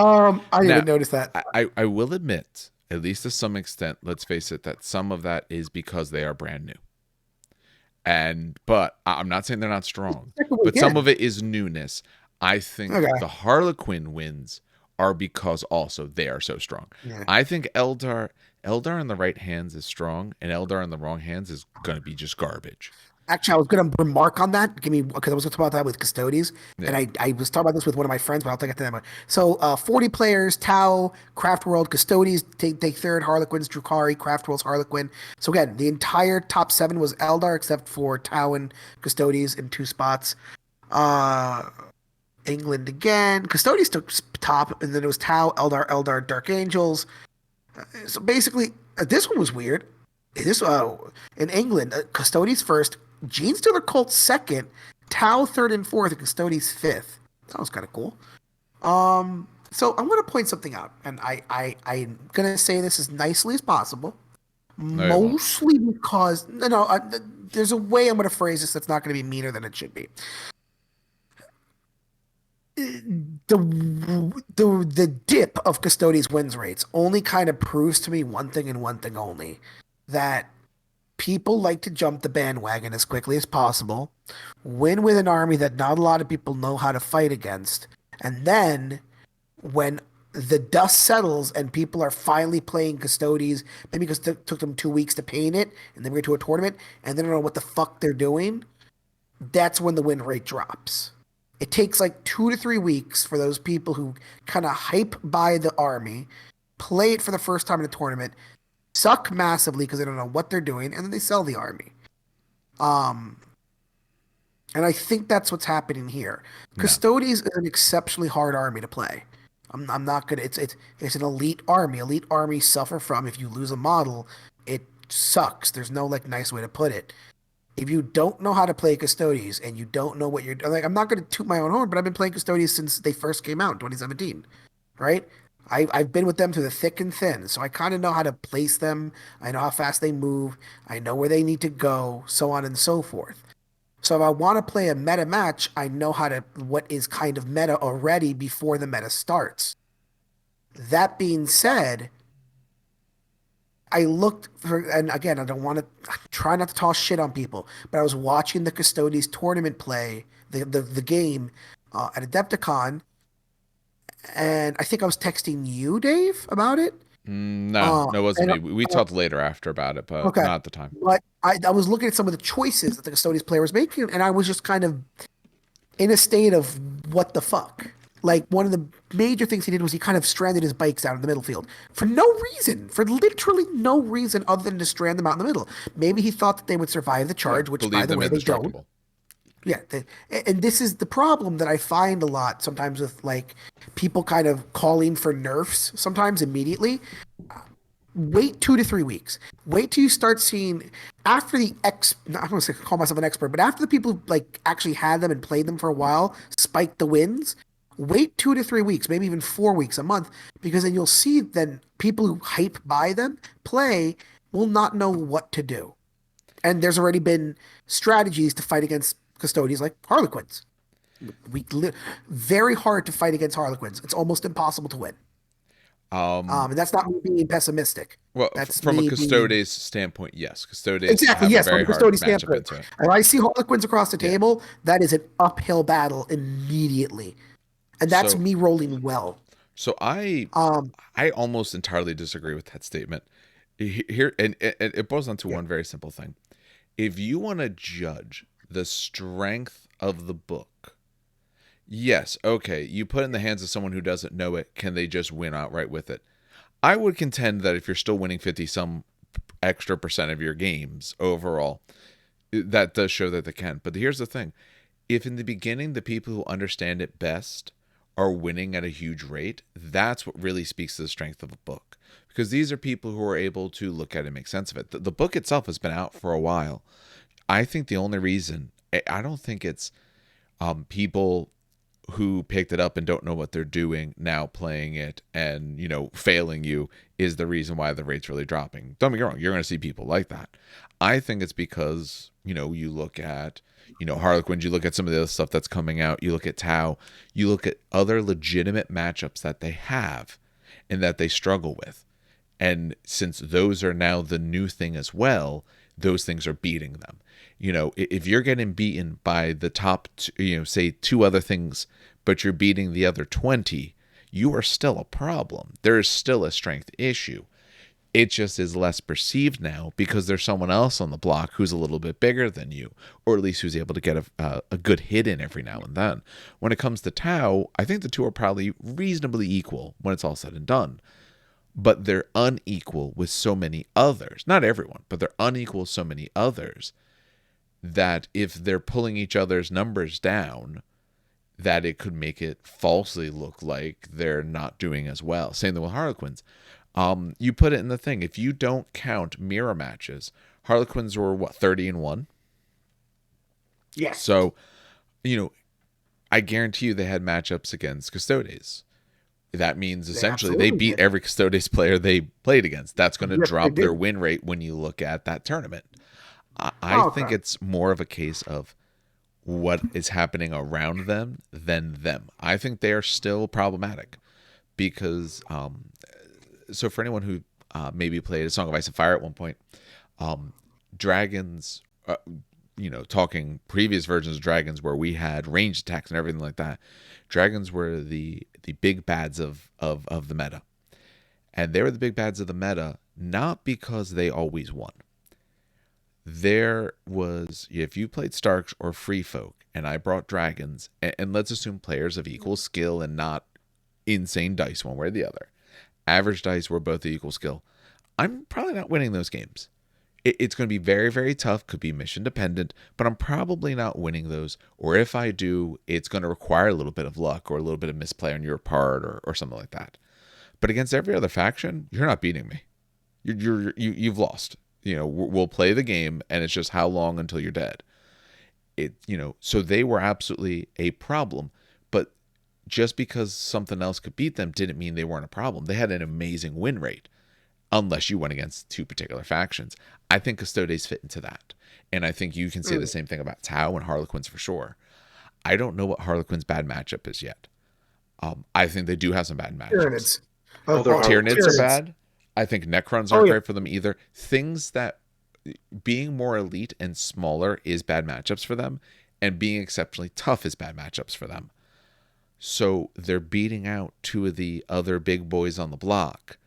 I didn't Now, even notice that. I will admit, at least to some extent, let's face it, that some of that is because they are brand new. But I'm not saying they're not strong, but some of it is newness. I think the Harlequin wins are because also they are so strong. Yeah. I think Eldar in the right hands is strong, and Eldar in the wrong hands is going to be just garbage. Actually, I was going to remark on that. Because I was going to talk about that with Custodes, and I was talking about this with one of my friends, but I'll take it to them. So, 40 players: Tau, Craftworld, Custodes take third, Harlequins, Drukari, Craftworld's Harlequin. So again, the entire top 7 was Eldar, except for Tau and Custodes in 2 spots. England again. Custodes took top, and then it was Tau, Eldar, Dark Angels. So basically, this one was weird. This in England, Custodes first, Gene Stealer Cult second, Tau third and fourth, and Custodes fifth. That was kind of cool. So I'm gonna point something out, and I'm gonna say this as nicely as possible, No, you won't. mostly because there's a way I'm gonna phrase this that's not gonna be meaner than it should be. The dip of Custodes wins rates only kind of proves to me one thing and one thing only, that people like to jump the bandwagon as quickly as possible, win with an army that not a lot of people know how to fight against, and then when the dust settles and people are finally playing Custodes, maybe because it took them 2 weeks to paint it, and then we get to a tournament, and they don't know what the fuck they're doing, that's when the win rate drops. It takes like 2 to 3 weeks for those people who kind of hype by the army, play it for the first time in a tournament, suck massively because they don't know what they're doing, and then they sell the army. Um, and I think that's what's happening here. No. Custodes is an exceptionally hard army to play. I'm not gonna. It's an elite army. Elite armies suffer from if you lose a model, it sucks. There's no like nice way to put it. If you don't know how to play Custodes and you don't know what you're like, I'm not gonna toot my own horn, but I've been playing Custodes since they first came out in 2017, right? I've been with them through the thick and thin, so I kind of know how to place them. I know how fast they move. I know where they need to go, so on and so forth. So if I want to play a meta match, I know how to what is kind of meta already before the meta starts. That being said, I looked for, and again, I don't want to try not to toss shit on people, but I was watching the Custodes tournament play, the game at Adepticon, and I think I was texting you, Dave, about it. No, it wasn't And me. We talked later after about it, but okay, not at the time. but I was looking at some of the choices that the Custodes player was making, and I was just kind of in a state of what the fuck. Like one of the major things he did was he kind of stranded his bikes out in the middle field for no reason, for literally no reason other than to strand them out in the middle. Maybe he thought that they would survive the Yeah, charge, which by believe the them way they don't. indestructible. Yeah, and this is the problem that I find a lot sometimes with like people kind of calling for nerfs sometimes immediately. Wait 2 to 3 weeks. Wait till you start seeing after the I don't want to call myself an expert, but after the people who like actually had them and played them for a while spike the wins. Wait 2 to 3 weeks, maybe even 4 weeks, a month, because then you'll see then people who hype by them play will not know what to do. And there's already been strategies to fight against custodians like Harlequins. We very hard to fight against Harlequins. It's almost impossible to win. Um, And that's not me being pessimistic. well, That's from a me being Custodes standpoint, yes, Custodes exactly have a yes from very a hard custodian matchup standpoint. into it. If I see Harlequins across the Yeah. table, that is an uphill battle immediately, and that's So, me rolling well. so I, Um, I almost entirely disagree with that statement. Here, and it boils down to yeah, one very simple thing. If you want to judge the strength of the book, yes, okay, you put it in the hands of someone who doesn't know it, can they just win outright with it? I would contend that if you're still winning 50 some extra percent of your games overall, that does show that they can. But here's the thing. If in the beginning the people who understand it best are winning at a huge rate, that's what really speaks to the strength of a book. Because these are people who are able to look at it and make sense of it. The book itself has been out for a while. I think the only reason, I don't think it's people who picked it up and don't know what they're doing now playing it and failing you is the reason why the rate's really dropping. Don't get me wrong, you're going to see people like that. I think it's because you look at Harlequins, you look at some of the other stuff that's coming out, you look at Tau, you look at other legitimate matchups that they have and that they struggle with, and since those are now the new thing as well, those things are beating them. If you're getting beaten by the top, say two other things, but you're beating the other 20, you are still a problem. There is still a strength issue. It just is less perceived now because there's someone else on the block who's a little bit bigger than you, or at least who's able to get a good hit in every now and then. When it comes to Tau, I think the two are probably reasonably equal when it's all said and done. But they're unequal with so many others. Not everyone, but they're unequal with so many others that if they're pulling each other's numbers down, that it could make it falsely look like they're not doing as well. Same thing with Harlequins. You put it in the thing. If you don't count mirror matches, Harlequins were what, 30-1? Yes, So, you know, I guarantee you they had matchups against Custodes. That means they essentially they absolutely beat did. every Custodes player they played against. That's going to Yes, they drop their did. win rate when you look at that tournament. I Oh, think okay. it's more of a case of what is happening around them than them. I think they are still problematic because, so for anyone who maybe played a Song of Ice and Fire at one point, um, dragons, talking previous versions of dragons where we had ranged attacks and everything like that. Dragons were the big bads of the meta, and they were the big bads of the meta not because they always won. There was, if you played Starks or Free Folk, and I brought dragons, and let's assume players of equal skill and not insane dice one way or the other. Average dice were both equal skill. I'm probably not winning those games. It's going to be very, very tough, could be mission dependent, but I'm probably not winning those. Or if I do, it's going to require a little bit of luck or a little bit of misplay on your part or something like that. But against every other faction, you're not beating me. You've lost. We'll play the game, and it's just how long until you're dead. So they were absolutely a problem, but just because something else could beat them didn't mean they weren't a problem. They had an amazing win rate, unless you went against two particular factions. I think Custodes fit into that. And I think you can say the Mm. same thing about Tau and Harlequins for sure. I don't know what Harlequin's bad matchup is yet. I think they do have some bad matchups. Tyranids. Other Tyranids are Harlequins. Tyranids. bad. I think Necrons Oh aren't yeah. great for them either. Things that being more elite and smaller is bad matchups for them, and being exceptionally tough is bad matchups for them. So they're beating out two of the other big boys on the block.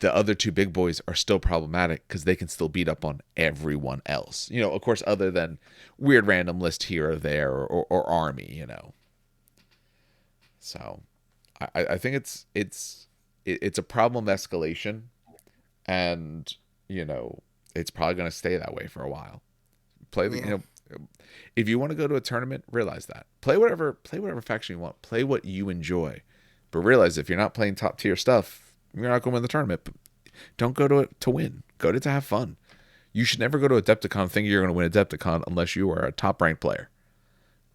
The other two big boys are still problematic because they can still beat up on everyone else. Of course, other than weird random list here or there or army. So I think it's a problem escalation, and you know it's probably going to stay that way for a while. Play the you Yeah. know if you want to go to a tournament, realize that play whatever faction you want, play what you enjoy, but realize if you're not playing top tier stuff, you're not going to win the tournament. But don't go to it to win. Go to have fun. You should never go to Adepticon thinking you're going to win Adepticon unless you are a top ranked player.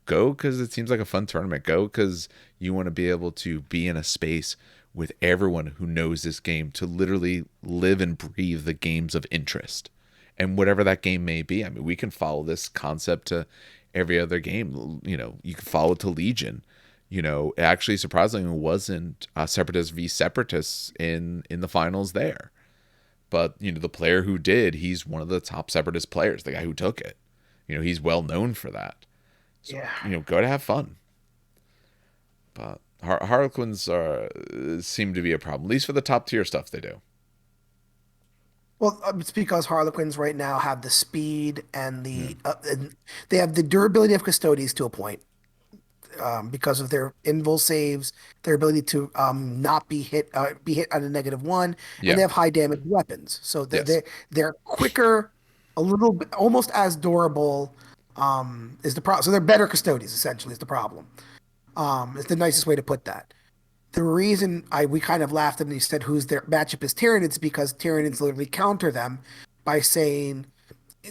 Go because it seems like a fun tournament. Go because you want to be able to be in a space with everyone who knows this game to literally live and breathe the games of interest. And whatever that game may be. I mean, we can follow this concept to every other game. You can follow it to Legion. Actually, surprisingly, it wasn't Separatists v Separatists in the finals there. But the player who did, he's one of the top Separatist players. The guy who took it, he's well known for that. So Yeah. go to have fun. But Harlequins seem to be a problem, at least for the top tier stuff they do. Well, it's because Harlequins right now have the speed Yeah. and they have the durability of Custodes to a point, because of their invul saves, their ability to not be hit at a -1, and Yeah. they have high damage weapons. So Yes. they're quicker, a little bit, almost as durable. Is the problem? So they're better Custodes essentially is the problem. It's the nicest way to put that. The reason I we kind of laughed and he said who's their matchup is Tyranids because Tyranids literally counter them by saying,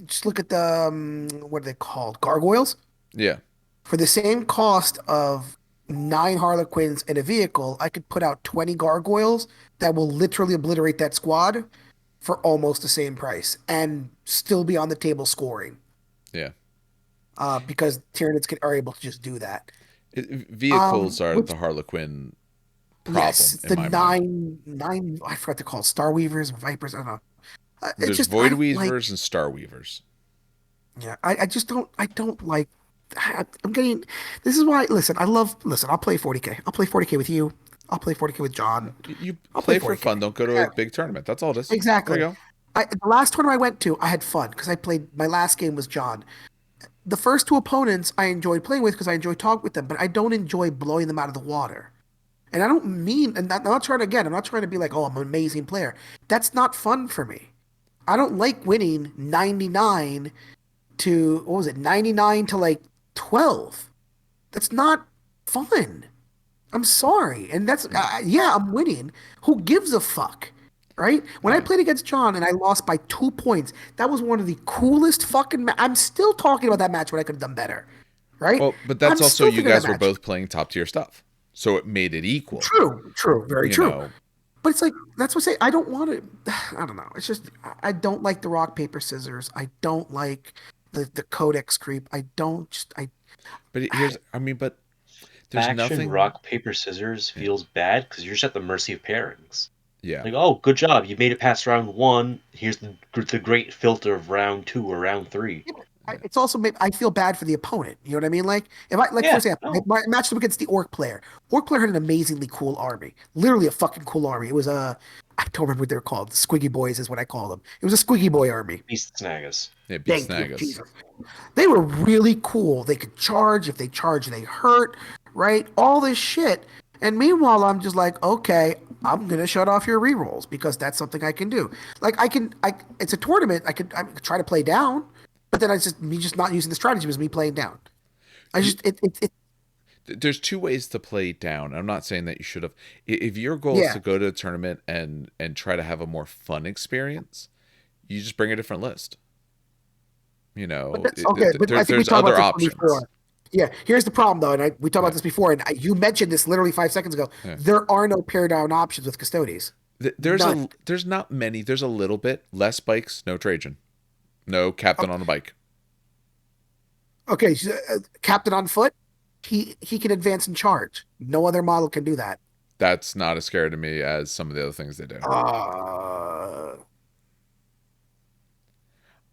just look at the what are they called? Gargoyles. Yeah. For the same cost of 9 Harlequins and a vehicle, I could put out 20 gargoyles that will literally obliterate that squad for almost the same price and still be on the table scoring. Yeah. Because are able to just do that. Vehicles are Which the Harlequin yes, problem it's in the my mind. nine. I forgot to call it Star Weavers, Vipers. I don't know. It's There's just Void I don't like. Weavers and Star Weavers. Yeah, I just don't. I don't like. I'm getting. This is why. Listen, I love. Listen, I'll play 40K. I'll play 40K with you. I'll play 40K with John. You I'll play play for 40K. fun. Don't go to a Yeah, big tournament. That's all it is. There exactly. you go. The last tournament I went to, I had fun because I played. My last game was John. The first two opponents I enjoyed playing with because I enjoyed talking with them, but I don't enjoy blowing them out of the water. And I don't mean, and I'm not trying to, again, I'm not trying to be like, oh, I'm an amazing player. That's not fun for me. I don't like winning 99 to, what was it, 99 to like 12. That's not fun. I'm sorry. And that's, Yeah. yeah, I'm winning. Who gives a fuck? Right? When I Yeah. played against John and I lost by 2 points, that was one of the coolest fucking. I'm still talking about that match when I could have done better. Right? Well, but that's I'm also still you thinking of guys that were match. both playing top tier stuff. So it made it equal, True, true, very you true. know. But it's like that's what I say. I don't want to. I don't know. It's just I don't like the rock paper scissors. I don't like the codex creep. I don't just But here's I mean, but there's Faction nothing. rock paper scissors Yeah. feels bad because you're just at the mercy of pairings. Yeah. Like, oh, good job, you made it past round one. Here's the great filter of round two or round three. Yeah, it's also I feel bad for the opponent. You know what I mean? Like if I like for Yeah, example, no, I matched up against the orc player. Orc player had an amazingly cool army. Literally a fucking cool army. It was a I don't remember what they're called. Squiggy boys is what I call them. It was a squiggy boy army. beast snaggers. It beats Thank you, Snagus. Jesus. They were really cool. They could charge. If they charge, they hurt, right? All this shit. And meanwhile, I'm just like, okay, I'm gonna shut off your rerolls because that's something I can do. Like it's a tournament. I could try to play down, but then I just me just not using the strategy was me playing down. I You, just it there's two ways to play down. I'm not saying that you should have. If your goal is yeah. to go to a tournament and try to have a more fun experience, you just bring a different list. You But know, that's okay. But I think we there's talked about other this one options. before. Yeah, here's the problem though, and we talked about Yeah. this before, and you mentioned this literally 5 seconds ago. Yeah. There are no pair down options with custodies. None. There's not many. There's a little bit less bikes, no Trajan, no captain on a bike. Okay, so, Captain on foot, he can advance and charge. No other model can do that. That's not as scary to me as some of the other things they do. Uh,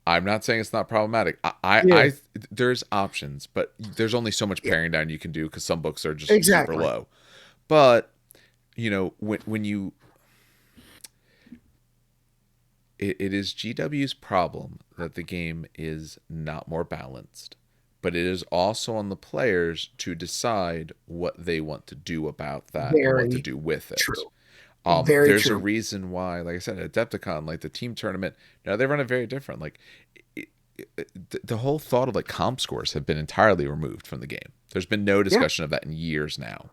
I'm not saying it's not problematic. yeah, There's options, but there's only so much yeah, paring down you can do because some books are just super exactly. low. But you know, when you it is GW's problem that the game is not more balanced, but it is also on the players to decide what they want to do about that and what to Very do with it. true. Very There's a true. reason why, like I said, at Adepticon, like the team tournament, now they run it very different. Like the whole thought of like comp scores have been entirely removed from the game. There's been no Yeah, discussion of that in years now.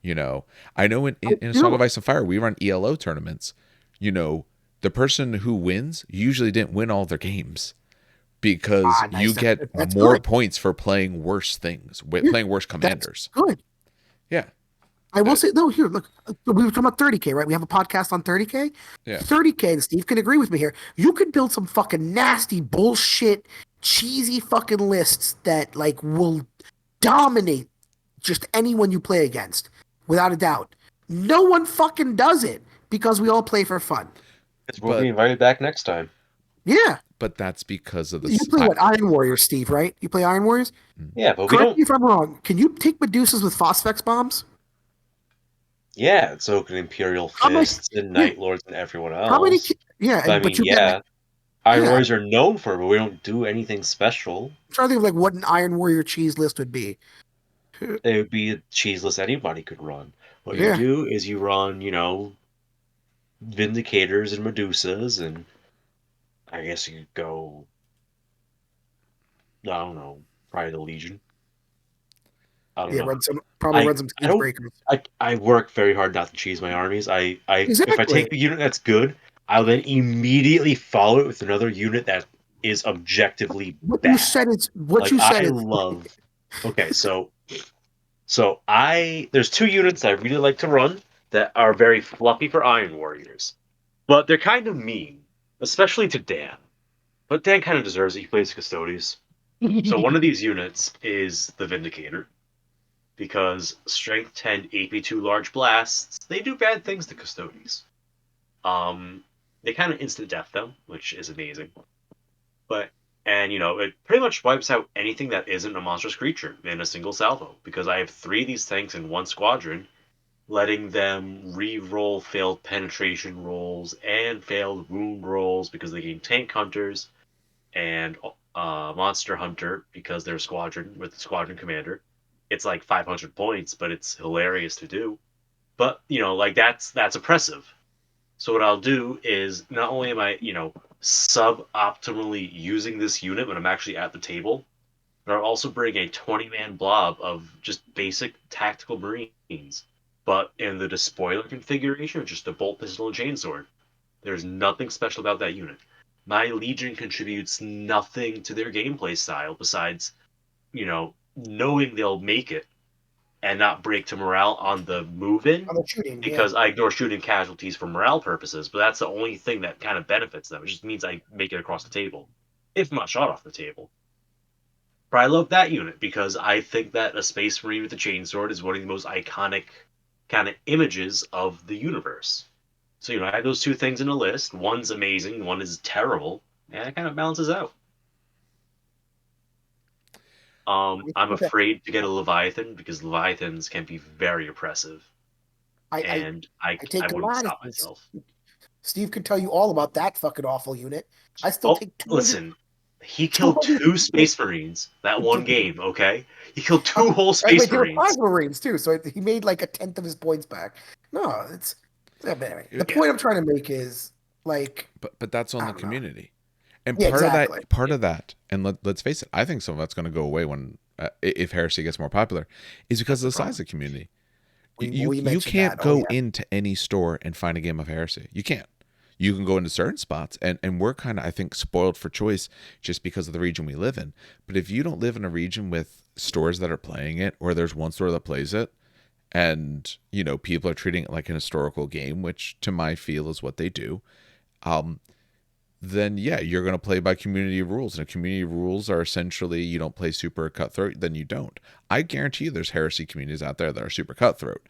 You know, I know I in A Song of do. Ice and Fire, we run ELO tournaments. You know, the person who wins usually didn't win all their games because Ah, you nice. get That's more good. points for playing worse things, Yeah, playing worse that's commanders. good. Yeah, I will uh, say no. Here, look, we were talking about 30K, right? We have a podcast on 30K. yeah. 30K, and Steve can agree with me here. You could build some fucking nasty bullshit, cheesy fucking lists that like will dominate just anyone you play against, without a doubt. No one fucking does it because we all play for fun. Because we'll be But invited back next time. Yeah. that's because of You this. play what? Iron Warriors, Steve, right? You play Iron Warriors? Yeah, but we Correct don't. me if I'm wrong. Can you take Medusas with Phosphex bombs? Yeah, so can Imperial How many? Fists and Yeah. Night Lords and everyone How many? else. Yeah, But I but mean, you get like, yeah, Iron yeah. Warriors are known for it, but we don't do anything special. I'm trying to think of like what an Iron Warrior cheese list would be. It would be a cheeseless anybody could run. What you Yeah, Yeah. do is you run, Vindicators and Medusas, and I guess you could go, I don't know, probably the Legion. I don't Yeah, know. run some probably I run some I siege don't breakers. I work very hard not to cheese my armies. I if I Exactly. take the unit that's good, I'll then immediately follow it with another unit that is objectively What you bad. said is what Like you said I is love. Okay, so I there's two units I really like to run that are very fluffy for Iron Warriors, but they're kind of mean, especially to Dan. But Dan kind of deserves it. He plays Custodes. So one of these units is the Vindicator because Strength 10, AP2 large blasts, they do bad things to Custodes. They kind of instant death them, which is amazing. But and it pretty much wipes out anything that isn't a monstrous creature in a single salvo because I have three of these tanks in one squadron, letting them re-roll failed penetration rolls and failed wound rolls because they gain tank hunters and monster hunter because they're squadron with the squadron commander. It's like 500 points, but it's hilarious to do. But like that's oppressive. So what I'll do is not only am I suboptimally using this unit when I'm actually at the table, but I'll also bring a 20-man blob of just basic tactical marines. But in the despoiler configuration, just a bolt pistol and chainsword. There's nothing special about that unit. My Legion contributes nothing to their gameplay style besides, knowing they'll make it and not break to morale on the move in On the shooting, yeah. because I ignore shooting casualties for morale purposes, but that's the only thing that kind of benefits them. It just means I make it across the table, if not shot off the table. But I love that unit because I think that a Space Marine with a chainsword is one of the most iconic kind of images of the universe. So, I have those two things in a list. One's amazing, one is terrible, and it kind of balances out. I'm afraid to get a Leviathan because Leviathans can be very oppressive, I and I I I take a wouldn't lot of stop things. myself. Steve could tell you all about that fucking awful unit. I still Oh, take 200, listen, he killed 200. 2 Space Marines that one game. Okay, he killed Uh, 2 whole wait, Space they were Marines. plasma marines too, so he made like a tenth of his points back. No, it's yeah, but anyway. The Yeah, point I'm trying to make is like but that's on I the don't know. community. And Yeah, exactly. part of that, and let's face it, I think some of that's going to go away when if heresy gets more popular, is because That's of the the size problem. of the community. We You mentioned can't that. Oh go yeah, into any store and find a game of heresy. You can't. You can go into certain spots, and we're kind of, I think, spoiled for choice just because of the region we live in. But if you don't live in a region with stores that are playing it, or there's one store that plays it, and people are treating it like an historical game, which to my feel is what they do, um, then yeah, you're going to play by community rules. And if community rules are essentially you don't play super cutthroat, then you don't. I guarantee you there's heresy communities out there that are super cutthroat.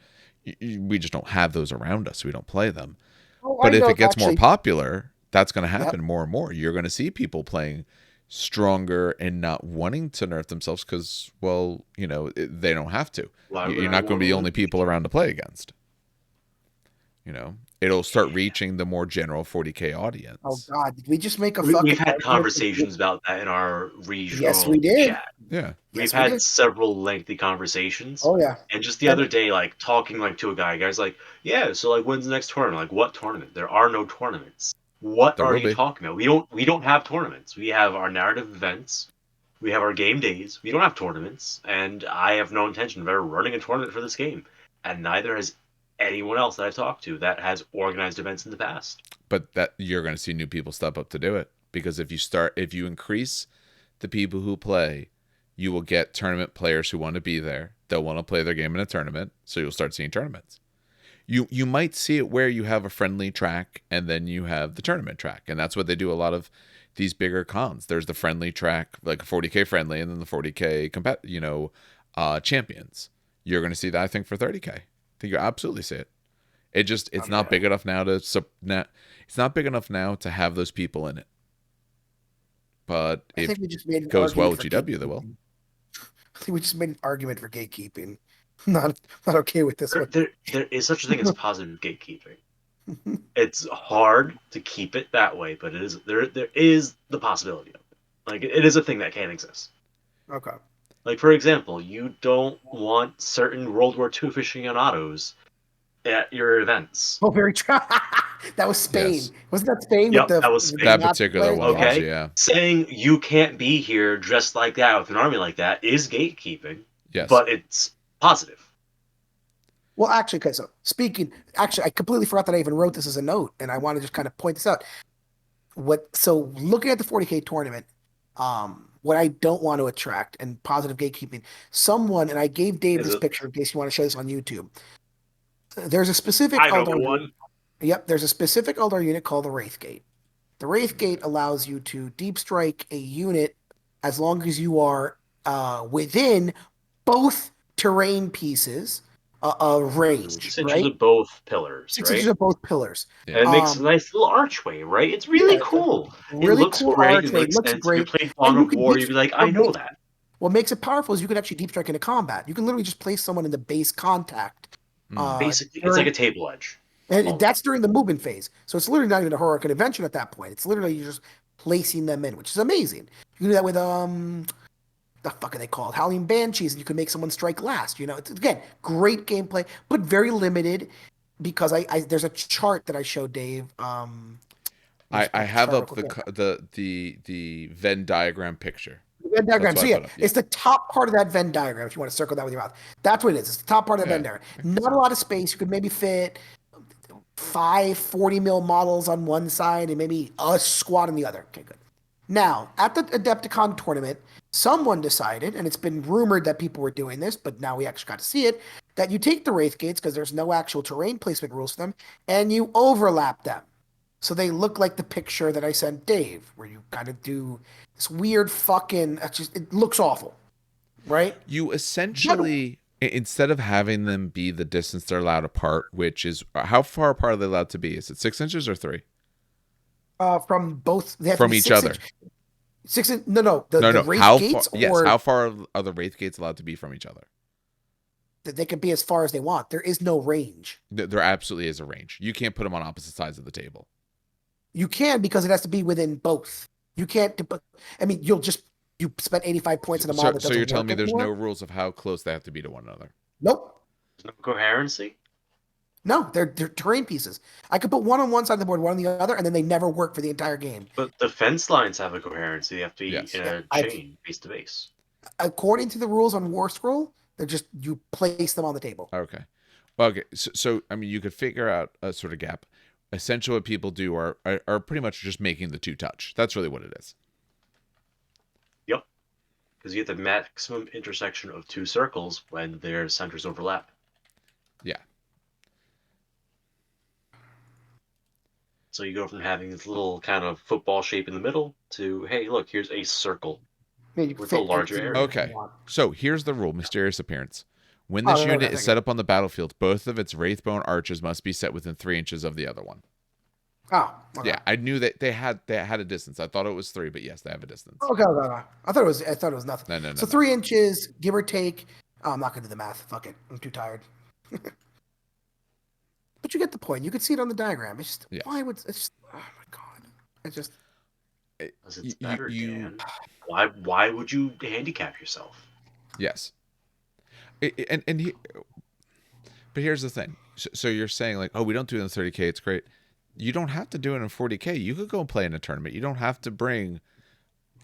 We just don't have those around us. So we don't play them. oh I But if know it gets more actually. popular, that's going to Yep, happen more and more. You're going to see people playing stronger and not wanting to nerf themselves because, well, they don't have to. Why would You're I not going want to be the to only lose? people around to play against. It'll start reaching the more general 40K oh audience. God, did we just make a We've fucking had argument? conversations about that in our Yes, we regional did. chat. We've Yes, we had did. several lengthy conversations. Oh yeah, And just the and other day, like talking like to a guy's like, yeah, so like when's the next tournament? Like what tournament? There are no tournaments. What There are will you be. talking about? We don't have tournaments. We have our narrative events. We have our game days. We don't have tournaments. And I have no intention of ever running a tournament for this game. And neither has anyone else that I've talked to that has organized events in the past. But that you're going to see new people step up to do it because if you increase the people who play, you will get tournament players who want to be there. They'll want to play their game in a tournament, so you'll start seeing tournaments. You might see it where you have a friendly track and then you have the tournament track, and that's what they do a lot of these bigger cons. There's the friendly track, like a 40K friendly, and then the 40K champions. You're going to see that, I think, for 30K. I think you absolutely see it. It's not okay. big enough now to it's not big enough now to have those people in it. But I if think we just made it an goes well argument with for GW, they will. gatekeeping. I think we just made an argument for gatekeeping. Not okay with this There, one. there, there is such a thing as positive gatekeeping. It's hard to keep it that way, but there is the possibility of it. Like it is a thing that can exist. Okay. Like for example, you don't want certain World War II aficionados at your events. Oh, very true. That was Yes. Spain. Wasn't that Spain with Yep, the that was with the That Spain. Nazi particular players? one Yeah. was, Okay, yeah. saying you can't be here dressed like that with an army like that is gatekeeping, Yes. but it's positive. Well, actually, okay. So speaking, actually, I completely forgot that I even wrote this as a note, and I want to just kind of point this out. So looking at the 40K tournament, what I don't want to attract and positive gatekeeping, someone, and I gave Dave Is this it? picture in case you want to show this on YouTube. There's a specific I know the Eldar unit. one. Yep, there's a specific Eldar unit called the Wraithgate. The Wraithgate allows you to deep strike a unit as long as you are within both terrain pieces range, 6 inches right? of both pillars, 6 inches right? of both pillars. Yeah. And it makes a Um, nice little archway, right? It's yeah, really it's a cool. It really looks cool great. It archway. makes Looks sense. If you great, played and Dawn you of can War, deep. you'd be like, I know that. What makes it powerful is you can actually deep strike into combat. You can literally just place someone in the base contact Mm. Basically, it's like during a table edge. and Almost. that's during the movement phase. So it's literally not even a heroic intervention at that point. It's literally you're just placing them in, which is amazing. You can do that with the fuck are they called? Howling Banshees, and you can make someone strike last. It's again great gameplay, but very limited because I there's a chart that I showed Dave. Let me just pull I up the have chart real up quick. the Venn diagram picture. Venn That's diagram. what So I yeah, put up. Yeah. it's the top part of that Venn diagram. If you want to circle that with your mouth, that's what it is. It's the top part of the Venn Yeah. diagram. Makes Not a lot of sense. space. You could maybe fit five 40 mil models on one side and maybe a squad on the other. Okay, good. Now, at the Adepticon tournament, someone decided, and it's been rumored that people were doing this, but now we actually got to see it, that you take the Wraith Gates, because there's no actual terrain placement rules for them, and you overlap them. So they look like the picture that I sent Dave, where you kind of do this weird fucking, it looks awful, right? You But essentially, instead of having them be the distance they're allowed apart, which is how far apart are they allowed to be? Is it 6 inches or 3 from both, they have to be from each 6 inch, other? 6 inch, no, No, the no. Wraith How far? Gates, Yes. or How far are the wraith gates allowed to be from each other? that they can be as far as they want. There is no range. There absolutely is a range. You can't put them on opposite sides of the table. You can, because it has to be within both. You can't. I mean, you spent 85 points in a So, model that so you're doesn't telling work me there's no anymore. rules of how close they have to be to one another? Nope. There's no coherency. No, they're terrain pieces. I could put one on one side of the board, one on the other, and then they never work for the entire game. But the fence lines have a coherency. They have to be Yes. in Yeah, a chain, base to base. according to the rules on War Scroll, they're just you place them on the table. Okay. Well, okay. So I mean, you could figure out a sort of gap. Essentially, what people do are pretty much just making the two touch. That's really what it is. Yep. Because you get the maximum intersection of two circles when their centers overlap. Yeah. So you go from having this little kind of football shape in the middle to, hey, look, here's a circle I mean, you can with a fit larger 18 area. if you Okay. want. So here's the rule: mysterious appearance. When Oh, this unit okay, is thank set you. up on the battlefield, both of its wraithbone arches must be set within 3 inches of the other one. Oh, okay. Yeah, I knew that they had a distance. I thought it was 3, but yes, they have a distance. Okay, okay. I thought it was nothing. No, no, no, So no. 3 inches, give or take. Oh, I'm not gonna do the math. Fuck it. I'm too tired. But you get the point. You can see it on the diagram. It's just Yeah. why would it's just oh my god. It's just Because it's You, better, you Dan. Why would you handicap yourself? yes. But here's the thing. So you're saying like, oh, we don't do it in 30K. It's great. You don't have to do it in 40K. You could go and play in a tournament. You don't have to bring,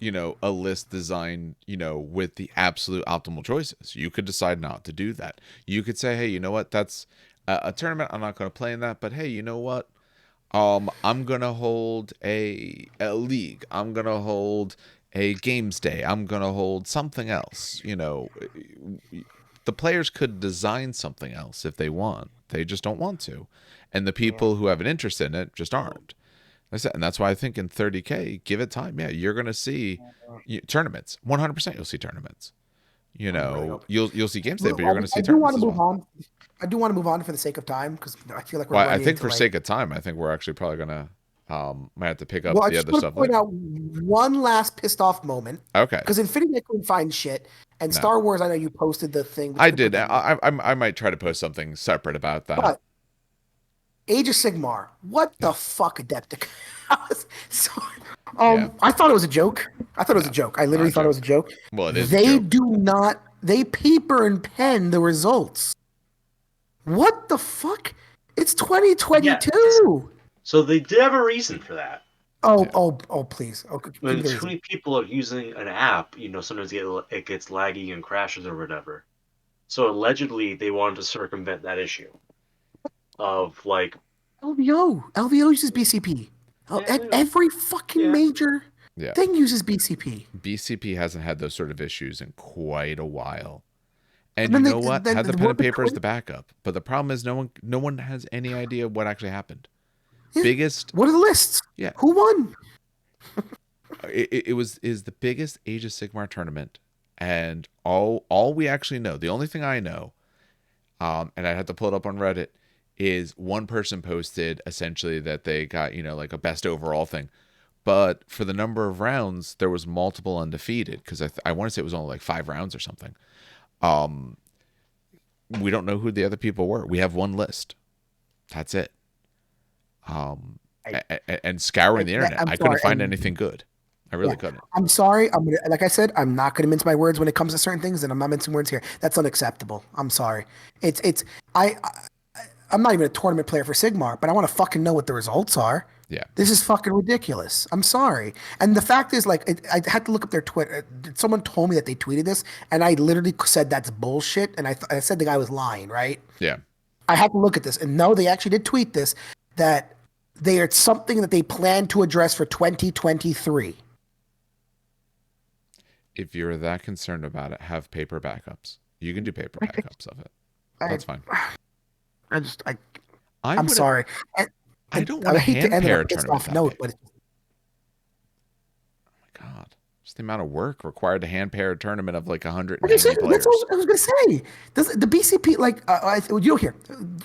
a list designed, with the absolute optimal choices. You could decide not to do that. You could say, hey, you know what? That's a tournament. I'm not going to play in that. But hey, you know what? I'm gonna hold a league. I'm gonna hold a games day. I'm gonna hold something else. The players could design something else if they want. They just don't want to, and the people who have an interest in it just aren't. And that's why I think in 30K, give it time. Yeah, you're gonna see tournaments. 100%, you'll see tournaments. I'm really hoping. You'll see games day, but you're gonna I see do want tournaments to as move well. on. I do want to move on for the sake of time because I feel like we're Well, I running think into for like. sake of time, I think we're actually probably gonna might have to pick up Well, I the just other want to stuff point later. out one last pissed off moment Okay. because Infinity I couldn't find shit, and No. Star Wars I know you posted the thing. But I you could put did. that in the- I might try to post something separate about that. But Age of Sigmar, what the fuck, Adeptic? So, Yeah. I thought it was a joke. I thought it was a No, joke. I not literally a thought it was a joke. joke. Well, it is a They joke. do not. They paper and pen the results. What the fuck? It's Yes. 2022. So they did have a reason for that. Oh, Yeah. oh, please. Oh, give me When the too reason. many people are using an app, sometimes it gets laggy and crashes or whatever. So allegedly, they wanted to circumvent that issue of like, LVO uses BCP. Oh, yeah, every fucking yeah. major Yeah. thing uses BCP. BCP hasn't had those sort of issues in quite a while. And And you then know what? then Had the the pen word and paper as the backup. But the problem is no one has any idea what actually happened. yeah. Biggest What are the lists? yeah. Who won? It is the biggest Age of Sigmar tournament. And all we actually know, the only thing I know, and I had to pull it up on Reddit, is one person posted essentially that they got, like a best overall thing. But for the number of rounds, there was multiple undefeated because I want to say it was only like 5 rounds or something. We don't know who the other people were. We have one list. That's it. And scouring the internet, I'm I couldn't sorry, find and- anything good. I really Yeah. couldn't. I'm sorry. Like I said, I'm not gonna mince my words when it comes to certain things, and I'm not mincing words here. That's unacceptable. I'm sorry. I'm not even a tournament player for Sigmar, but I want to fucking know what the results are. Yeah. This is fucking ridiculous. I'm sorry. And the fact is, like, I had to look up their Twitter. Someone told me that they tweeted this, and I literally said that's bullshit. And I said the guy was lying, right? Yeah. I had to look at this, and no, they actually did tweet this that they are something that they plan to address for 2023. If you're that concerned about it, have paper backups. You can do paper I, backups of it. I, That's fine. I just, I I'm wouldn't. sorry. I And don't want I to hate to hand end on a pair a pissed tournament off that note, big. but God, just the amount of work required to hand pair a tournament of like like I said, 190 that's players. what I was going to say. The BCP, like, you know, here,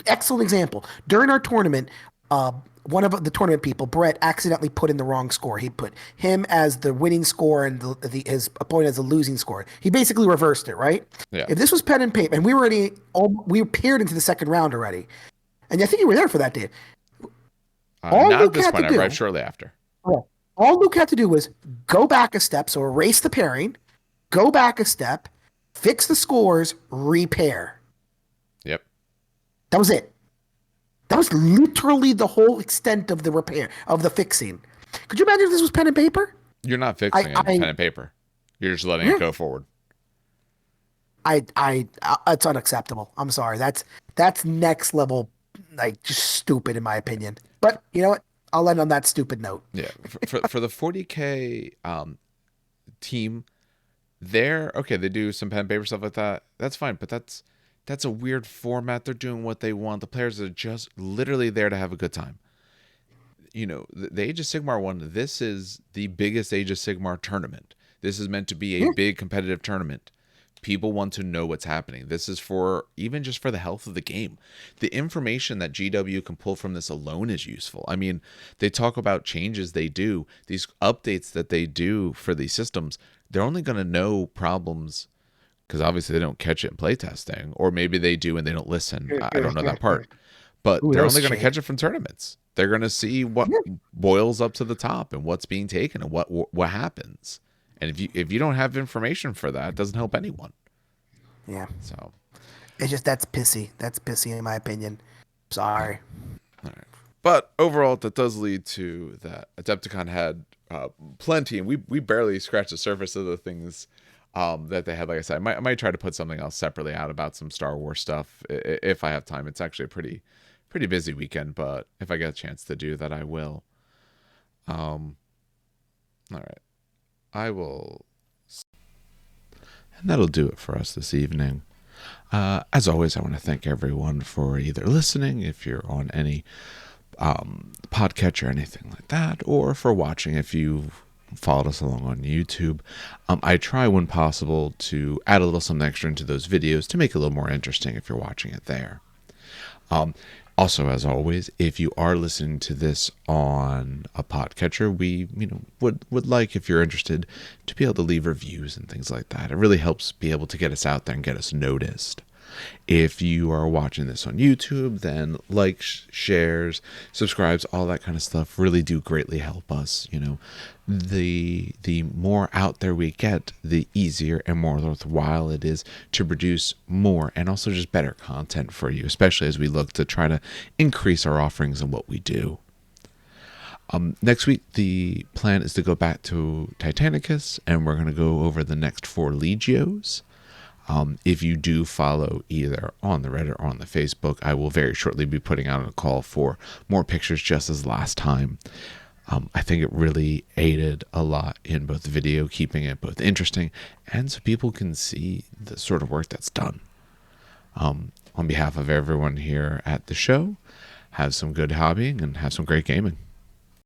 excellent example. During our tournament, one of the tournament people, Brett, accidentally put in the wrong score. He put him as the winning score and his opponent as the losing score. He basically reversed it, right? Yeah. If this was pen and paper, and we appeared into the second round already, and I think you were there for that, Dave. All Not at Luke this had to point. I do, arrived shortly after. all Luke had to do was go back a step, so erase the pairing, go back a step, fix the scores, repair. Yep. That was it. That was literally the whole extent of the repair of the fixing. Could you imagine if this was pen and paper? You're not fixing it with pen and paper. You're just letting it go forward. It's unacceptable. I'm sorry. That's next level, like, just stupid in my opinion. But you know what? I'll end on that stupid note. Yeah. For the 40K team, they're okay. They do some pen and paper stuff like that. That's fine. But that's a weird format. They're doing what they want. The players are just literally there to have a good time. You know, the Age of Sigmar one, this is the biggest Age of Sigmar tournament. This is meant to be a big competitive tournament. People want to know what's happening. This is for even just for the health of the game. The information that GW can pull from this alone is useful. I mean, they talk about changes they do, these updates that they do for these systems. They're only going to know problems because obviously they don't catch it in playtesting, or maybe they do and they don't listen. I don't know that part. But Ooh, they're that only was going to catch it from tournaments. They're going to see what boils up to the top and what's being taken and what happens. And if you don't have information for that, it doesn't help anyone. Yeah. So It's just that's pissy. That's pissy in my opinion. Sorry. all right. But overall, that does lead to that Adepticon had plenty, and we barely scratched the surface of the things that they had. Like I said, I might try to put something else separately out about some Star Wars stuff if I have time. It's actually a pretty busy weekend, but if I get a chance to do that, I will. All right, I will, and that'll do it for us this evening. As always, I want to thank everyone for either listening, if you're on any podcatcher or anything like that, or for watching if you've followed us along on YouTube. I try when possible to add a little something extra into those videos to make it a little more interesting if you're watching it there. Also, as always, if you are listening to this on a podcatcher, we would like, if you're interested, to be able to leave reviews and things like that. It really helps be able to get us out there and get us noticed. If you are watching this on YouTube, then likes, shares, subscribes, all that kind of stuff really do greatly help us. You know, the more out there we get, the easier and more worthwhile it is to produce more and also just better content for you, especially as we look to try to increase our offerings and what we do. Next week, the plan is to go back to Titanicus, and we're going to go over the next 4 Legios. If you do follow either on the Reddit or on the Facebook, I will very shortly be putting out a call for more pictures just as last time. I think it really aided a lot in both the video, keeping it both interesting and so people can see the sort of work that's done. On behalf of everyone here at the show, have some good hobbying and have some great gaming.